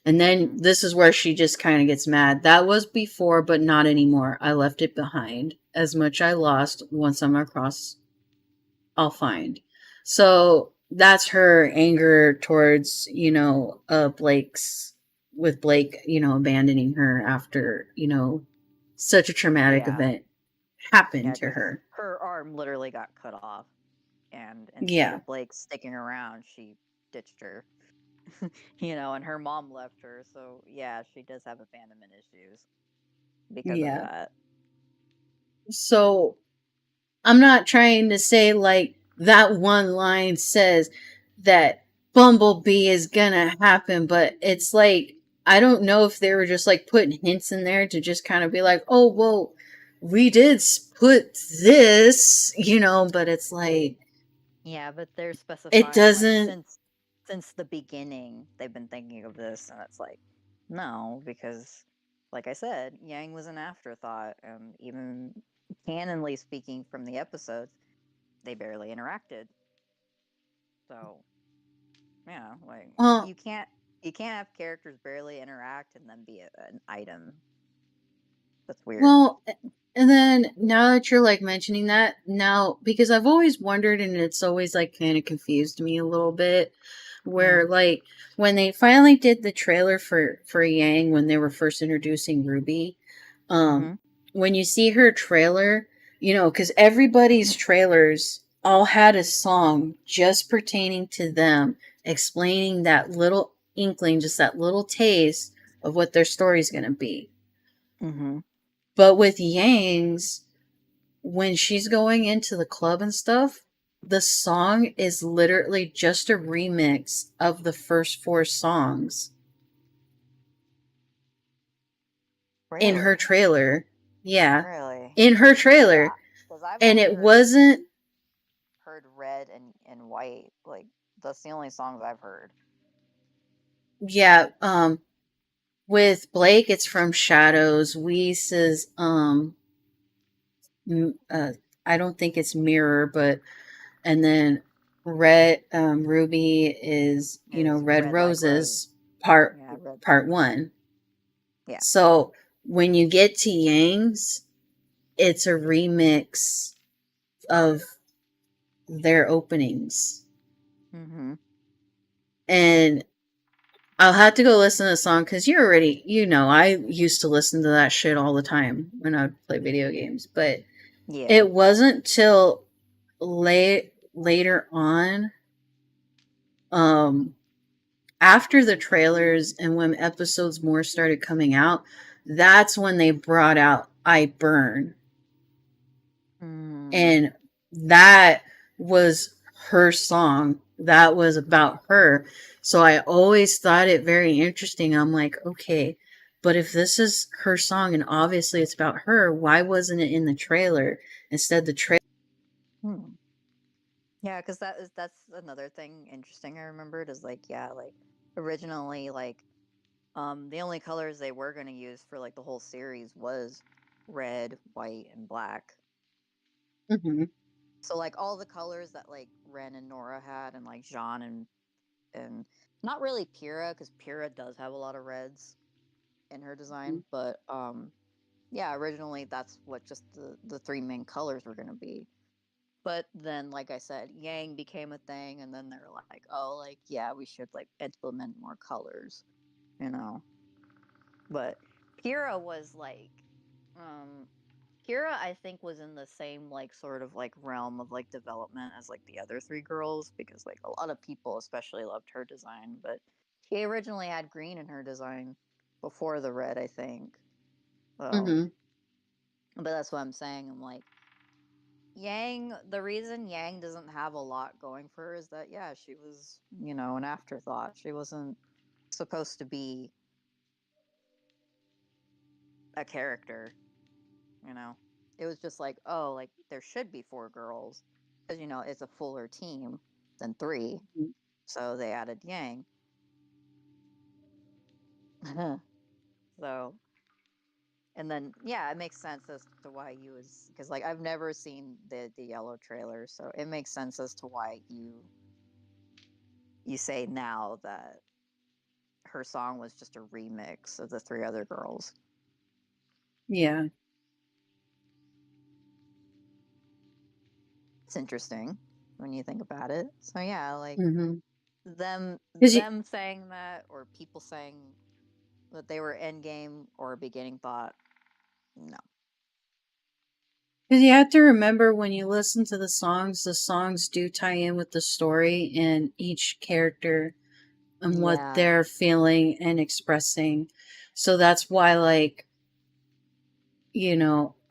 And then
Mm-hmm.
this is where she just kind of gets mad. That was before, but not anymore. I left it behind. As much I lost, once I'm across, I'll find. So that's her anger towards, Blake's, with Blake, abandoning her after, such a traumatic
Yeah.
event happened
Yeah,
to
because
her.
her arm literally got cut off, and instead
Yeah.
of Blake sticking around, she ditched her. And her mom left her. So yeah, she does have abandonment issues because of
Yeah.
that.
So I'm not trying to say like that one line says that Bumblebee is gonna happen, but it's like I don't know if they were just like putting hints in there to just kind of be like, oh well, we did put this, but it's like
Yeah, but they're
it
specifying like
doesn't.
since the beginning they've been thinking of this, and it's like no, because like I said, Yang was an afterthought, and even canonly speaking from the episodes, they barely interacted. So yeah, like
Well,
you can't have characters barely interact and then be an item. That's weird.
Well, and then now that you're like mentioning that, now because I've always wondered and it's always like kind of confused me a little bit
Mm-hmm.
where like when they finally did the trailer for Yang when they were first introducing Ruby, um
Mm-hmm.
when you see her trailer, cuz everybody's trailers all had a song just pertaining to them explaining that little inkling, just that little taste of what their story's going to be.
Mm-hmm.
But with Yang's, when she's going into the club and stuff, the song is literally just a remix of the first four songs in her
Really?
trailer. Yeah,
Really?
in her
Yeah,
trailer.
because I've
And
only
it wasn't,
heard red and white. Like that's the only songs I've heard.
yeah, with Blake, it's from Shadows. Weiss is, uh, I don't think it's Mirror, but, and then Ruby is,
Is
Red
red like rose?
Roses part,
Yeah, red.
part one.
Yeah.
So when you get to Yang's, it's a remix of their openings.
Mm-hmm.
And I'll have to go listen to the song because I used to listen to that shit all the time when I would play video games. But
Yeah.
it wasn't till later on um after the trailers and when episodes more started coming out, that's when they brought out I Burn.
Mm.
And that was her song. That was about her. So I always thought it very interesting. I'm like, okay, but if this is her song and obviously it's about her, why wasn't it in the trailer? Instead, the trailer.
Hmm. Yeah, because that's another thing interesting I remembered is like, yeah, like originally like the only colors they were gonna use for like the whole series was red, white, and black.
Mm-hmm,
So like all the colors that like Ren and Nora had, and like Jean and not really Pyrrha, because Pyrrha does have a lot of reds in her design, but yeah, originally that's what just the three main colors were gonna be. But then, like I said, Yang became a thing, and then they're like, oh, like yeah, we should like implement more colors, you know. But Pyrrha was like, um, Kira, I think, was in the same like sort of like realm of like development as like the other three girls, because like a lot of people especially loved her design, but she originally had green in her design before the red, I think. So,
mm-hmm.
but that's what I'm saying. I'm like, Yang, the reason Yang doesn't have a lot going for her is that yeah, she was, an afterthought. She wasn't supposed to be a character, you know. It was just like, oh, like there should be four girls because it's a fuller team than three. So they added Yang. So, and then yeah, it makes sense as to why you was, because like I've never seen the yellow trailer, so it makes sense as to why you say now that her song was just a remix of the three other girls.
Yeah.
It's interesting when you think about it. So yeah, like
Mm-hmm.
them
Because you,
them saying that, or people saying that they were end game or beginning thought, no.
'cause you have to remember when you listen to the songs do tie in with the story and each character and what
Yeah.
they're feeling and expressing. So that's why, like,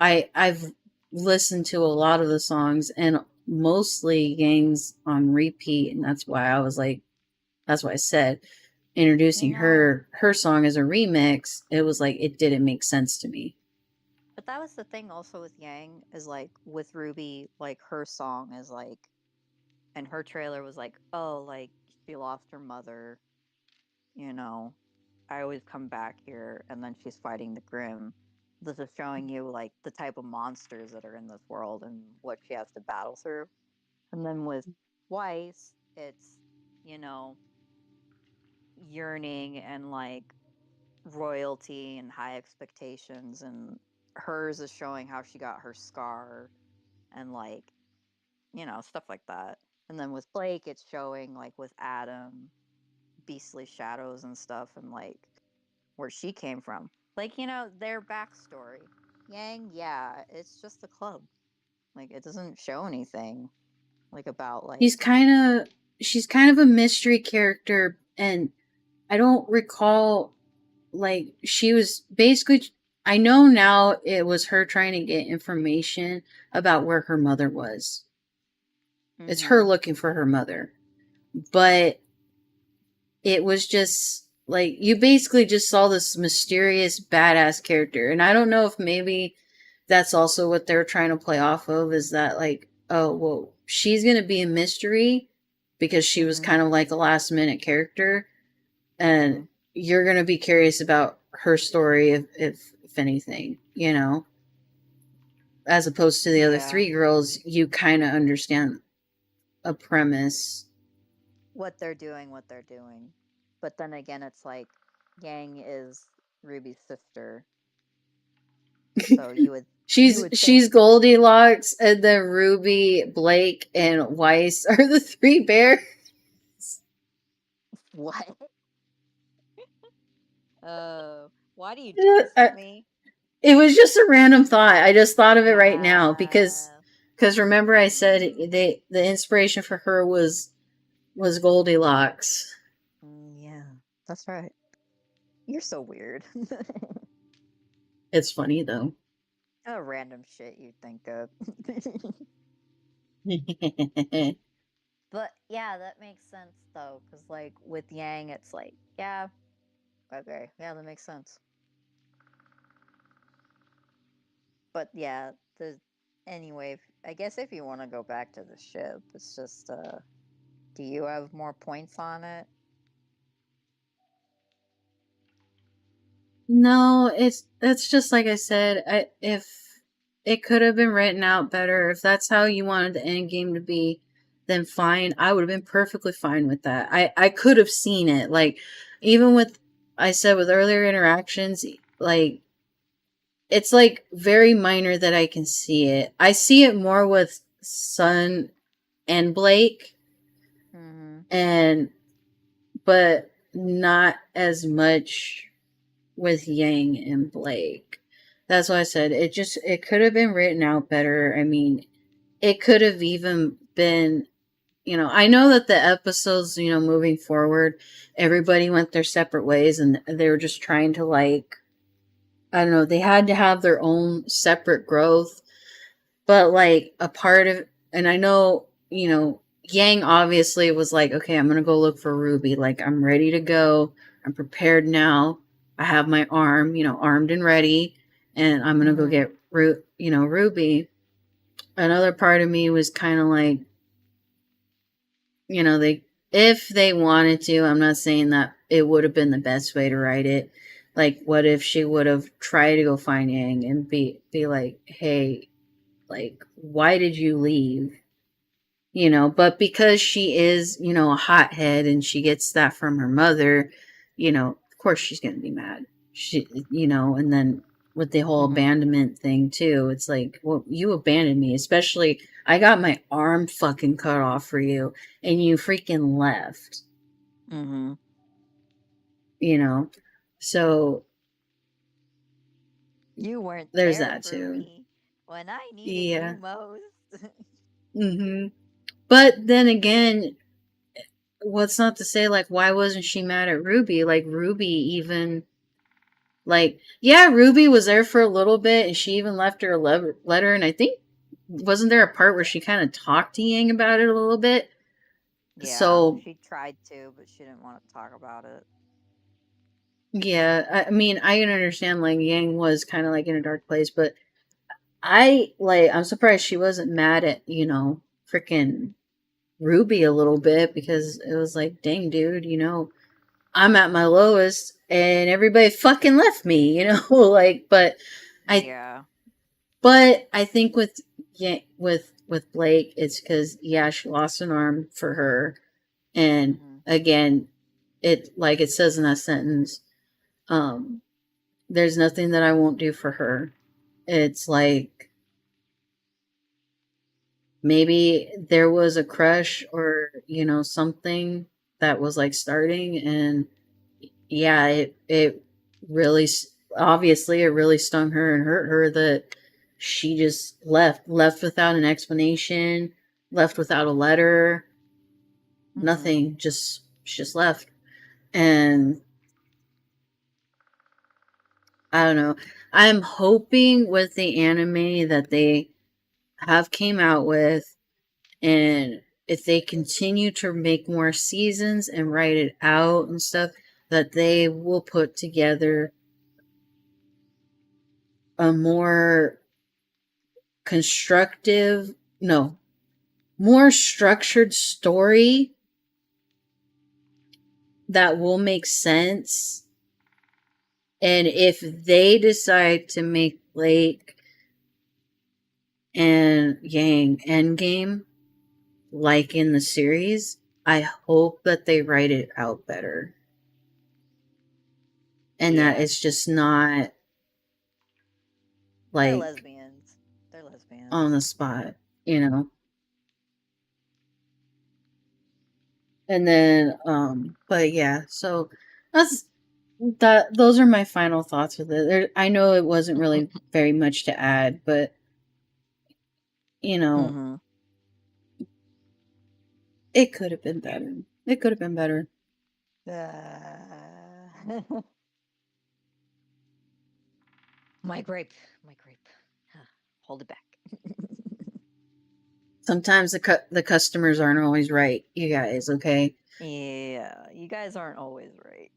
I've listened to a lot of the songs and mostly Yang's on repeat, and that's why I was like, that's why I said
You
introducing
know,
her song as a remix. It was like it didn't make sense to me.
but that was the thing also with Yang, is like with Ruby, like her song is like, and her trailer was like, oh, like she lost her mother, you know. I always come back here, and then she's fighting the Grim. This is showing you like the type of monsters that are in this world and what she has to battle through. And then with Weiss, it's, you know, yearning and like royalty and high expectations, and hers is showing how she got her scar and like, stuff like that. And then with Blake, it's showing like with Adam, beastly shadows and stuff, and like where she came from, like, their backstory. Yang, yeah, it's just a club, like it doesn't show anything like about
He's
like,
kind of she's kind of a mystery character, and I don't recall, like, she was basically, I know now it was her trying to get information about where her mother was. It's her
mm-hmm,
looking for her mother. But it was just like you basically just saw this mysterious badass character. And I don't know if maybe that's also what they're trying to play off of, is that like, oh, well, she's going to be a mystery because she was
mm-hmm,
kind of like a last minute character, and
mm-hmm.
you're going to be curious about her story if anything, as opposed to the other
Yeah,
three girls, you kind of understand a premise.
what they're doing, but then again, it's like Yang is Ruby's sister, so you would
She's
think,
Goldilocks, and then Ruby, Blake, and Weiss are the three bears.
what? Why do you do this to me?
It was just a random thought. I just thought of it right now because
Uh,
remember I said
mm,
the inspiration for her was was Goldilocks.
Yeah, that's right. You're so weird.
It's funny though.
Random shit you think of. But yeah, that makes sense though, because like with Yang, it's like, yeah, okay, yeah, that makes sense. But yeah, the anyway, I guess if you want to go back to the ship, it's just, do you have more points on it?
No, it's just like I said. If it could have been written out better, if that's how you wanted the end game to be, then fine. I would have been perfectly fine with that. I could have seen it. Like even with I said with earlier interactions, like it's like very minor that I can see it. I see it more with Sun and Blake,
Mm-hmm.
and but not as much with Yang and Blake. That's why I said it could have been written out better. I mean, it could have even been, I know that the episodes, moving forward, everybody went their separate ways and they were just trying to like I don't know, they had to have their own separate growth, but like a part of and I know, Yang obviously was like, okay, I'm gonna go look for Ruby. Like I'm ready to go. I'm prepared now. I have my arm, armed and ready, and I'm gonna go
Mm-hmm.
get Ruby. Another part of me was kind of like, they if they wanted to, I'm not saying that it would have been the best way to write it. Like, what if she would have tried to go find Yang and be like, hey, like, why did you leave? But because she is, a hothead and she gets that from her mother, of course she's going to be mad. And then with the whole
Mm-hmm.
abandonment thing too, it's like, well, you abandoned me, especially I got my arm fucking cut off for you and you freaking left,
Mm-hmm.
you know? So
You weren't
there's
there
that
for
too.
me when I needed you
Yeah.
most.
But then again, what's not to say, like, why wasn't she mad at Ruby? Like, Ruby even, like, yeah, Ruby was there for a little bit and she even left her a letter. And I think, wasn't there a part where she kind of talked to Yang about it a little bit?
Yeah,
So,
she tried to, but she didn't want to talk about it.
yeah, I mean, I can understand, like, Yang was kind of like in a dark place, but I'm surprised she wasn't mad at, freaking Ruby a little bit because it was like, dang, dude, I'm at my lowest and everybody fucking left me, like, I,
Yeah.
but I think yeah, with Blake, it's because, yeah, she lost an arm for her. And
Mm-hmm.
again, like it says in that sentence, um, there's nothing that I won't do for her. It's like, maybe there was a crush or, something that was like starting and yeah, it really obviously it really stung her and hurt her that she just left without an explanation, left without a letter,
Mm-hmm.
nothing, just she just left. And I don't know. I'm hoping with the anime that they have came out with, and if they continue to make more seasons and write it out and stuff, that they will put together a more constructive, no, more structured story that will make sense. And if they decide to make Blake and Yang Endgame like in the series, I hope that they write it out better. And that
Yeah.
it's just not
They're
like
lesbians. They're
on the
lesbians.
spot, you know? And then, but yeah, so that's those are my final thoughts with it. I know it wasn't really very much to add, but you know,
Mm-hmm.
it could have been better. It could have been better.
My grape. My grape. Hold it back.
Sometimes the customers aren't always right, you guys, okay?
Yeah, you guys aren't always right.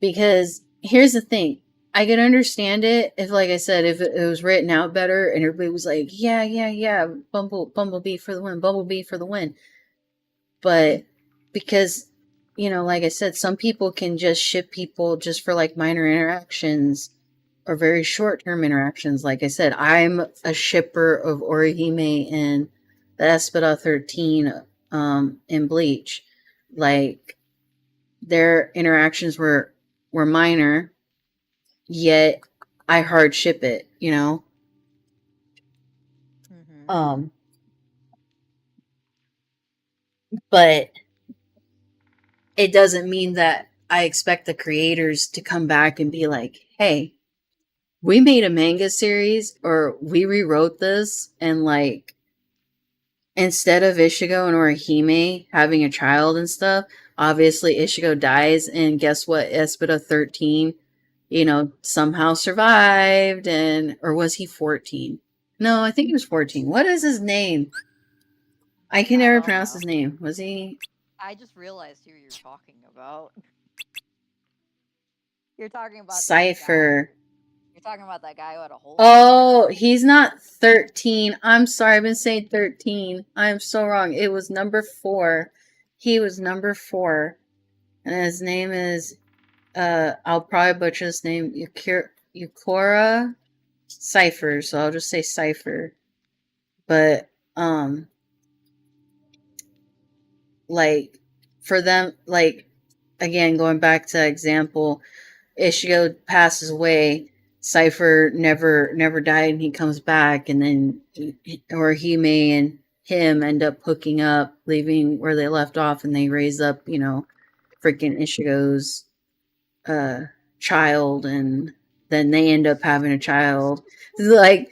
Because here's the thing. I could understand it if, like I said, if it was written out better and everybody was like, yeah, yeah, yeah, Bumblebee for the win, Bumblebee for the win. But because, like I said, some people can just ship people just for like minor interactions or very short term interactions. Like I said, I'm a shipper of Orihime and the Espada 13 in Bleach. Like, their interactions were minor, yet I hard ship it,
Mm-hmm.
But it doesn't mean that I expect the creators to come back and be like, hey, we made a manga series or we rewrote this, and like, instead of Ishigo and Orihime having a child and stuff, obviously Ishigo dies, and guess what? Espada 13, somehow survived, or was he 14? No, I think he was 14. What is his name? I can
I
never
don't
pronounce
know.
his name. Was he
I just realized who you're talking about. You're talking about that guy.
Cypher?
You're talking about that guy who had a hole in his
Oh,
chest.
he's not 13. I'm sorry, I've been saying 13. I'm so wrong. It was number 4. He was number 4. And his name is, I'll probably butcher his name, Yukora Cypher, so I'll just say Cypher. But, like, for them, like, again, going back to example, Ishio passes away. Cypher never died, and he comes back, and then Hime and him end up hooking up, leaving where they left off, and they raise up, freaking Ishigo's child, and then they end up having a child. Like,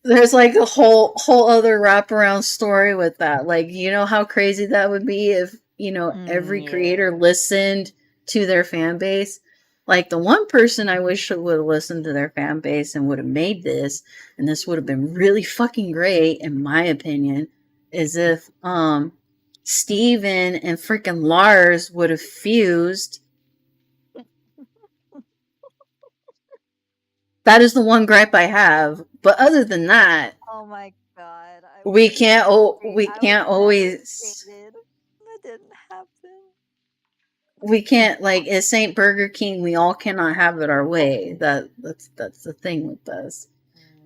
there's like a whole other wraparound story with that. Like, how crazy that would be if, every creator
Yeah.
listened to their fan base. Like, the one person I wish would have listened to their fan base and would have made this, and this would have been really fucking great, in my opinion, is if Steven and freaking Lars would have fused. That is the one gripe I have. But other than that,
Oh my god, I was
we can't we
I was
can't always
devastated. That didn't happen.
we can't, like, at St. Burger King, we all cannot have it our way. That's the thing with us.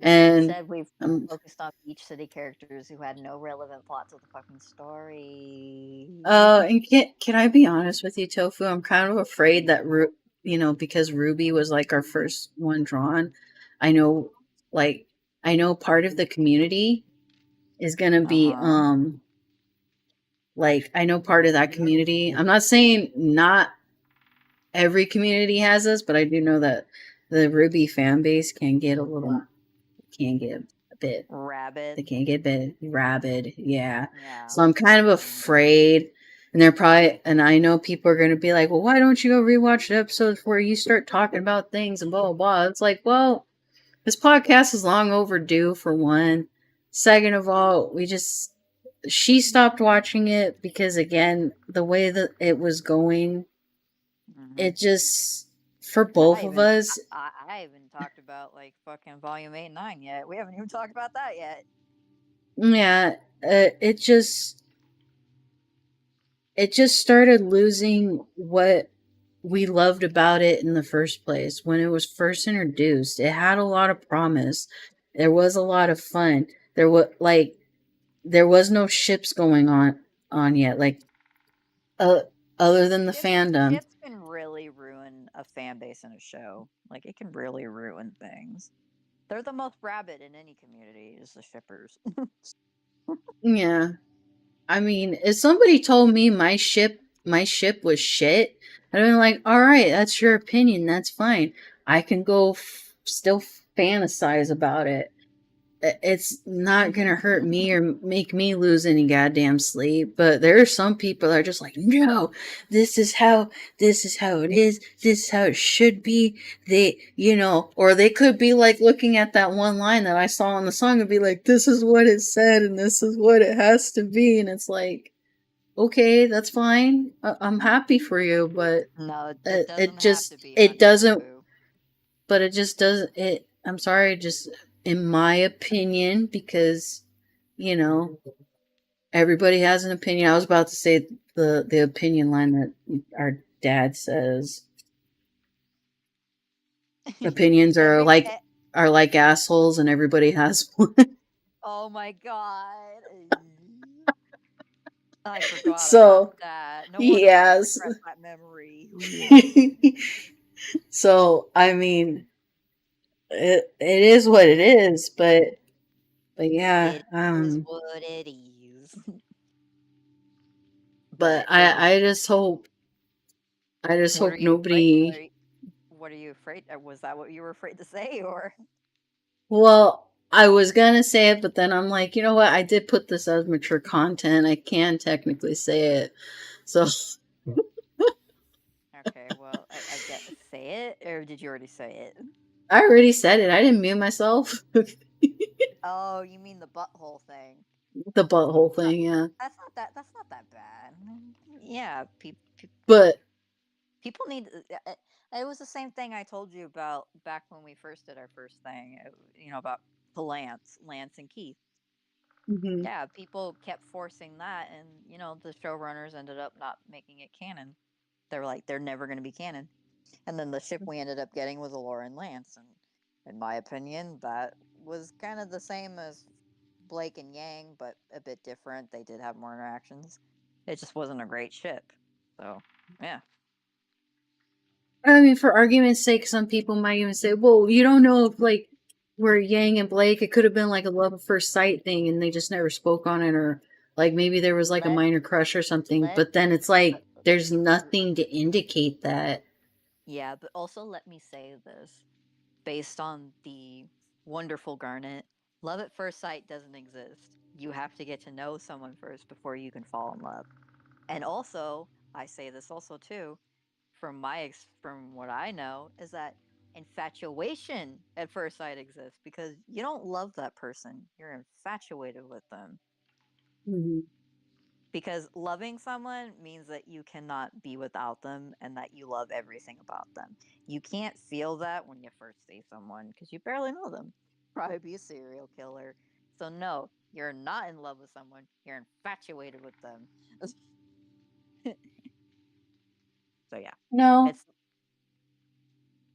And
Instead, we've focused on beach city characters who had no relevant plot to the fucking story.
and can I be honest with you, Tofu? I'm kind of afraid that because Ruby was like our first one drawn. I know, like, I know part of the community is gonna be like, I know part of that community. I'm not saying not every community has this, but I do know that the RWBY fan base can get a bit.
Rabid.
They can get a bit rabid, yeah.
Yeah.
So I'm kind of afraid, and and I know people are going to be like, well, why don't you go rewatch the episodes where you start talking about things and blah blah blah. It's like, well, this podcast is long overdue, for one. Second of all, she stopped watching it because, again, the way that it was going, it just, for both of us.
I haven't talked about like fucking volume 8 and 9 yet. We haven't even talked about that yet.
Yeah, it just started losing what we loved about it in the first place. When it was first introduced, it had a lot of promise. There was a lot of fun. There was no ships going on yet, like, uh, other than the fandom.
Ships can really ruin a fan base in a show. Like it can really ruin things. They're the most rabid in any community is the shippers.
Yeah. I mean, if somebody told me my ship was shit, I'd be like, all right, that's your opinion. That's fine. I can go still fantasize about it. it's not gonna hurt me or make me lose any goddamn sleep. But there are some people that are just like, no, this is how it is. This is how it should be. They, or they could be like looking at that one line that I saw in the song and be like, this is what it said and this is what it has to be, and it's like, okay, that's fine. I'm happy for you, but
No, it doesn't
it
have
just
to be,
it
honey,
doesn't.
boo.
But it just doesn't. It. I'm sorry, just in my opinion, because you know everybody has an opinion. I was about to say the opinion line that our dad says. Opinions
Every
are like assholes, and everybody has one.
oh my god. I forgot about
So
that. No wonder why it
yes.
repressed that memory.
So I mean, it is what it is, but yeah.
It is what it is.
But
But it
I just
what are
hope
you afraid
nobody.
what are you afraid was that what you were afraid to say, or
Well, I was gonna say it, but then I'm like, you know what? I did put this as mature content. I can technically say it. So
okay, well, I get say it, or did you already say it?
I already said it. I didn't mute myself.
Oh, you mean the butthole thing.
The butthole
Uh,
thing, yeah.
that's not that bad. Yeah,
But
people need it was the same thing I told you about back when we first did our first thing, about the Lance and Keith.
mhm.
Yeah, people kept forcing that, and the showrunners ended up not making it canon. They were like, they're never going to be canon. And then the ship we ended up getting was Allura and Lance, and in my opinion, that was kind of the same as Blake and Yang, but a bit different. They did have more interactions. It just wasn't a great ship. So, yeah.
I mean, for argument's sake, some people might even say, "Well, you don't know if like where Yang and Blake, it could have been like a love at first sight thing, and they just never spoke on it, or like maybe there was like a
Let
minor crush or something."
let
But then it's like there's nothing to indicate that.
yeah, but also let me say this based on the wonderful Garnet, love at first sight doesn't exist. You have to get to know someone first before you can fall in love. And also, I say this also too, from what I know, is that infatuation at first sight exists because you don't love that person. You're infatuated with them.
Mm-hmm.
Because loving someone means that you cannot be without them and that you love everything about them. You can't feel that when you first see someone because you barely know them. Probably be a serial killer. So, no, you're not in love with someone, you're infatuated with them. So, yeah.
No,
It's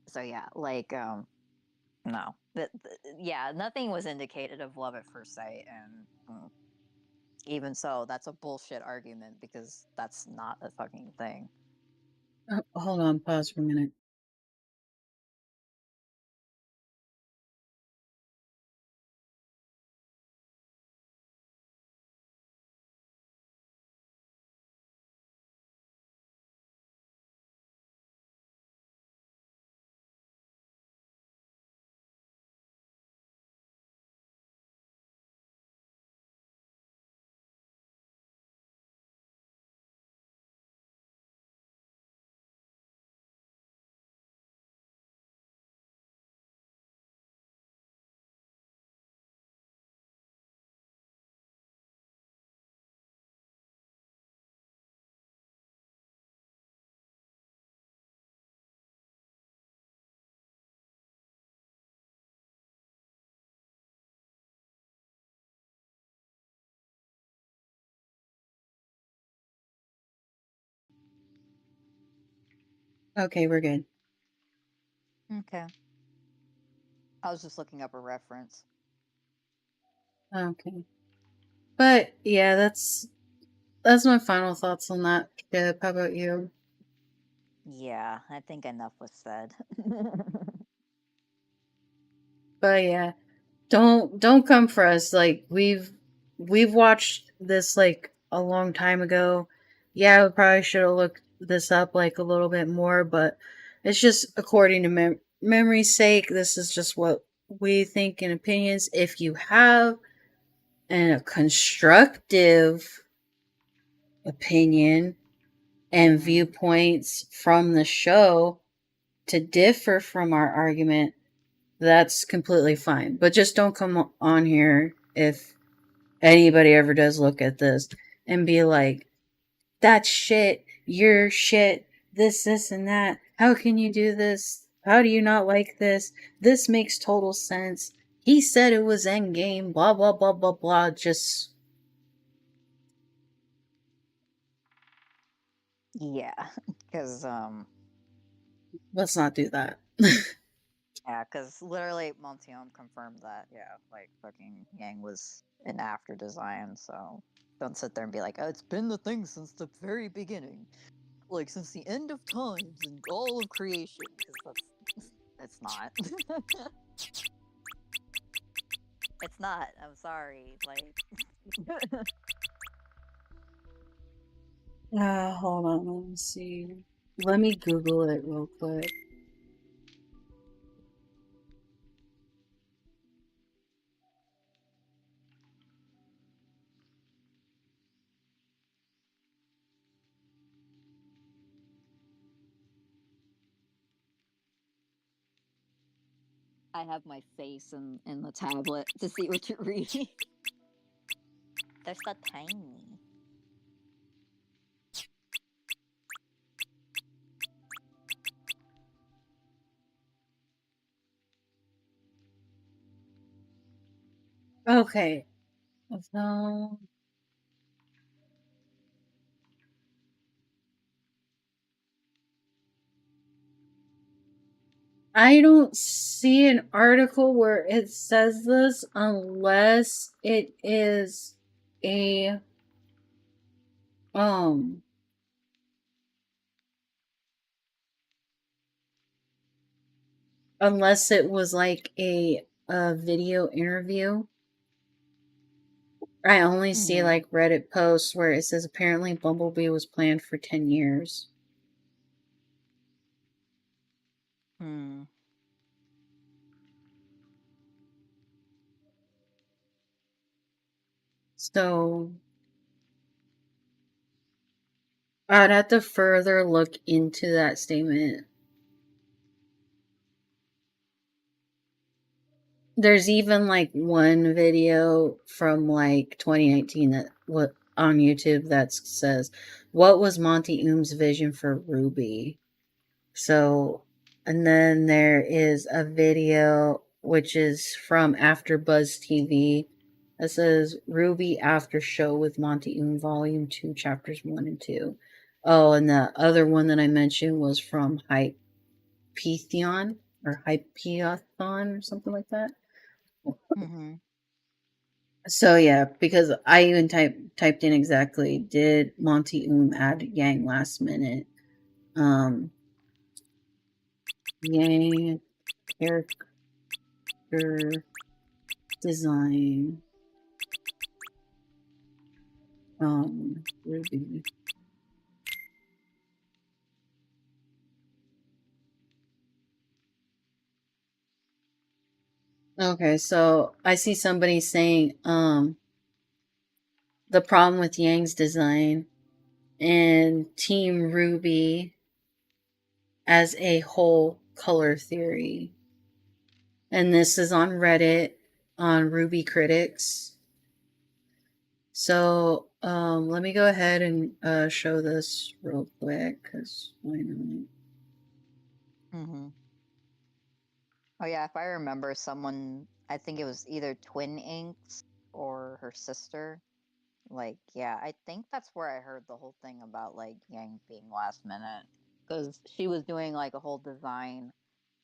so, yeah, like, no. Yeah, nothing was indicated of love at first sight. And even so, that's a bullshit argument because that's not a fucking thing.
hold on, pause for a minute. Okay, we're good.
Okay. I was just looking up a reference.
Okay, but yeah, that's my final thoughts on that. Deb, how about you?
Yeah, I think enough was said.
But yeah, don't come for us. Like we've watched this like a long time ago. Yeah, we probably should have looked this up like a little bit more, but it's just according to memory's sake. This is just we think and opinions. If you have a constructive opinion and
Mm-hmm.
viewpoints from the show to differ from our argument, that's completely fine. But just don't come on here if anybody ever does look at this and be like, that's shit, you're shit, this, and that. How can you do this? How do you not like this? This makes total sense. He said it was endgame, blah, blah, blah, blah, blah. Just
Yeah, because
let's not do that.
yeah, because literally Montium confirmed that. Yeah, like fucking Yang was an after design. So don't sit there and be like, "Oh, it's been the thing since the very beginning, like since the end of times and all of creation." Because that's not. It's not. I'm sorry. Like.
Hold on, let me see. Let me Google it real quick.
I have my face in the tablet to see what you're reading. They're so tiny.
Okay. So I don't see an article where it says this unless it is a um unless it was like a video interview. I only see
Mm-hmm.
like Reddit posts where it says apparently Bumblebee was planned for 10 years.
Hmm.
So I'd have to further look into that statement. There's even like one video from like 2019 that what on YouTube that says, "What was Monty Oom's vision for RWBY?" So, and then there is a video which is from After Buzz TV that says "RWBY After Show with Monty Oom Volume 2, Chapters 1 and 2." Oh, and the other one that I mentioned was from Hypeathon or Hypeathon or something like that.
Mm-hmm.
So yeah, because I even typed in exactly, did Monty Oom add Yang last minute? Yang character design, RWBY. Okay, so I see somebody saying the problem with Yang's design and Team Ruby as a whole color theory. And this is on Reddit on Ruby Critics. So let me go ahead and show this real quick because why not?
Mm-hmm. Oh yeah, if I remember someone, I think it was either Twin Inks or her sister. Like, yeah, I think that's where I heard the whole thing about like Yang being last minute because she was doing like a whole design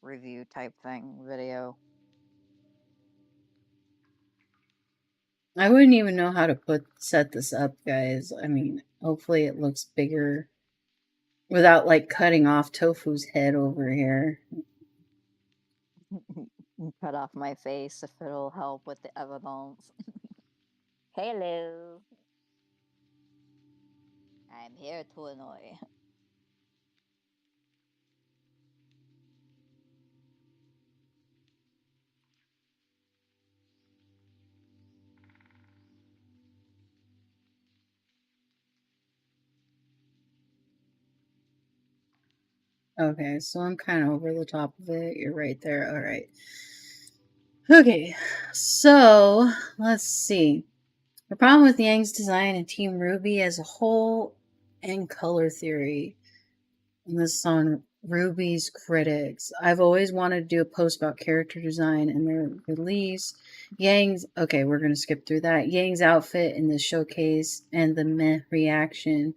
review type thing video.
I wouldn't even know how to set this up, guys. I mean, hopefully it looks bigger without like cutting off Tofu's head over here.
Cut off my face if it'll help with the evidence. Hello, I'm here to annoy.
Okay, so I'm kind of over the top of it. You're right there. All right. Okay, so let's see. The problem with Yang's design and Team RWBY as a whole and color theory. And this is on RWBY's critics. I've always wanted to do a post about character design and their release. Yang's, okay, we're going to skip through that. Yang's outfit in the showcase and the meh reaction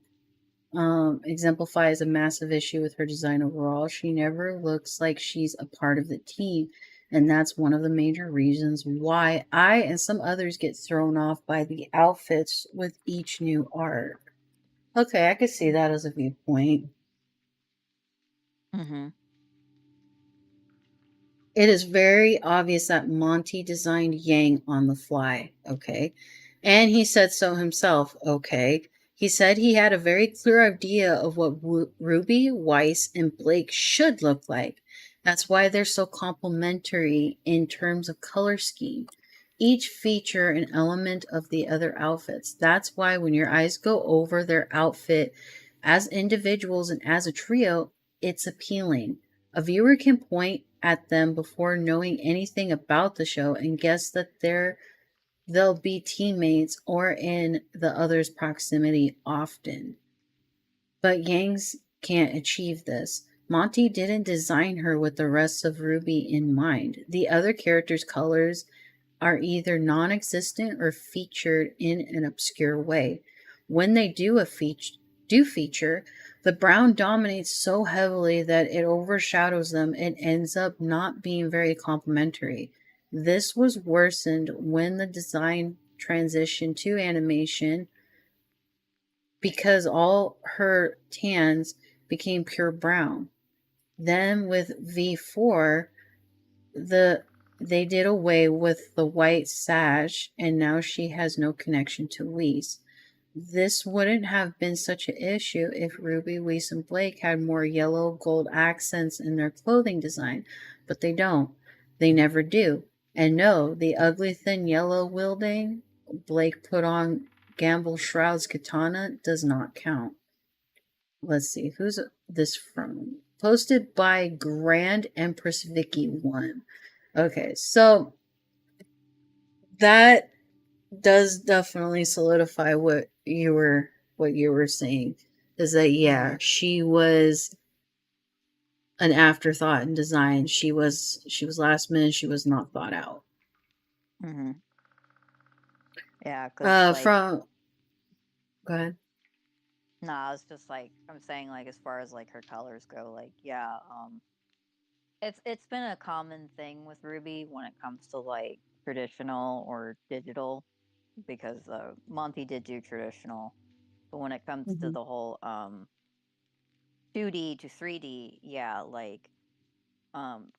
exemplifies a massive issue with her design overall. She never looks like she's a part of the team. And that's one of the major reasons why I and some others get thrown off by the outfits with each new arc. Okay, I could see that as a viewpoint.
Mm-hmm.
It is very obvious that Monty designed Yang on the fly, okay? And he said so himself, okay? He said he had a very clear idea of what Ruby, Weiss, and Blake should look like. That's why they're so complementary in terms of color scheme. Each feature an element of the other outfits. That's why when your eyes go over their outfit as individuals and as a trio, it's appealing. A viewer can point at them before knowing anything about the show and guess that they'll be teammates or in the other's proximity often. But Yang's can't achieve this. Monty didn't design her with the rest of RWBY in mind. The other characters' colors are either non existent or featured in an obscure way. When they do feature, the brown dominates so heavily that it overshadows them and ends up not being very complementary. This was worsened when the design transitioned to animation because all her tans became pure brown. Then with V4, the they did away with the white sash and now she has no connection to Weiss. This wouldn't have been such an issue if Ruby, Weiss, and Blake had more yellow gold accents in their clothing design, but they don't. They never do. And no, the ugly thin yellow wielding Blake put on Gamble Shroud's katana does not count. Let's see, who's this from? Posted by Grand Empress Vicky 1. Okay, so that does definitely solidify what you were saying. Is that
Mm-hmm.
yeah, she was an afterthought in design. She was last minute, she was not thought out.
Mm-hmm. Yeah, because like,
From go ahead.
nah, it's just like I'm saying, like as far as like her colors go, like yeah, it's been a common thing with RWBY when it comes to like traditional or digital, because Monty did do traditional, but when it comes to
Mm-hmm.
the whole 2D to 3D, yeah, like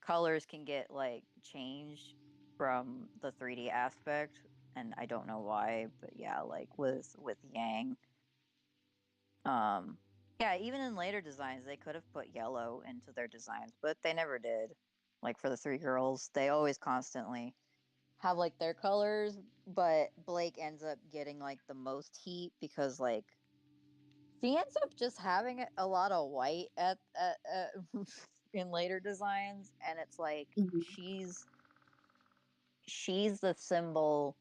colors can get like changed from the 3D aspect, and I don't know why, but yeah, like with Yang, um yeah, even in later designs they could have put yellow into their designs, but they never did. Like for the three girls, they always constantly have like their colors, but Blake ends up getting like the most heat because like she ends up just having a lot of white at in later designs, and it's like
Mm-hmm.
she's the symbol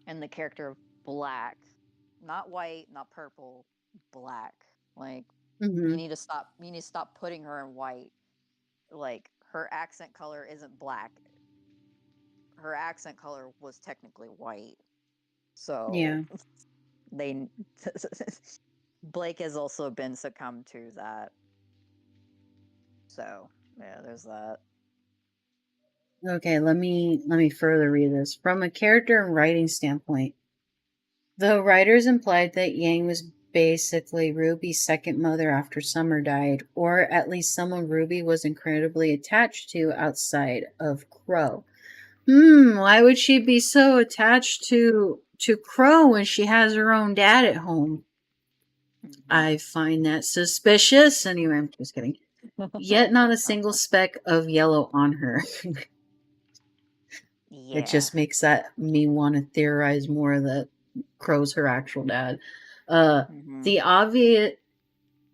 and the character of black, not white, not purple, black. Like
Mm-hmm.
you need to stop putting her in white. Like her accent color isn't black. Her accent color was technically white. So
Yeah.
they Blake has also been succumbed to that. So yeah, there's that.
Okay, let me further read this. From a character and writing standpoint, the writers implied that Yang was basically Ruby's second mother after Summer died, or at least someone Ruby was incredibly attached to outside of Crow. Why would she be so attached to Crow when she has her own dad at home?
Mm-hmm.
I find that suspicious. Anyway, I'm just kidding. Yet not a single speck of yellow on her. It
Yeah.
just makes that me want to theorize more that Crow's her actual dad. Uh,
Mm-hmm.
the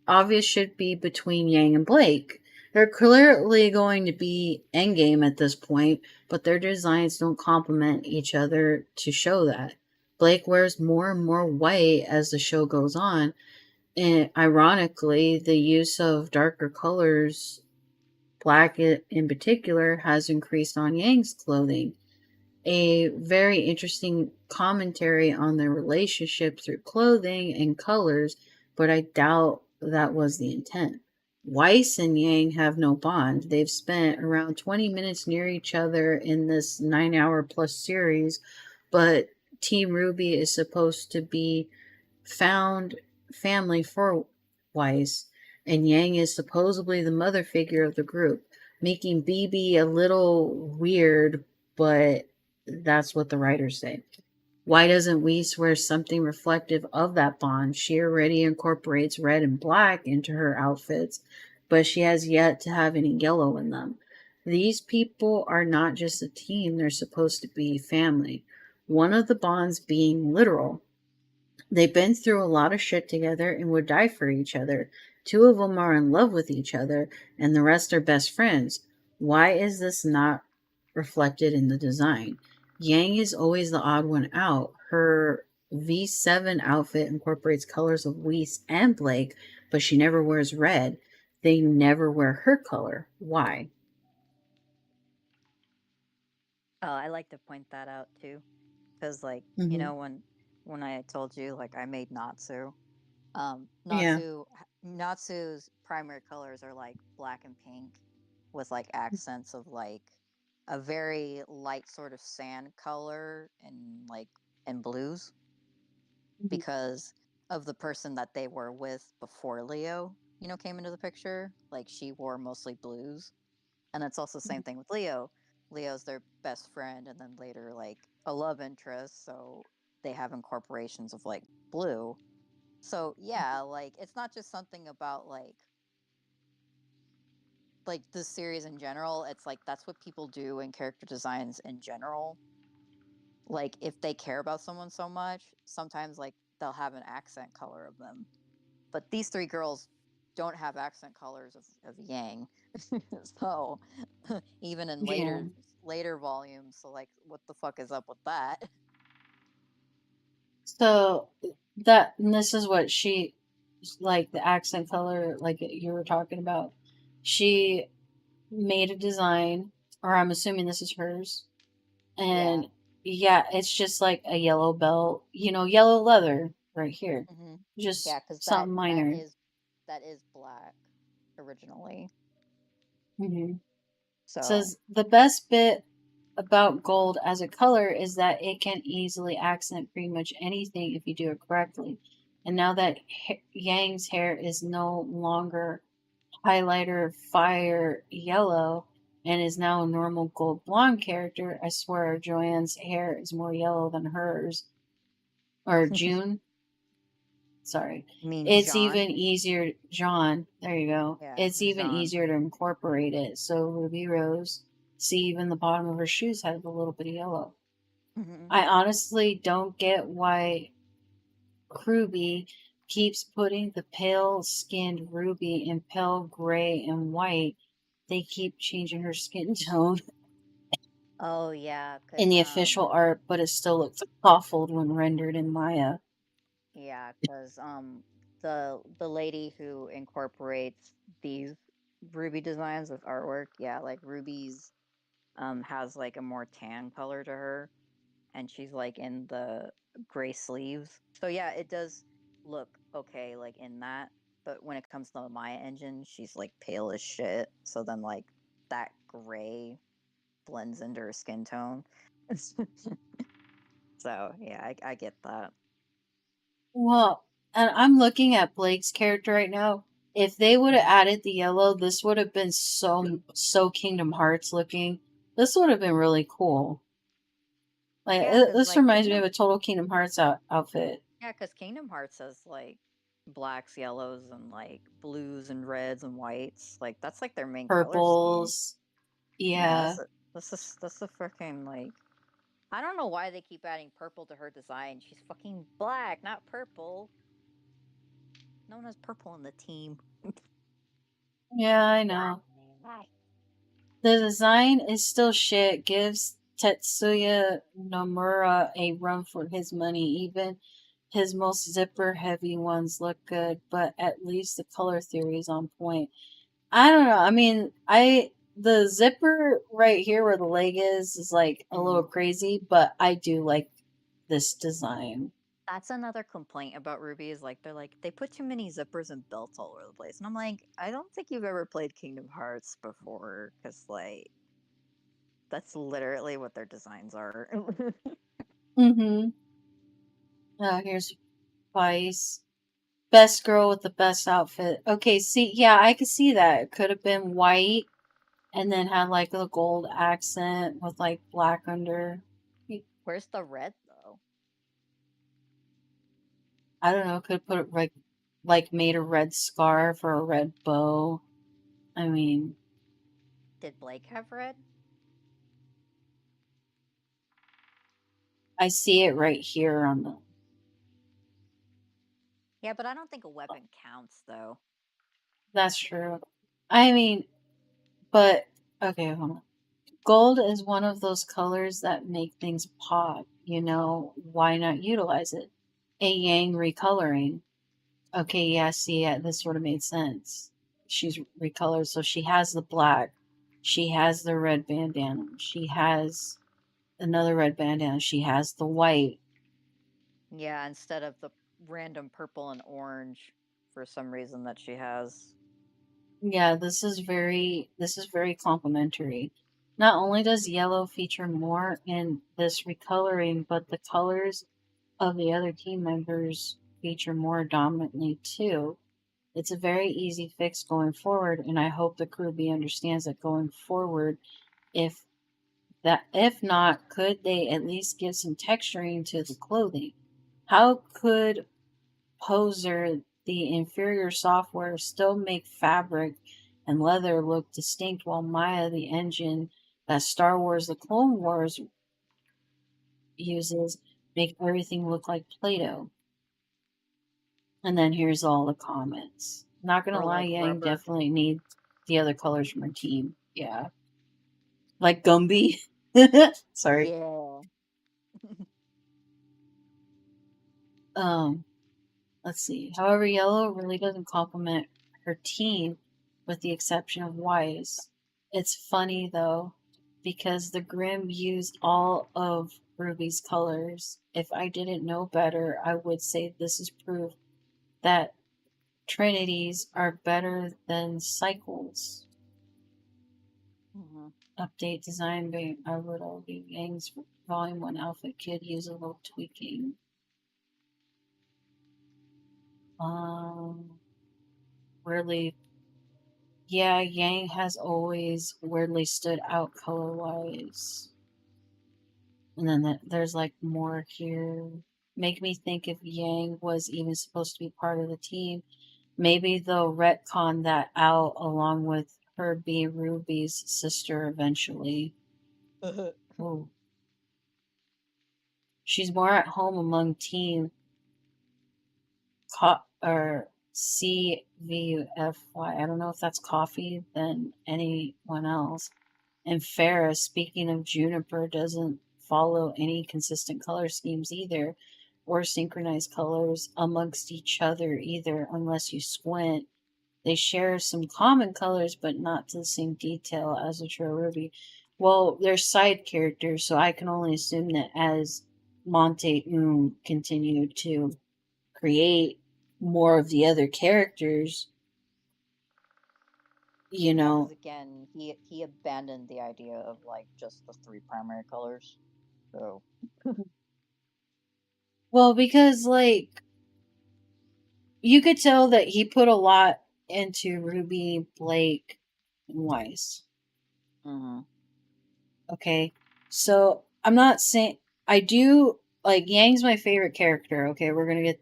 obvious should be between Yang and Blake. They're clearly going to be endgame at this point, but their designs don't complement each other to show that. Blake wears more and more white as the show goes on, and ironically, the use of darker colors, black in particular, has increased on Yang's clothing. A very interesting commentary on their relationship through clothing and colors, but I doubt that was the intent. Weiss and Yang have no bond. They've spent around 20 minutes near each other in this 9 hour plus series, but Team RWBY is supposed to be found family for Weiss, and Yang is supposedly the mother figure of the group, making BB a little weird, but that's what the writers say. Why doesn't Weiss wear something reflective of that bond? She already incorporates red and black into her outfits, but she has yet to have any yellow in them. These people are not just a team, they're supposed to be family. One of the bonds being literal. They've been through a lot of shit together and would die for each other. Two of them are in love with each other, and the rest are best friends. Why is this not reflected in the design? Yang is always the odd one out. Her V7 outfit incorporates colors of Weiss and Blake, but she never wears red. They never wear her color. Why?
Oh, I like to point that out too, because like
Mm-hmm.
when I told you like I made Natsu,
Yeah.
Natsu's primary colors are like black and pink, with like accents of like a very light sort of sand color and like and blues because of the person that they were with before Leo, came into the picture. Like she wore mostly blues. And it's also the same thing with Leo. Leo's their best friend and then later like a love interest, so they have incorporations of like blue. So yeah, like it's not just something about like this series in general. It's like that's what people do in character designs in general. Like if they care about someone so much, sometimes like they'll have an accent color of them. But these three girls don't have accent colors of Yang. So even in
Yeah.
later volumes, so like what the fuck is up with that?
So that and this is what she like the accent color like you were talking about. She made a design, or I'm assuming this is hers,
Yeah.
and yeah, it's just like a yellow belt, yellow leather right here,
Hmm.
just
Yeah, because
something minor.
that is black originally.
Mm-hmm.
So
Says the best bit about gold as a color is that it can easily accent pretty much anything if you do it correctly. And now that Yang's hair is no longer highlighter fire yellow and is now a normal gold blonde character, I swear Joanne's hair is more yellow than hers. Or June, sorry.
I mean
It's
John.
even easier, John, there you go.
Yeah,
It's even
Jean.
easier to incorporate it. So Ruby Rose, see, even the bottom of her shoes have a little bit of yellow.
Hmm.
I honestly don't get why Ruby keeps putting the pale skinned Ruby in pale gray and white. They keep changing her skin tone
Oh yeah,
in
cause
the official art, but it still looks awful when rendered in Maya.
the lady who incorporates these Ruby designs with artwork, yeah, like Ruby's has like a more tan color to her, and she's like in the gray sleeves. So yeah, it does look okay like in that. But when it comes to the Maya engine, she's like pale as shit. So then like that gray blends into her skin tone. So yeah, I get that.
Well, and I'm looking at Blake's character right now. If they would have
Mhm.
added the yellow, this would have been so Kingdom Hearts looking. This would have been really cool. Like
Yeah, cause
this
like
reminds me of a total Kingdom Hearts outfit.
Kingdom Hearts has like blacks, yellows, and like blues and reds and whites. Like that's like their main color scheme.
Purples.
Yeah,
Yeah.
that's a freaking like I don't know why they keep adding purple to her design. She's fucking black, not purple. No one has purple on the team.
Yeah, I know. The design is still shit. Gives Tetsuya Nomura a run for his money. Even his most zipper heavy ones look good, but at least the color theory is on point. I don't know. I mean, I the zipper right here where the leg is like a little
Hmm.
crazy, but I do like this design.
That's another complaint about RWBY is like they're like they put too many zippers and belts all over the place, and I'm like, I don't think you've ever played Kingdom Hearts before, because like that's literally what their designs are.
Mm-hmm. Here's Vice. Best girl with the best outfit. Okay, see, yeah, I could see that. It could have been white and then had like a gold accent with like black under.
Where's the red though?
I don't know. Could put it like made a red scarf or a red bow. I mean,
Did Blake have red?
I see it right here on the.
Yeah, but I don't think a weapon counts though.
That's true. I mean, but okay, hold on. Gold is one of those colors that make things pop. You know, why not utilize it? A yang recoloring. Okay, yeah, see, yeah, this sort of made sense. She's recolored, so she has the black, she has the red bandana, she has another red bandana, she has the white.
Yeah, instead of the random purple and orange for some reason that she has.
Yeah, this is very complimentary. Not only does yellow feature more in this recoloring, but the colors of the other team members feature more dominantly too. It's a very easy fix going forward, and I hope the RWBY understands that going forward, if if not, could they at least give some texturing to the clothing? How could Poser, the inferior software, still make fabric and leather look distinct while Maya, the engine that Star Wars The Clone Wars uses, make everything look like Play-Doh? And then here's all the comments. Not gonna
Or
lie,
like
Yang
rubber.
definitely needs the other colors from her team. Yeah. Like Gumby. Sorry.
Yeah.
Um, let's see. However, yellow really doesn't complement her team, with the exception of Wise. It's funny though, because the Grim used all of Ruby's colors. If I didn't know better, I would say this is proof that Trinities are better than cycles.
Hmm.
Update design by I would argue Yang's Volume 1 outfit could use a little tweaking. Um, weirdly, yeah, Yang has always weirdly stood out color wise. And then there's like more here. Make me think if Yang was even supposed to be part of the team. Maybe they'll retcon that out along with her being Ruby's sister eventually. Ooh. She's more at home among team or CVFY. I don't know if that's coffee than anyone else. And Farah, speaking of Juniper, doesn't follow any consistent color schemes either, or synchronized colors amongst each other either, unless you squint. They share some common colors, but not to the same detail as a true RWBY. Well, they're side characters, so I can only assume that as Monte continued to create more of the other characters, you
Yeah, because
know.
again, he abandoned the idea of like just the three primary colors. So.
Well, because like you could tell that he put a lot into Ruby, Blake, and Weiss.
Hmm.
Okay, so I'm not saying I do like Yang's my favorite character. Okay, we're gonna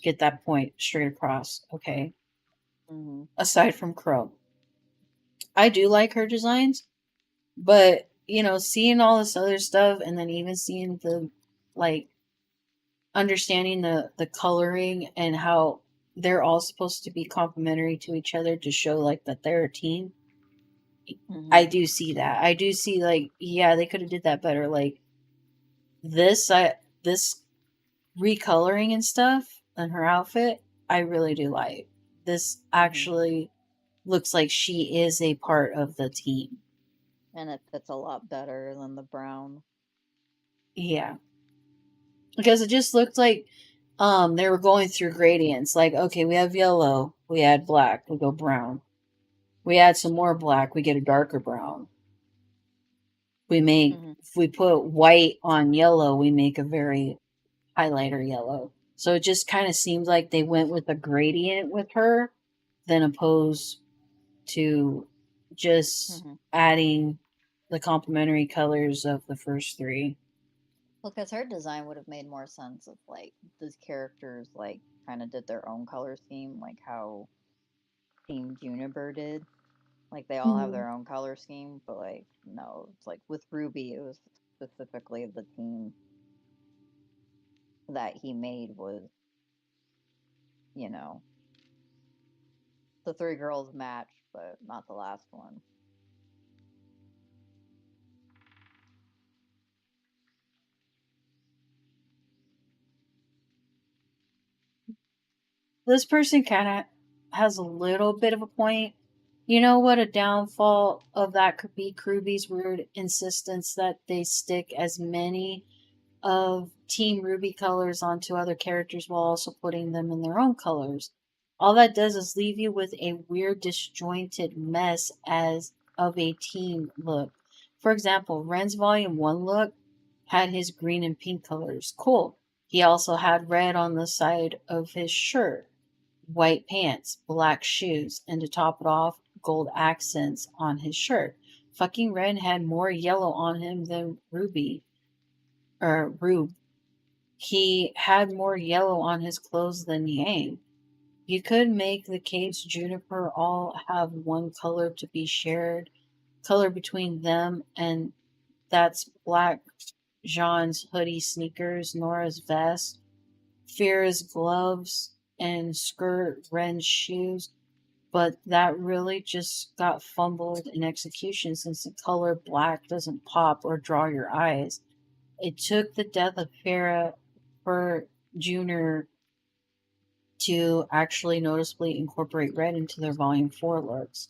get that point straight across. Okay,
Hmm.
aside from Crow, I do like her designs. But, seeing all this other stuff and then even seeing the like understanding the coloring and how they're all supposed to be complementary to each other to show like that they're a team. I
Mhm.
do see that. I do see like, yeah, they could have did that better. Like this recoloring and stuff and her outfit, I really do like. This
Mhm.
actually looks like she is a part of the team.
And it fits a lot better than the brown.
Yeah. Because it just looked like they were going through gradients. Like, okay, we have yellow, we add black, we go brown. We add some more black, we get a darker brown. We make
Mhm.
if we put white on yellow, we make a very highlighter yellow. So it just kind of seems like they went with a gradient with her than opposed to just
Mhm.
adding the complementary colors of the first three.
Well, because her design would have made more sense if like these characters like kind of did their own color scheme, like how Team Juniper did. Like they all have
Hmm.
their own color scheme, but like no, it's like with RWBY, it was specifically the team that he made was, you know, the three girls match, but not the last one.
This person kind of has a little bit of a point. You know what a downfall of that could be? Ruby's weird insistence that they stick as many of Team Ruby colors onto other characters while also putting them in their own colors. All that does is leave you with a weird, disjointed mess as of a team look. For example, Ren's Volume 1 look had his green and pink colors. Cool. He also had red on the side of his shirt, white pants, black shoes, and to top it off, gold accents on his shirt. Fucking Ren had more yellow on him than Ruby or Rube. He had more yellow on his clothes than Yang. You could make the case Juniper all have one color to be shared, color between them, and that's black Jean's hoodie sneakers, Nora's vest, Fier's gloves, and skirt Ren's shoes. But that really just got fumbled in execution since the color black doesn't pop or draw your eyes. It took the death of Farah for Junior to actually noticeably incorporate red into their Volume 4 looks.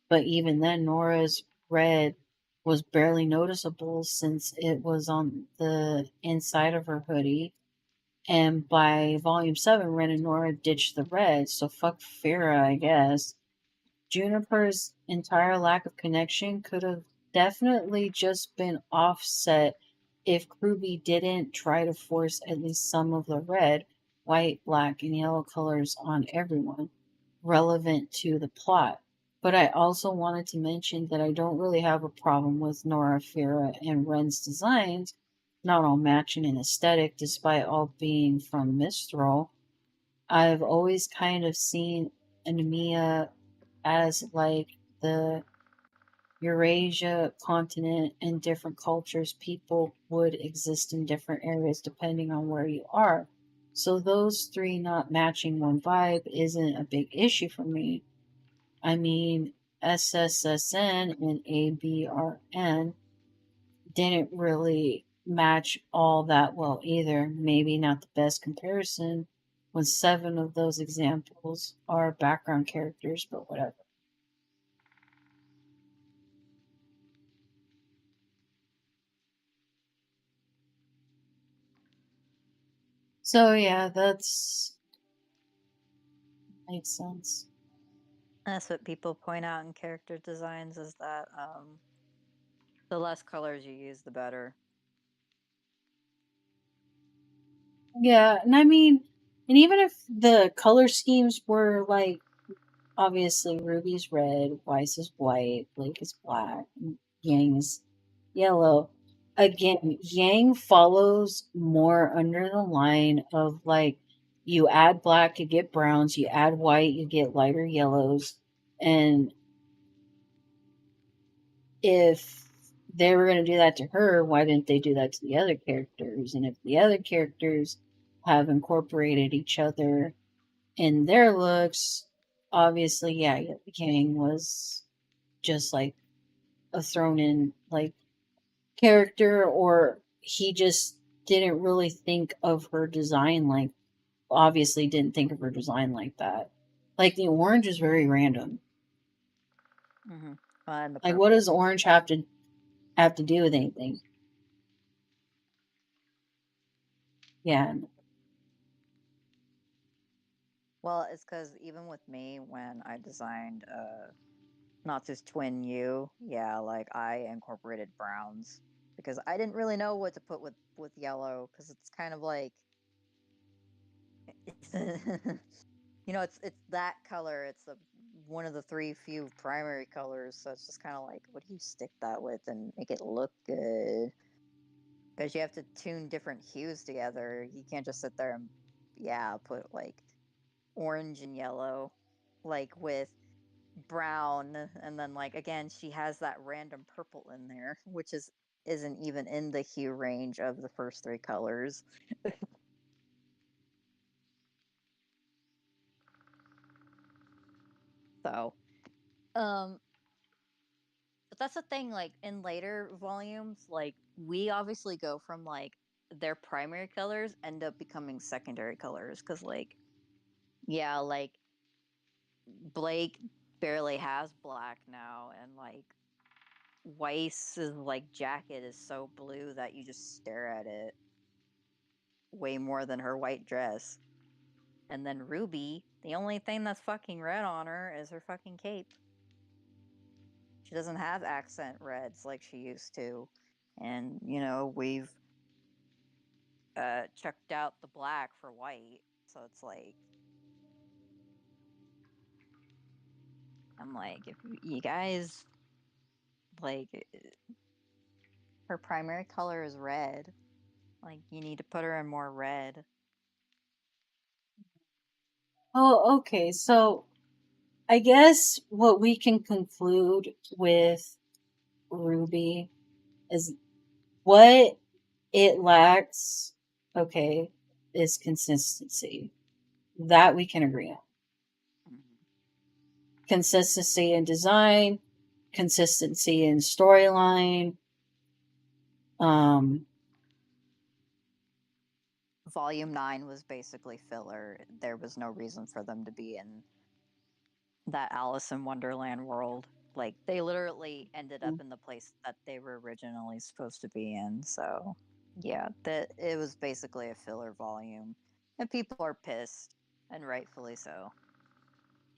But even then, Nora's red was barely noticeable since it was on the inside of her hoodie. And by Volume 7, Ren and Nora ditched the red, so fuck Farah, I guess. Juniper's entire lack of connection could have definitely just been offset if Ruby didn't try to force at least some of the red, white, black, and yellow colors on everyone relevant to the plot. But I also wanted to mention that I don't really have a problem with Nora, Fira, and Ren's designs, not all matching in aesthetic despite all being from Mistral. I've always kind of seen Anemia as like the Eurasia continent and different cultures, people would exist in different areas depending on where you are. So those three not matching one vibe isn't a big issue for me. I mean, SSSN and ABRN didn't really match all that well either. Maybe not the best comparison when seven of those examples are background characters, but whatever. So yeah, that's makes sense.
That's what people point out in character designs is that the less colors you use, the better.
Yeah, and I mean, and even if the color schemes were like obviously Ruby's red, Weiss is white, Blake is black, and Yang is yellow. Again, Yang follows more under the line of like you add black, you get browns, you add white, you get lighter yellows, and if they were going to do that to her, why didn't they do that to the other characters? And if the other characters have incorporated each other in their looks, obviously, yeah, Yang was just like a thrown in like character, or he just didn't really think of her design like obviously didn't think of her design like that. Like the orange is very random.
Mm-hmm. And the
Like what
purple.
does orange have to do with anything? Yeah.
Well, it's because even with me, when I designed Natsu's twin U, yeah, like I incorporated browns because I didn't really know what to put with yellow because it's kind of like it's that color. It's the one of the three few primary colors, so it's just kind of like, what do you stick that with and make it look good? Because you have to tune different hues together. You can't just sit there and yeah, put like orange and yellow, like with brown, and then like again, she has that random purple in there, which isn't even in the hue range of the first three colors. So, um, but that's the thing, like in later volumes, like we obviously go from like their primary colors end up becoming secondary colors because like yeah, like Blake barely has black now, and like Weiss's like jacket is so blue that you just stare at it way more than her white dress. And then Ruby, the only thing that's fucking red on her is her fucking cape. She doesn't have accent reds like she used to. And, we've checked out the black for white. So it's like, I'm like, if you guys, like, her primary color is red. Like, you need to put her in more red.
Oh, okay. So I guess what we can conclude with RWBY is what it lacks, okay, is consistency. That we can agree on.
Mm-hmm.
Consistency in design, consistency in storyline. Um,
Volume 9 was basically filler. There was no reason for them to be in that Alice in Wonderland world. Like they literally ended up in the place that they were originally supposed to be in. So, yeah, that it was basically a filler volume. And people are pissed, and rightfully so.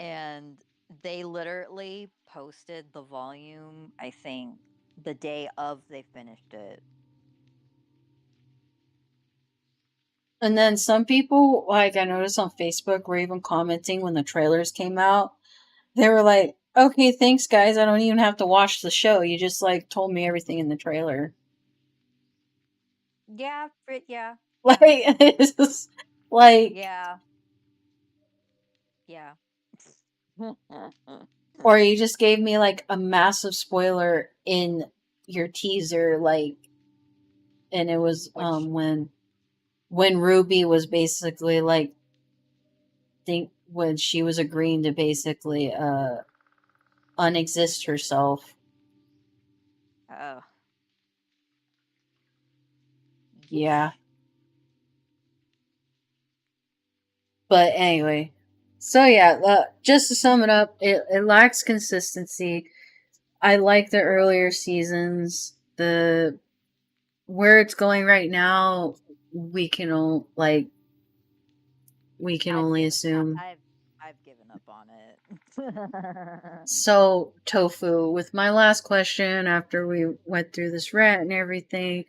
And they literally posted the volume, I think, the day of they finished it.
and then some people, like I noticed on Facebook, were even commenting when the trailers came out. They were like, "Okay, thanks, guys. I don't even have to watch the show. You just like told me everything in the trailer."
Yeah, yeah,
Like, it's just like,
yeah, yeah.
or you just gave me like a massive spoiler in your teaser, like, and it was
Which
when Ruby was basically like think when she was agreeing to basically unexist herself.
oh,
Yeah.
yeesh.
But anyway, so yeah, just to sum it up, it lacks consistency. I like the earlier seasons. The where it's going right now, we can like we can
I've
only
given
assume.
I've given up on it.
So tofu. With my last question, after we went through this rant and everything,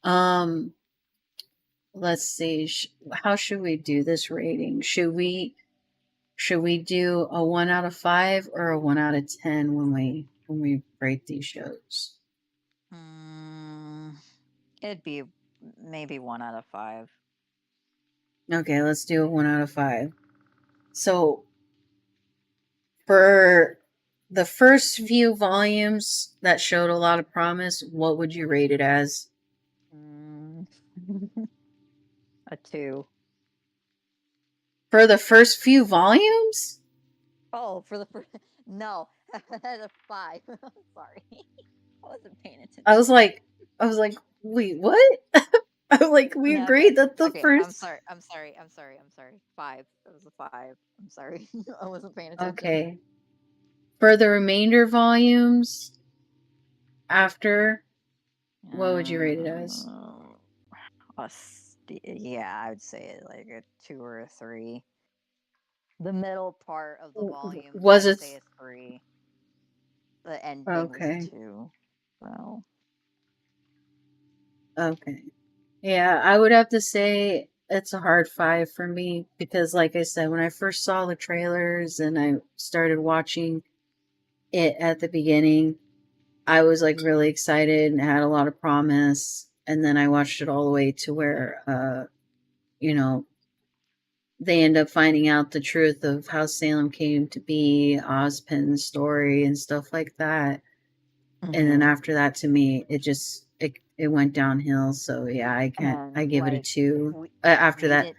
um, let's see. How should we do this rating? Should we do a 1 out of 5 or a 1 out of 10 when we rate these shows?
mm, it'd be maybe 1 out of 5.
Okay, let's do a 1 out of 5. So for the first few volumes that showed a lot of promise, what would you rate it as?
Mm. A 2.
For the first few volumes?
Oh, for the first no. At a 5. Sorry. I wasn't paying
I was
attention.
like, I was like, wait, what? I'm like, we
No, okay.
agreed that the
Okay, I'm
first.
sorry. I'm sorry. I'm sorry. I'm sorry. 5. It was a 5. I'm sorry. I wasn't paying attention.
Okay. For the remainder volumes after, what would you rate it as?
Um, yeah, I would say like a 2 or a 3. The middle part of the volumes,
Was
I'd
it
say a 3. The ending was a
okay?
2. So,
Okay. Yeah, I would have to say it's a hard 5 for me because, like I said, when I first saw the trailers and I started watching it at the beginning, I was like really excited and had a lot of promise. And then I watched it all the way to where, you know, they end up finding out the truth of how Salem came to be, Ozpin's story, and stuff like that. And then
hmm
after that, to me, it went downhill. So yeah, I
and
give it a
like
2.
we
After
we
that,
didn't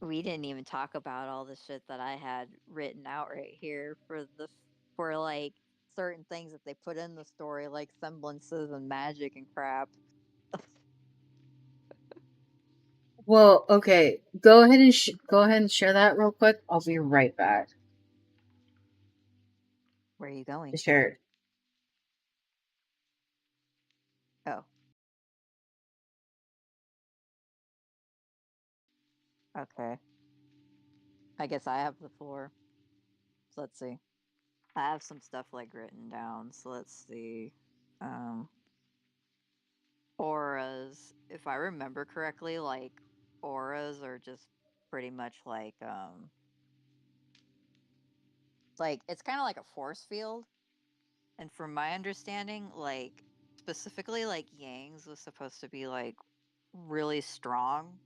we didn't even talk about all the shit that I had written out right here for like certain things that they put in the story, like semblances and magic and crap.
well, okay, go ahead and share that real quick. I'll be right back
Where are you
to
going?
share it.
Oh, okay. I guess I have the floor. So let's see. I have some stuff like written down. So let's see. Um, auras. If I remember correctly, like auras are just pretty much like it's kind of like a force field. And from my understanding, like specifically like Yang's was supposed to be like really strong,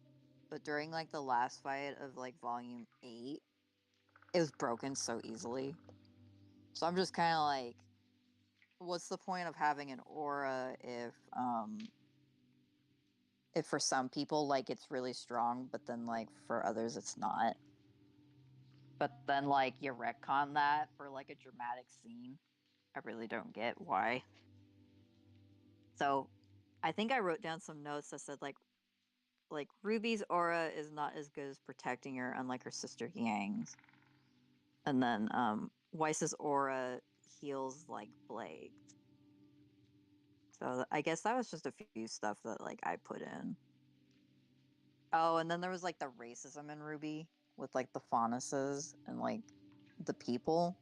but during like the last fight of like volume 8, it was broken so easily. So I'm just kind of like, what's the point of having an aura if for some people like it's really strong, but then like for others it's not. But then like you retcon that for like a dramatic scene. I really don't get why. So I think I wrote down some notes that said like Ruby's aura is not as good as protecting her, unlike her sister Yang's. And then Weiss's aura heals like plagues. So I guess that was just a few stuff that like I put in. Oh, and then there was like the racism in Ruby with like the faunuses and like the people.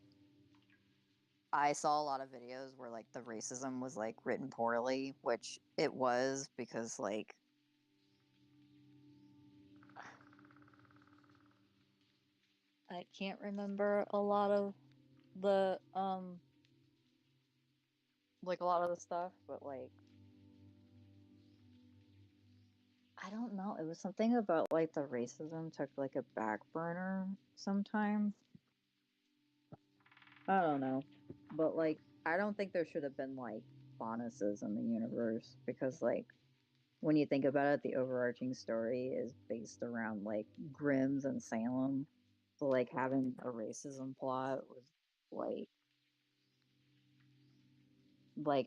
I saw a lot of videos where like the racism was like written poorly, which it was because like I can't remember a lot of the like a lot of the stuff, but like I don't know. It was something about like the racism took like a back burner sometimes. I don't know. But like I don't think there should have been like bonuses in the universe because like when you think about it, the overarching story is based around like Grimm's and Salem. So like having a racism plot was like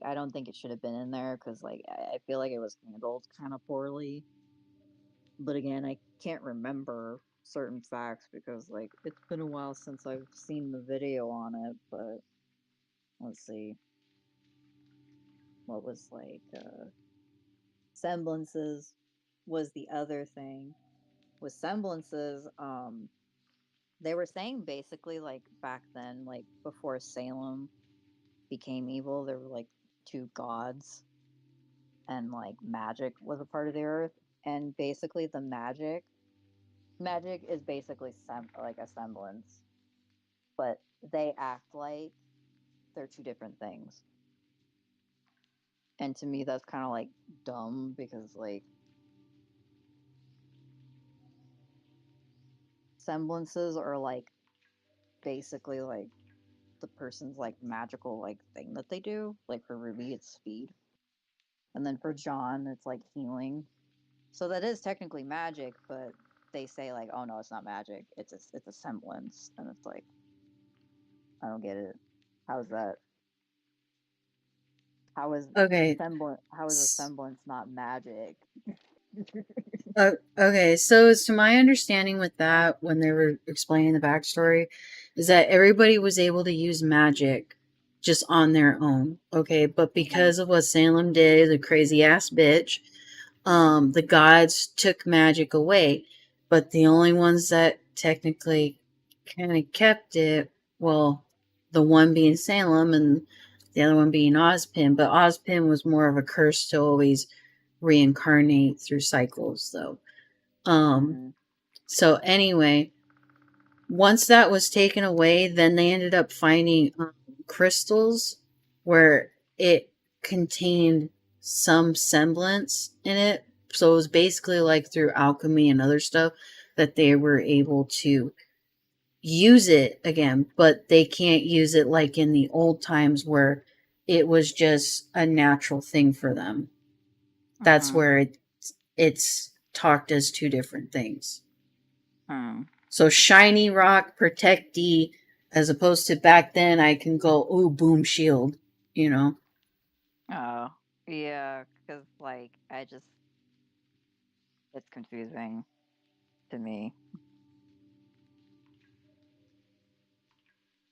I don't think it should have been in there because like I feel like it was handled kind of poorly. But again, I can't remember certain facts because like it's been a while since I've seen the video on it. But let's see, what was semblances was the other thing. With semblances, they were saying basically like back then, like before Salem became evil, there were like two gods and like magic was a part of the earth. And basically the magic is basically like a semblance, but they act like they're two different things. And to me that's kind of like dumb because like semblances are like basically like the person's like magical like thing that they do. Like for Ruby it's speed. And then for John it's like healing. So that is technically magic, but they say like, "Oh no, it's not magic. It's a semblance." And it's like, I don't get it. How's that? How is
Okay.
semblance? How is a semblance not magic?
Okay, so to my understanding with that, when they were explaining the backstory, is that everybody was able to use magic just on their own. Okay, but
Mm-hmm.
because of what Salem did, the crazy ass bitch, the gods took magic away. But the only ones that technically kind of kept it, well, the one being Salem and the other one being Ozpin. But Ozpin was more of a curse to always reincarnate through cycles, though. Um,
Mm-hmm.
so anyway, once that was taken away, then they ended up finding crystals where it contained some semblance in it. So it was basically like through alchemy and other stuff that they were able to use it again, but they can't use it like in the old times where it was just a natural thing for them. That's
Mm-hmm.
where it's talked as two different things.
Mm.
So shiny rock, protect D, as opposed to back then I can go, ooh, boom shield, you know?
Oh, yeah, because like it's confusing to me.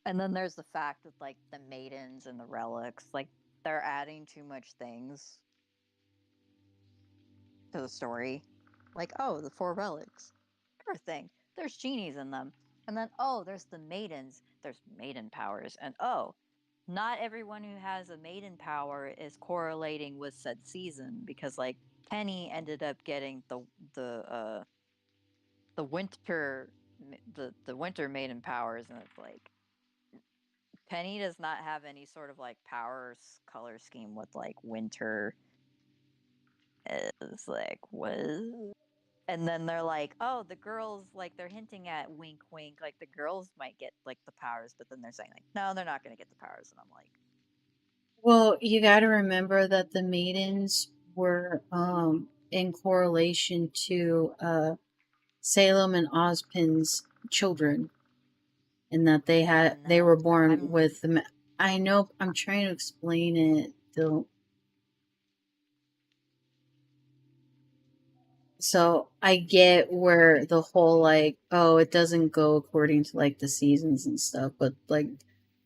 And then there's the fact that like the maidens and the relics, like they're adding too much things to the story. Like, oh, the four relics. Everything. There's genies in them. And then, oh, there's the maidens. There's maiden powers. And oh, not everyone who has a maiden power is correlating with said season because like Penny ended up getting the uh the winter the winter maiden powers and it's like Penny does not have any sort of like power color scheme with like winter is like what, and then they're like, oh, the girls, like they're hinting at wink wink like the girls might get like the powers, but then they're saying like no, they're not going to get the powers, and I'm like,
Well, you got to remember that the maidens were in correlation to Salem and Ozpin's children, and that they
no,
were born
I'm
with the. I know I'm trying to explain it. Though. So I get where the whole like, oh, it doesn't go according to like the seasons and stuff, but like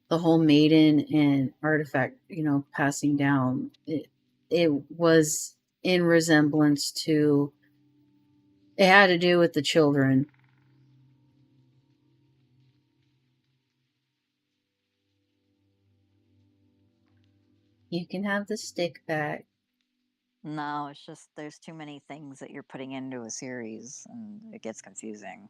the whole maiden and artifact, passing down, it was in resemblance to, it had to do with the children. You can have the stick back.
no, it's just there's too many things that you're putting into a series and it gets confusing.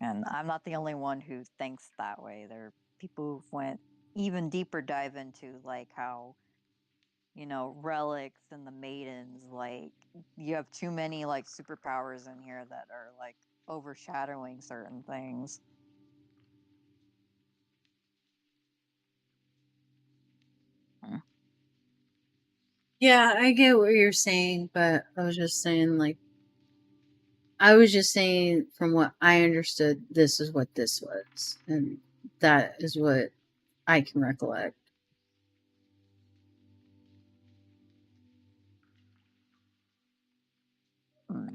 And I'm not the only one who thinks that way. There are people who went even deeper dive into like how, relics and the maidens, like you have too many like superpowers in here that are like overshadowing certain things. Hmm.
Yeah, I get what you're saying, but I was just saying from what I understood, this is what this was. And that is what I can recollect.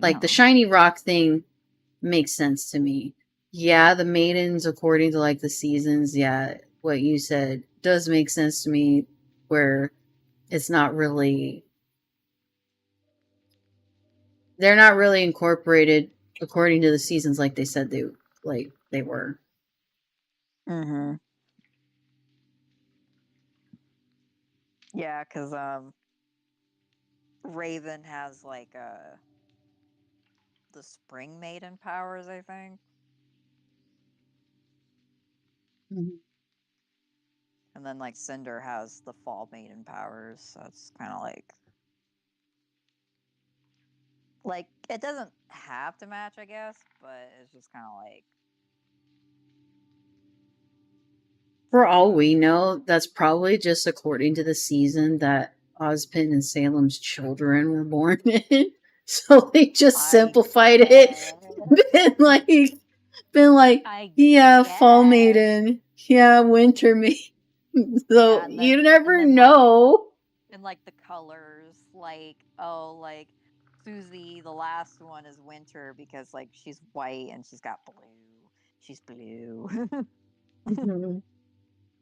Like the
Yeah.
shiny rock thing makes sense to me. Yeah, the maidens, according to like the seasons, yeah, what you said does make sense to me, where it's not really, they're not really incorporated according to the seasons like they said they were.
Mm-hmm. Yeah, because Raven has like the spring maiden powers, I think.
Mhm.
And then like Cinder has the fall maiden powers. So it's kind of like it doesn't have to match, I guess, but it's just kind of like
For all
uh
we know, that's probably just according to the season that Ozpin and Salem's children were born in. So they just
I
simplified it.
guess.
been like been like,
I
yeah, fall
guess.
maiden. Yeah, winter So
Yeah,
you
and
never
then like
know.
and like the colors, like oh like Susie, the last one is winter because like she's white and she's got blue. She's blue.
Mhm.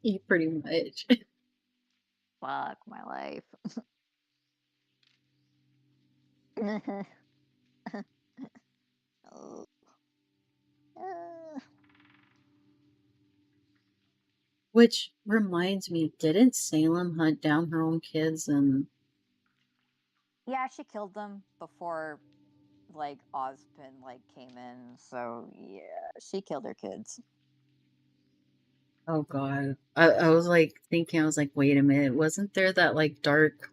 You pretty much.
Fuck my life. Oh, uh,
Which reminds me, didn't Salem hunt down her own kids? And
yeah, she killed them before like Ozpin like came in. So yeah, she killed her kids.
oh god, I was like thinking, I was like, wait a minute, wasn't there that like dark,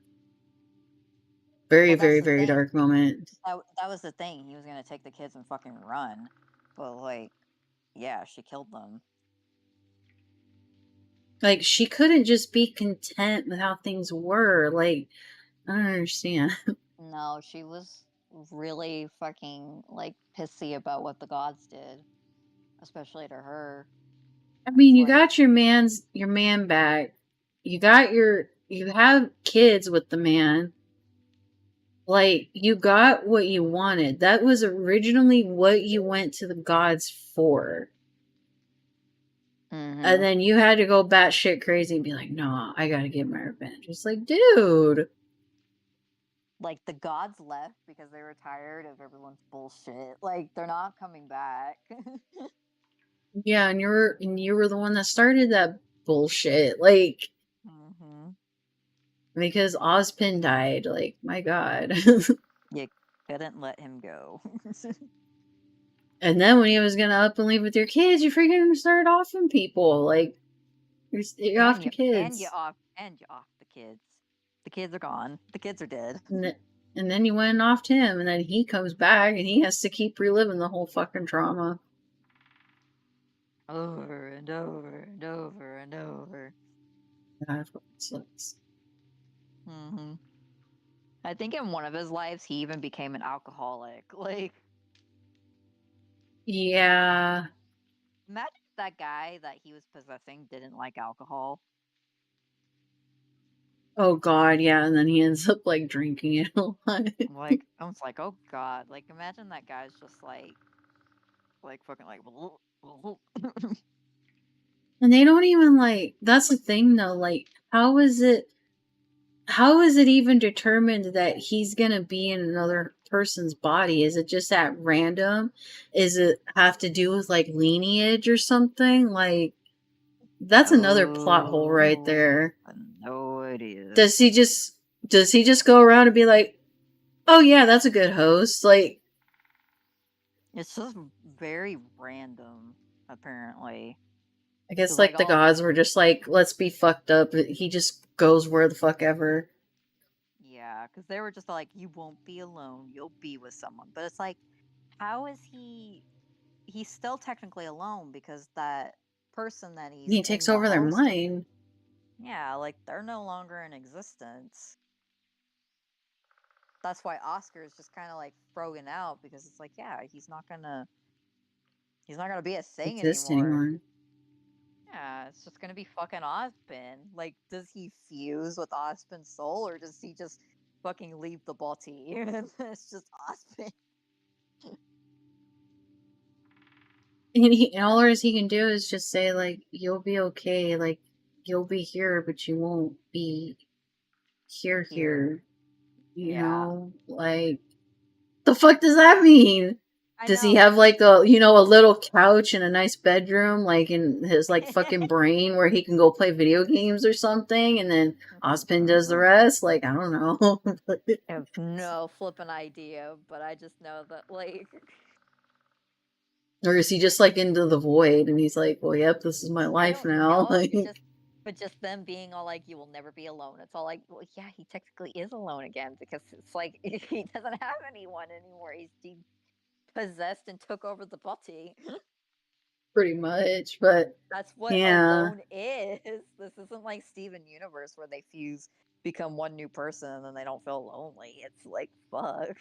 very
Well, that's
very
the
very
thing.
dark moment?
That was the thing. He was gonna take the kids and fucking run, but like, yeah, she killed them.
Like she couldn't just be content with how things were. Like I don't understand.
No, she was really fucking like pissy about what the gods did, especially to her.
I
It's
mean, you
like,
got your man back. You have kids with the man. Like you got what you wanted. That was originally what you went to the gods for. And
mm-hmm.
then you had to go batshit crazy and be like, "No, I gotta get my revenge." It's like, dude.
Like the gods left because they were tired of everyone's bullshit. Like they're not coming back.
Yeah, and you were the one that started that bullshit. Like
Mm-hmm.
because Ozpin died. Like my god.
You couldn't let him go.
And then when he was gonna up and leave with your kids, you freaking started offing people. Like you're off the kids.
And you off the kids. The kids are gone. The kids are dead.
And then you went off to him, and then he comes back, and he has to keep reliving the whole fucking trauma.
Over and over and over and over.
God, fucking sucks.
Hmm. I think in one of his lives he even became an alcoholic. Like,
Yeah.
imagine if that guy that he was possessing didn't like alcohol.
Oh God, yeah. And then he ends up like drinking it a lot.
Like, I was like, oh god. Like, imagine that guy's just like fucking like.
And they don't even like. That's the thing, though. Like, how is it? How is it even determined that he's gonna be in another person's body? Is it just at random? Is it have to do with like lineage or something? Like, that's another plot hole right
No,
there.
no idea.
Does he just does he just go around and be like, "Oh yeah, that's a good host." Like
It's just very random, apparently.
I guess
Because like
like the
all
gods were just like, "Let's be fucked up." He just goes where the fuck ever.
yeah, because they were just like, you won't be alone, you'll be with someone. But it's like, how is he? He's still technically alone because that person that he's
He takes
in the
over their
host.
mind.
Yeah, like they're no longer in existence. That's why Oscar is just kind of like frozen out because it's like, yeah, he's not gonna be a thing
Exist
anymore.
anymore.
Yeah, it's just gonna be fucking Ozpin. Like, does he fuse with Ozpin's soul or does he just fucking leave the body? It's just Ozpin.
And all he can do is just say like, "You'll be okay. Like you'll be here, but you won't be here
Here.
here." You
Yeah.
know, like the fuck does that mean?
I
Does he
know,
have
because
like a a little couch and a nice bedroom like in his like fucking brain where he can go play video games or something and then Ozpin does the rest? Like I don't know.
I have no flippin' idea, but I just know that, like,
Or is he just like into the void and he's like, well, yep, this is my
I
life
don't
now.
know,
Like
but just them being all like, you will never be alone. It's all like, well, yeah, he technically is alone again because it's like he doesn't have anyone anymore. He possessed and took over the body.
pretty much. But
That's what
yeah.
alone is. This isn't like Steven Universe where they fuse, become one new person, and then they don't feel lonely. It's like, fuck.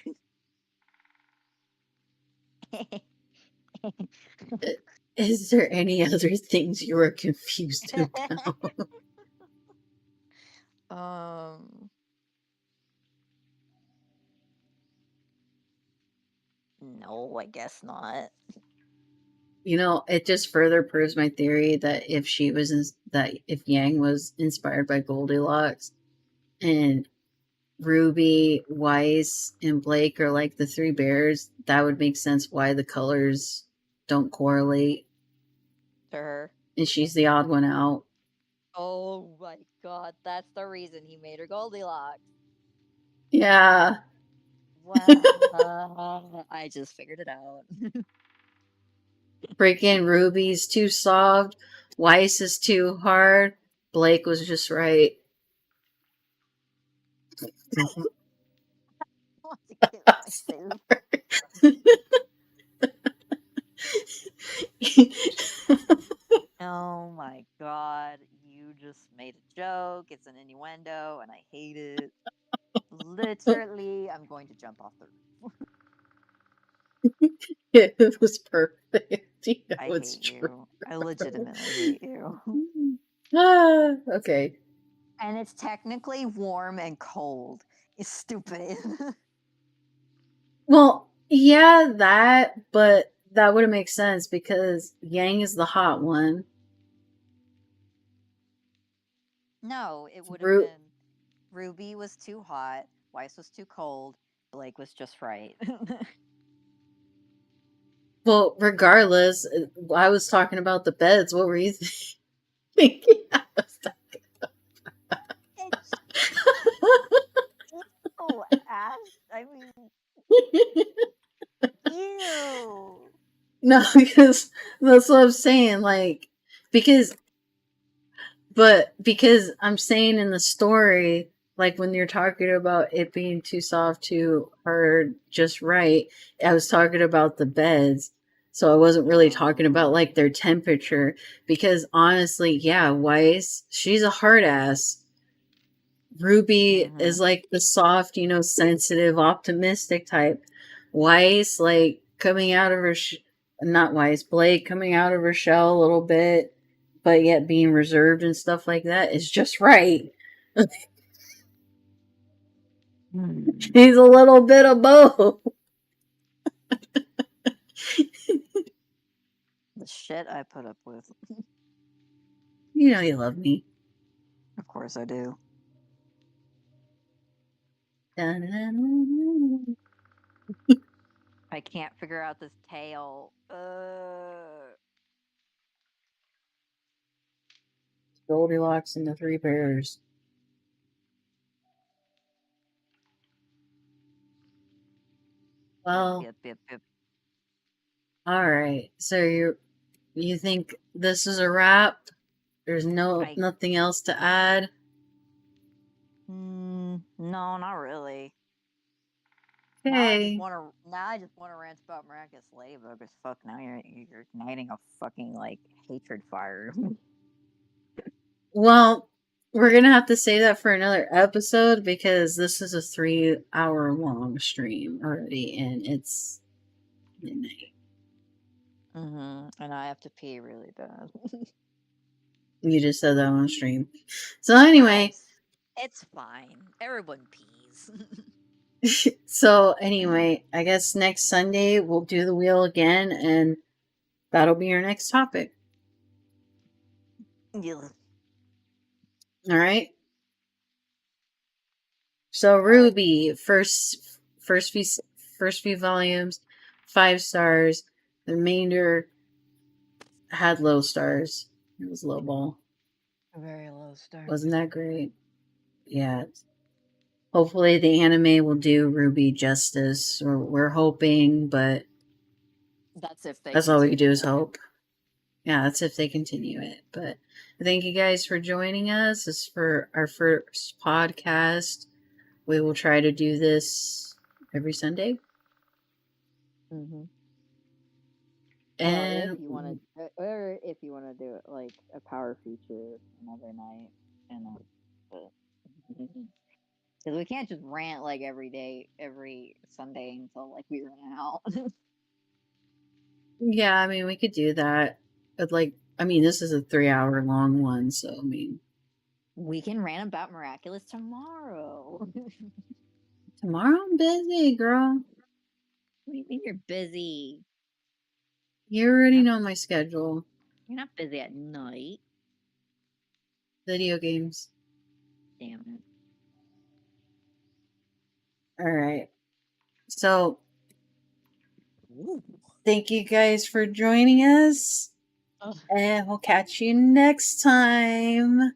Is there any other things you are confused about?
Um, no, I guess not.
You know, it just further proves my theory that that if Yang was inspired by Goldilocks and Ruby, Weiss, and Blake are like the three bears, that would make sense why the colors don't correlate.
To her.
And she's the odd one out.
Oh my god, that's the reason he made her Goldilocks.
Yeah.
Wow. I just figured it out.
Freaking Ruby's too soft. Weiss is too hard. Blake was just right.
I want to kill myself. Oh my god, you just made a joke. It's an innuendo, and I hate it. Literally, I'm going to jump off the roof.
It was perfect. You know
I
it's
hate
true.
you. I legitimately hate you.
Okay.
And it's technically warm and cold. It's stupid.
Well, yeah, but that would have made sense because Yang is the hot one.
No, it would have
Ru-
been Ruby was too hot, Weiss was too cold, Blake was just right.
well, regardless, I was talking about the beds. What were you thinking?
It's so ass. I mean, ew.
No, because that's what I'm saying. Like, because because I'm saying in the story, like when you're talking about it being too soft, too hard, just right, I was talking about the beds. So I wasn't really talking about
Oh.
like their temperature because honestly, yeah, Weiss, she's a hard ass. Ruby
Mm-hmm.
is like the soft, sensitive, optimistic type. Weiss, like coming out of her, not Weiss, Blake coming out of her shell a little bit, but yet being reserved and stuff like that is just right.
Hmm.
She's a little bit of both.
The shit I put up with.
You know you love me.
Of course I do. I can't figure out this tail.
Goldilocks and the Three Bears.
Yep,
Well,
yep, yep, yep.
all right. So you think this is a wrap? There's
I
nothing else to add.
no, not really.
Okay.
Now I just want to rant about Miraculous Ladybug because fuck now you're igniting a fucking like hatred fire.
Well, we're gonna have to save that for another episode because this is a 3 hour long stream already, and it's midnight.
And I have to pee really bad.
You just said that on stream. So
I
anyway,
it's fine. Everyone pees.
I guess next Sunday we'll do the wheel again, and that'll be our next topic.
Yeah.
All right. So
All right.
RWBY, first few volumes, 5 stars. The remainder had low stars. It was low ball.
Very low stars.
Wasn't that great? Yeah. Hopefully the anime will do RWBY justice. We're hoping, but
That's if they
that's all we can do
continue
is
it.
hope. Yeah, that's if they continue it. But thank you guys for joining us. This is for our first podcast. We will try to do this every Sunday.
Mm-hmm. Well,
And
if you want to do it like a power feature another night, and because we can't just rant like every day, every Sunday until like we run out.
yeah, I mean, we could do that. But this is a 3 hour long one. So, I mean,
We can rant about Miraculous tomorrow.
Tomorrow I'm busy, girl.
What do you mean you're busy?
You already know my schedule.
You're not busy at night.
Video games.
Damn it.
All right. So,
Ooh.
thank you guys for joining us.
Ugh.
And we'll catch you next time.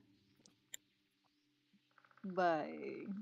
Bye.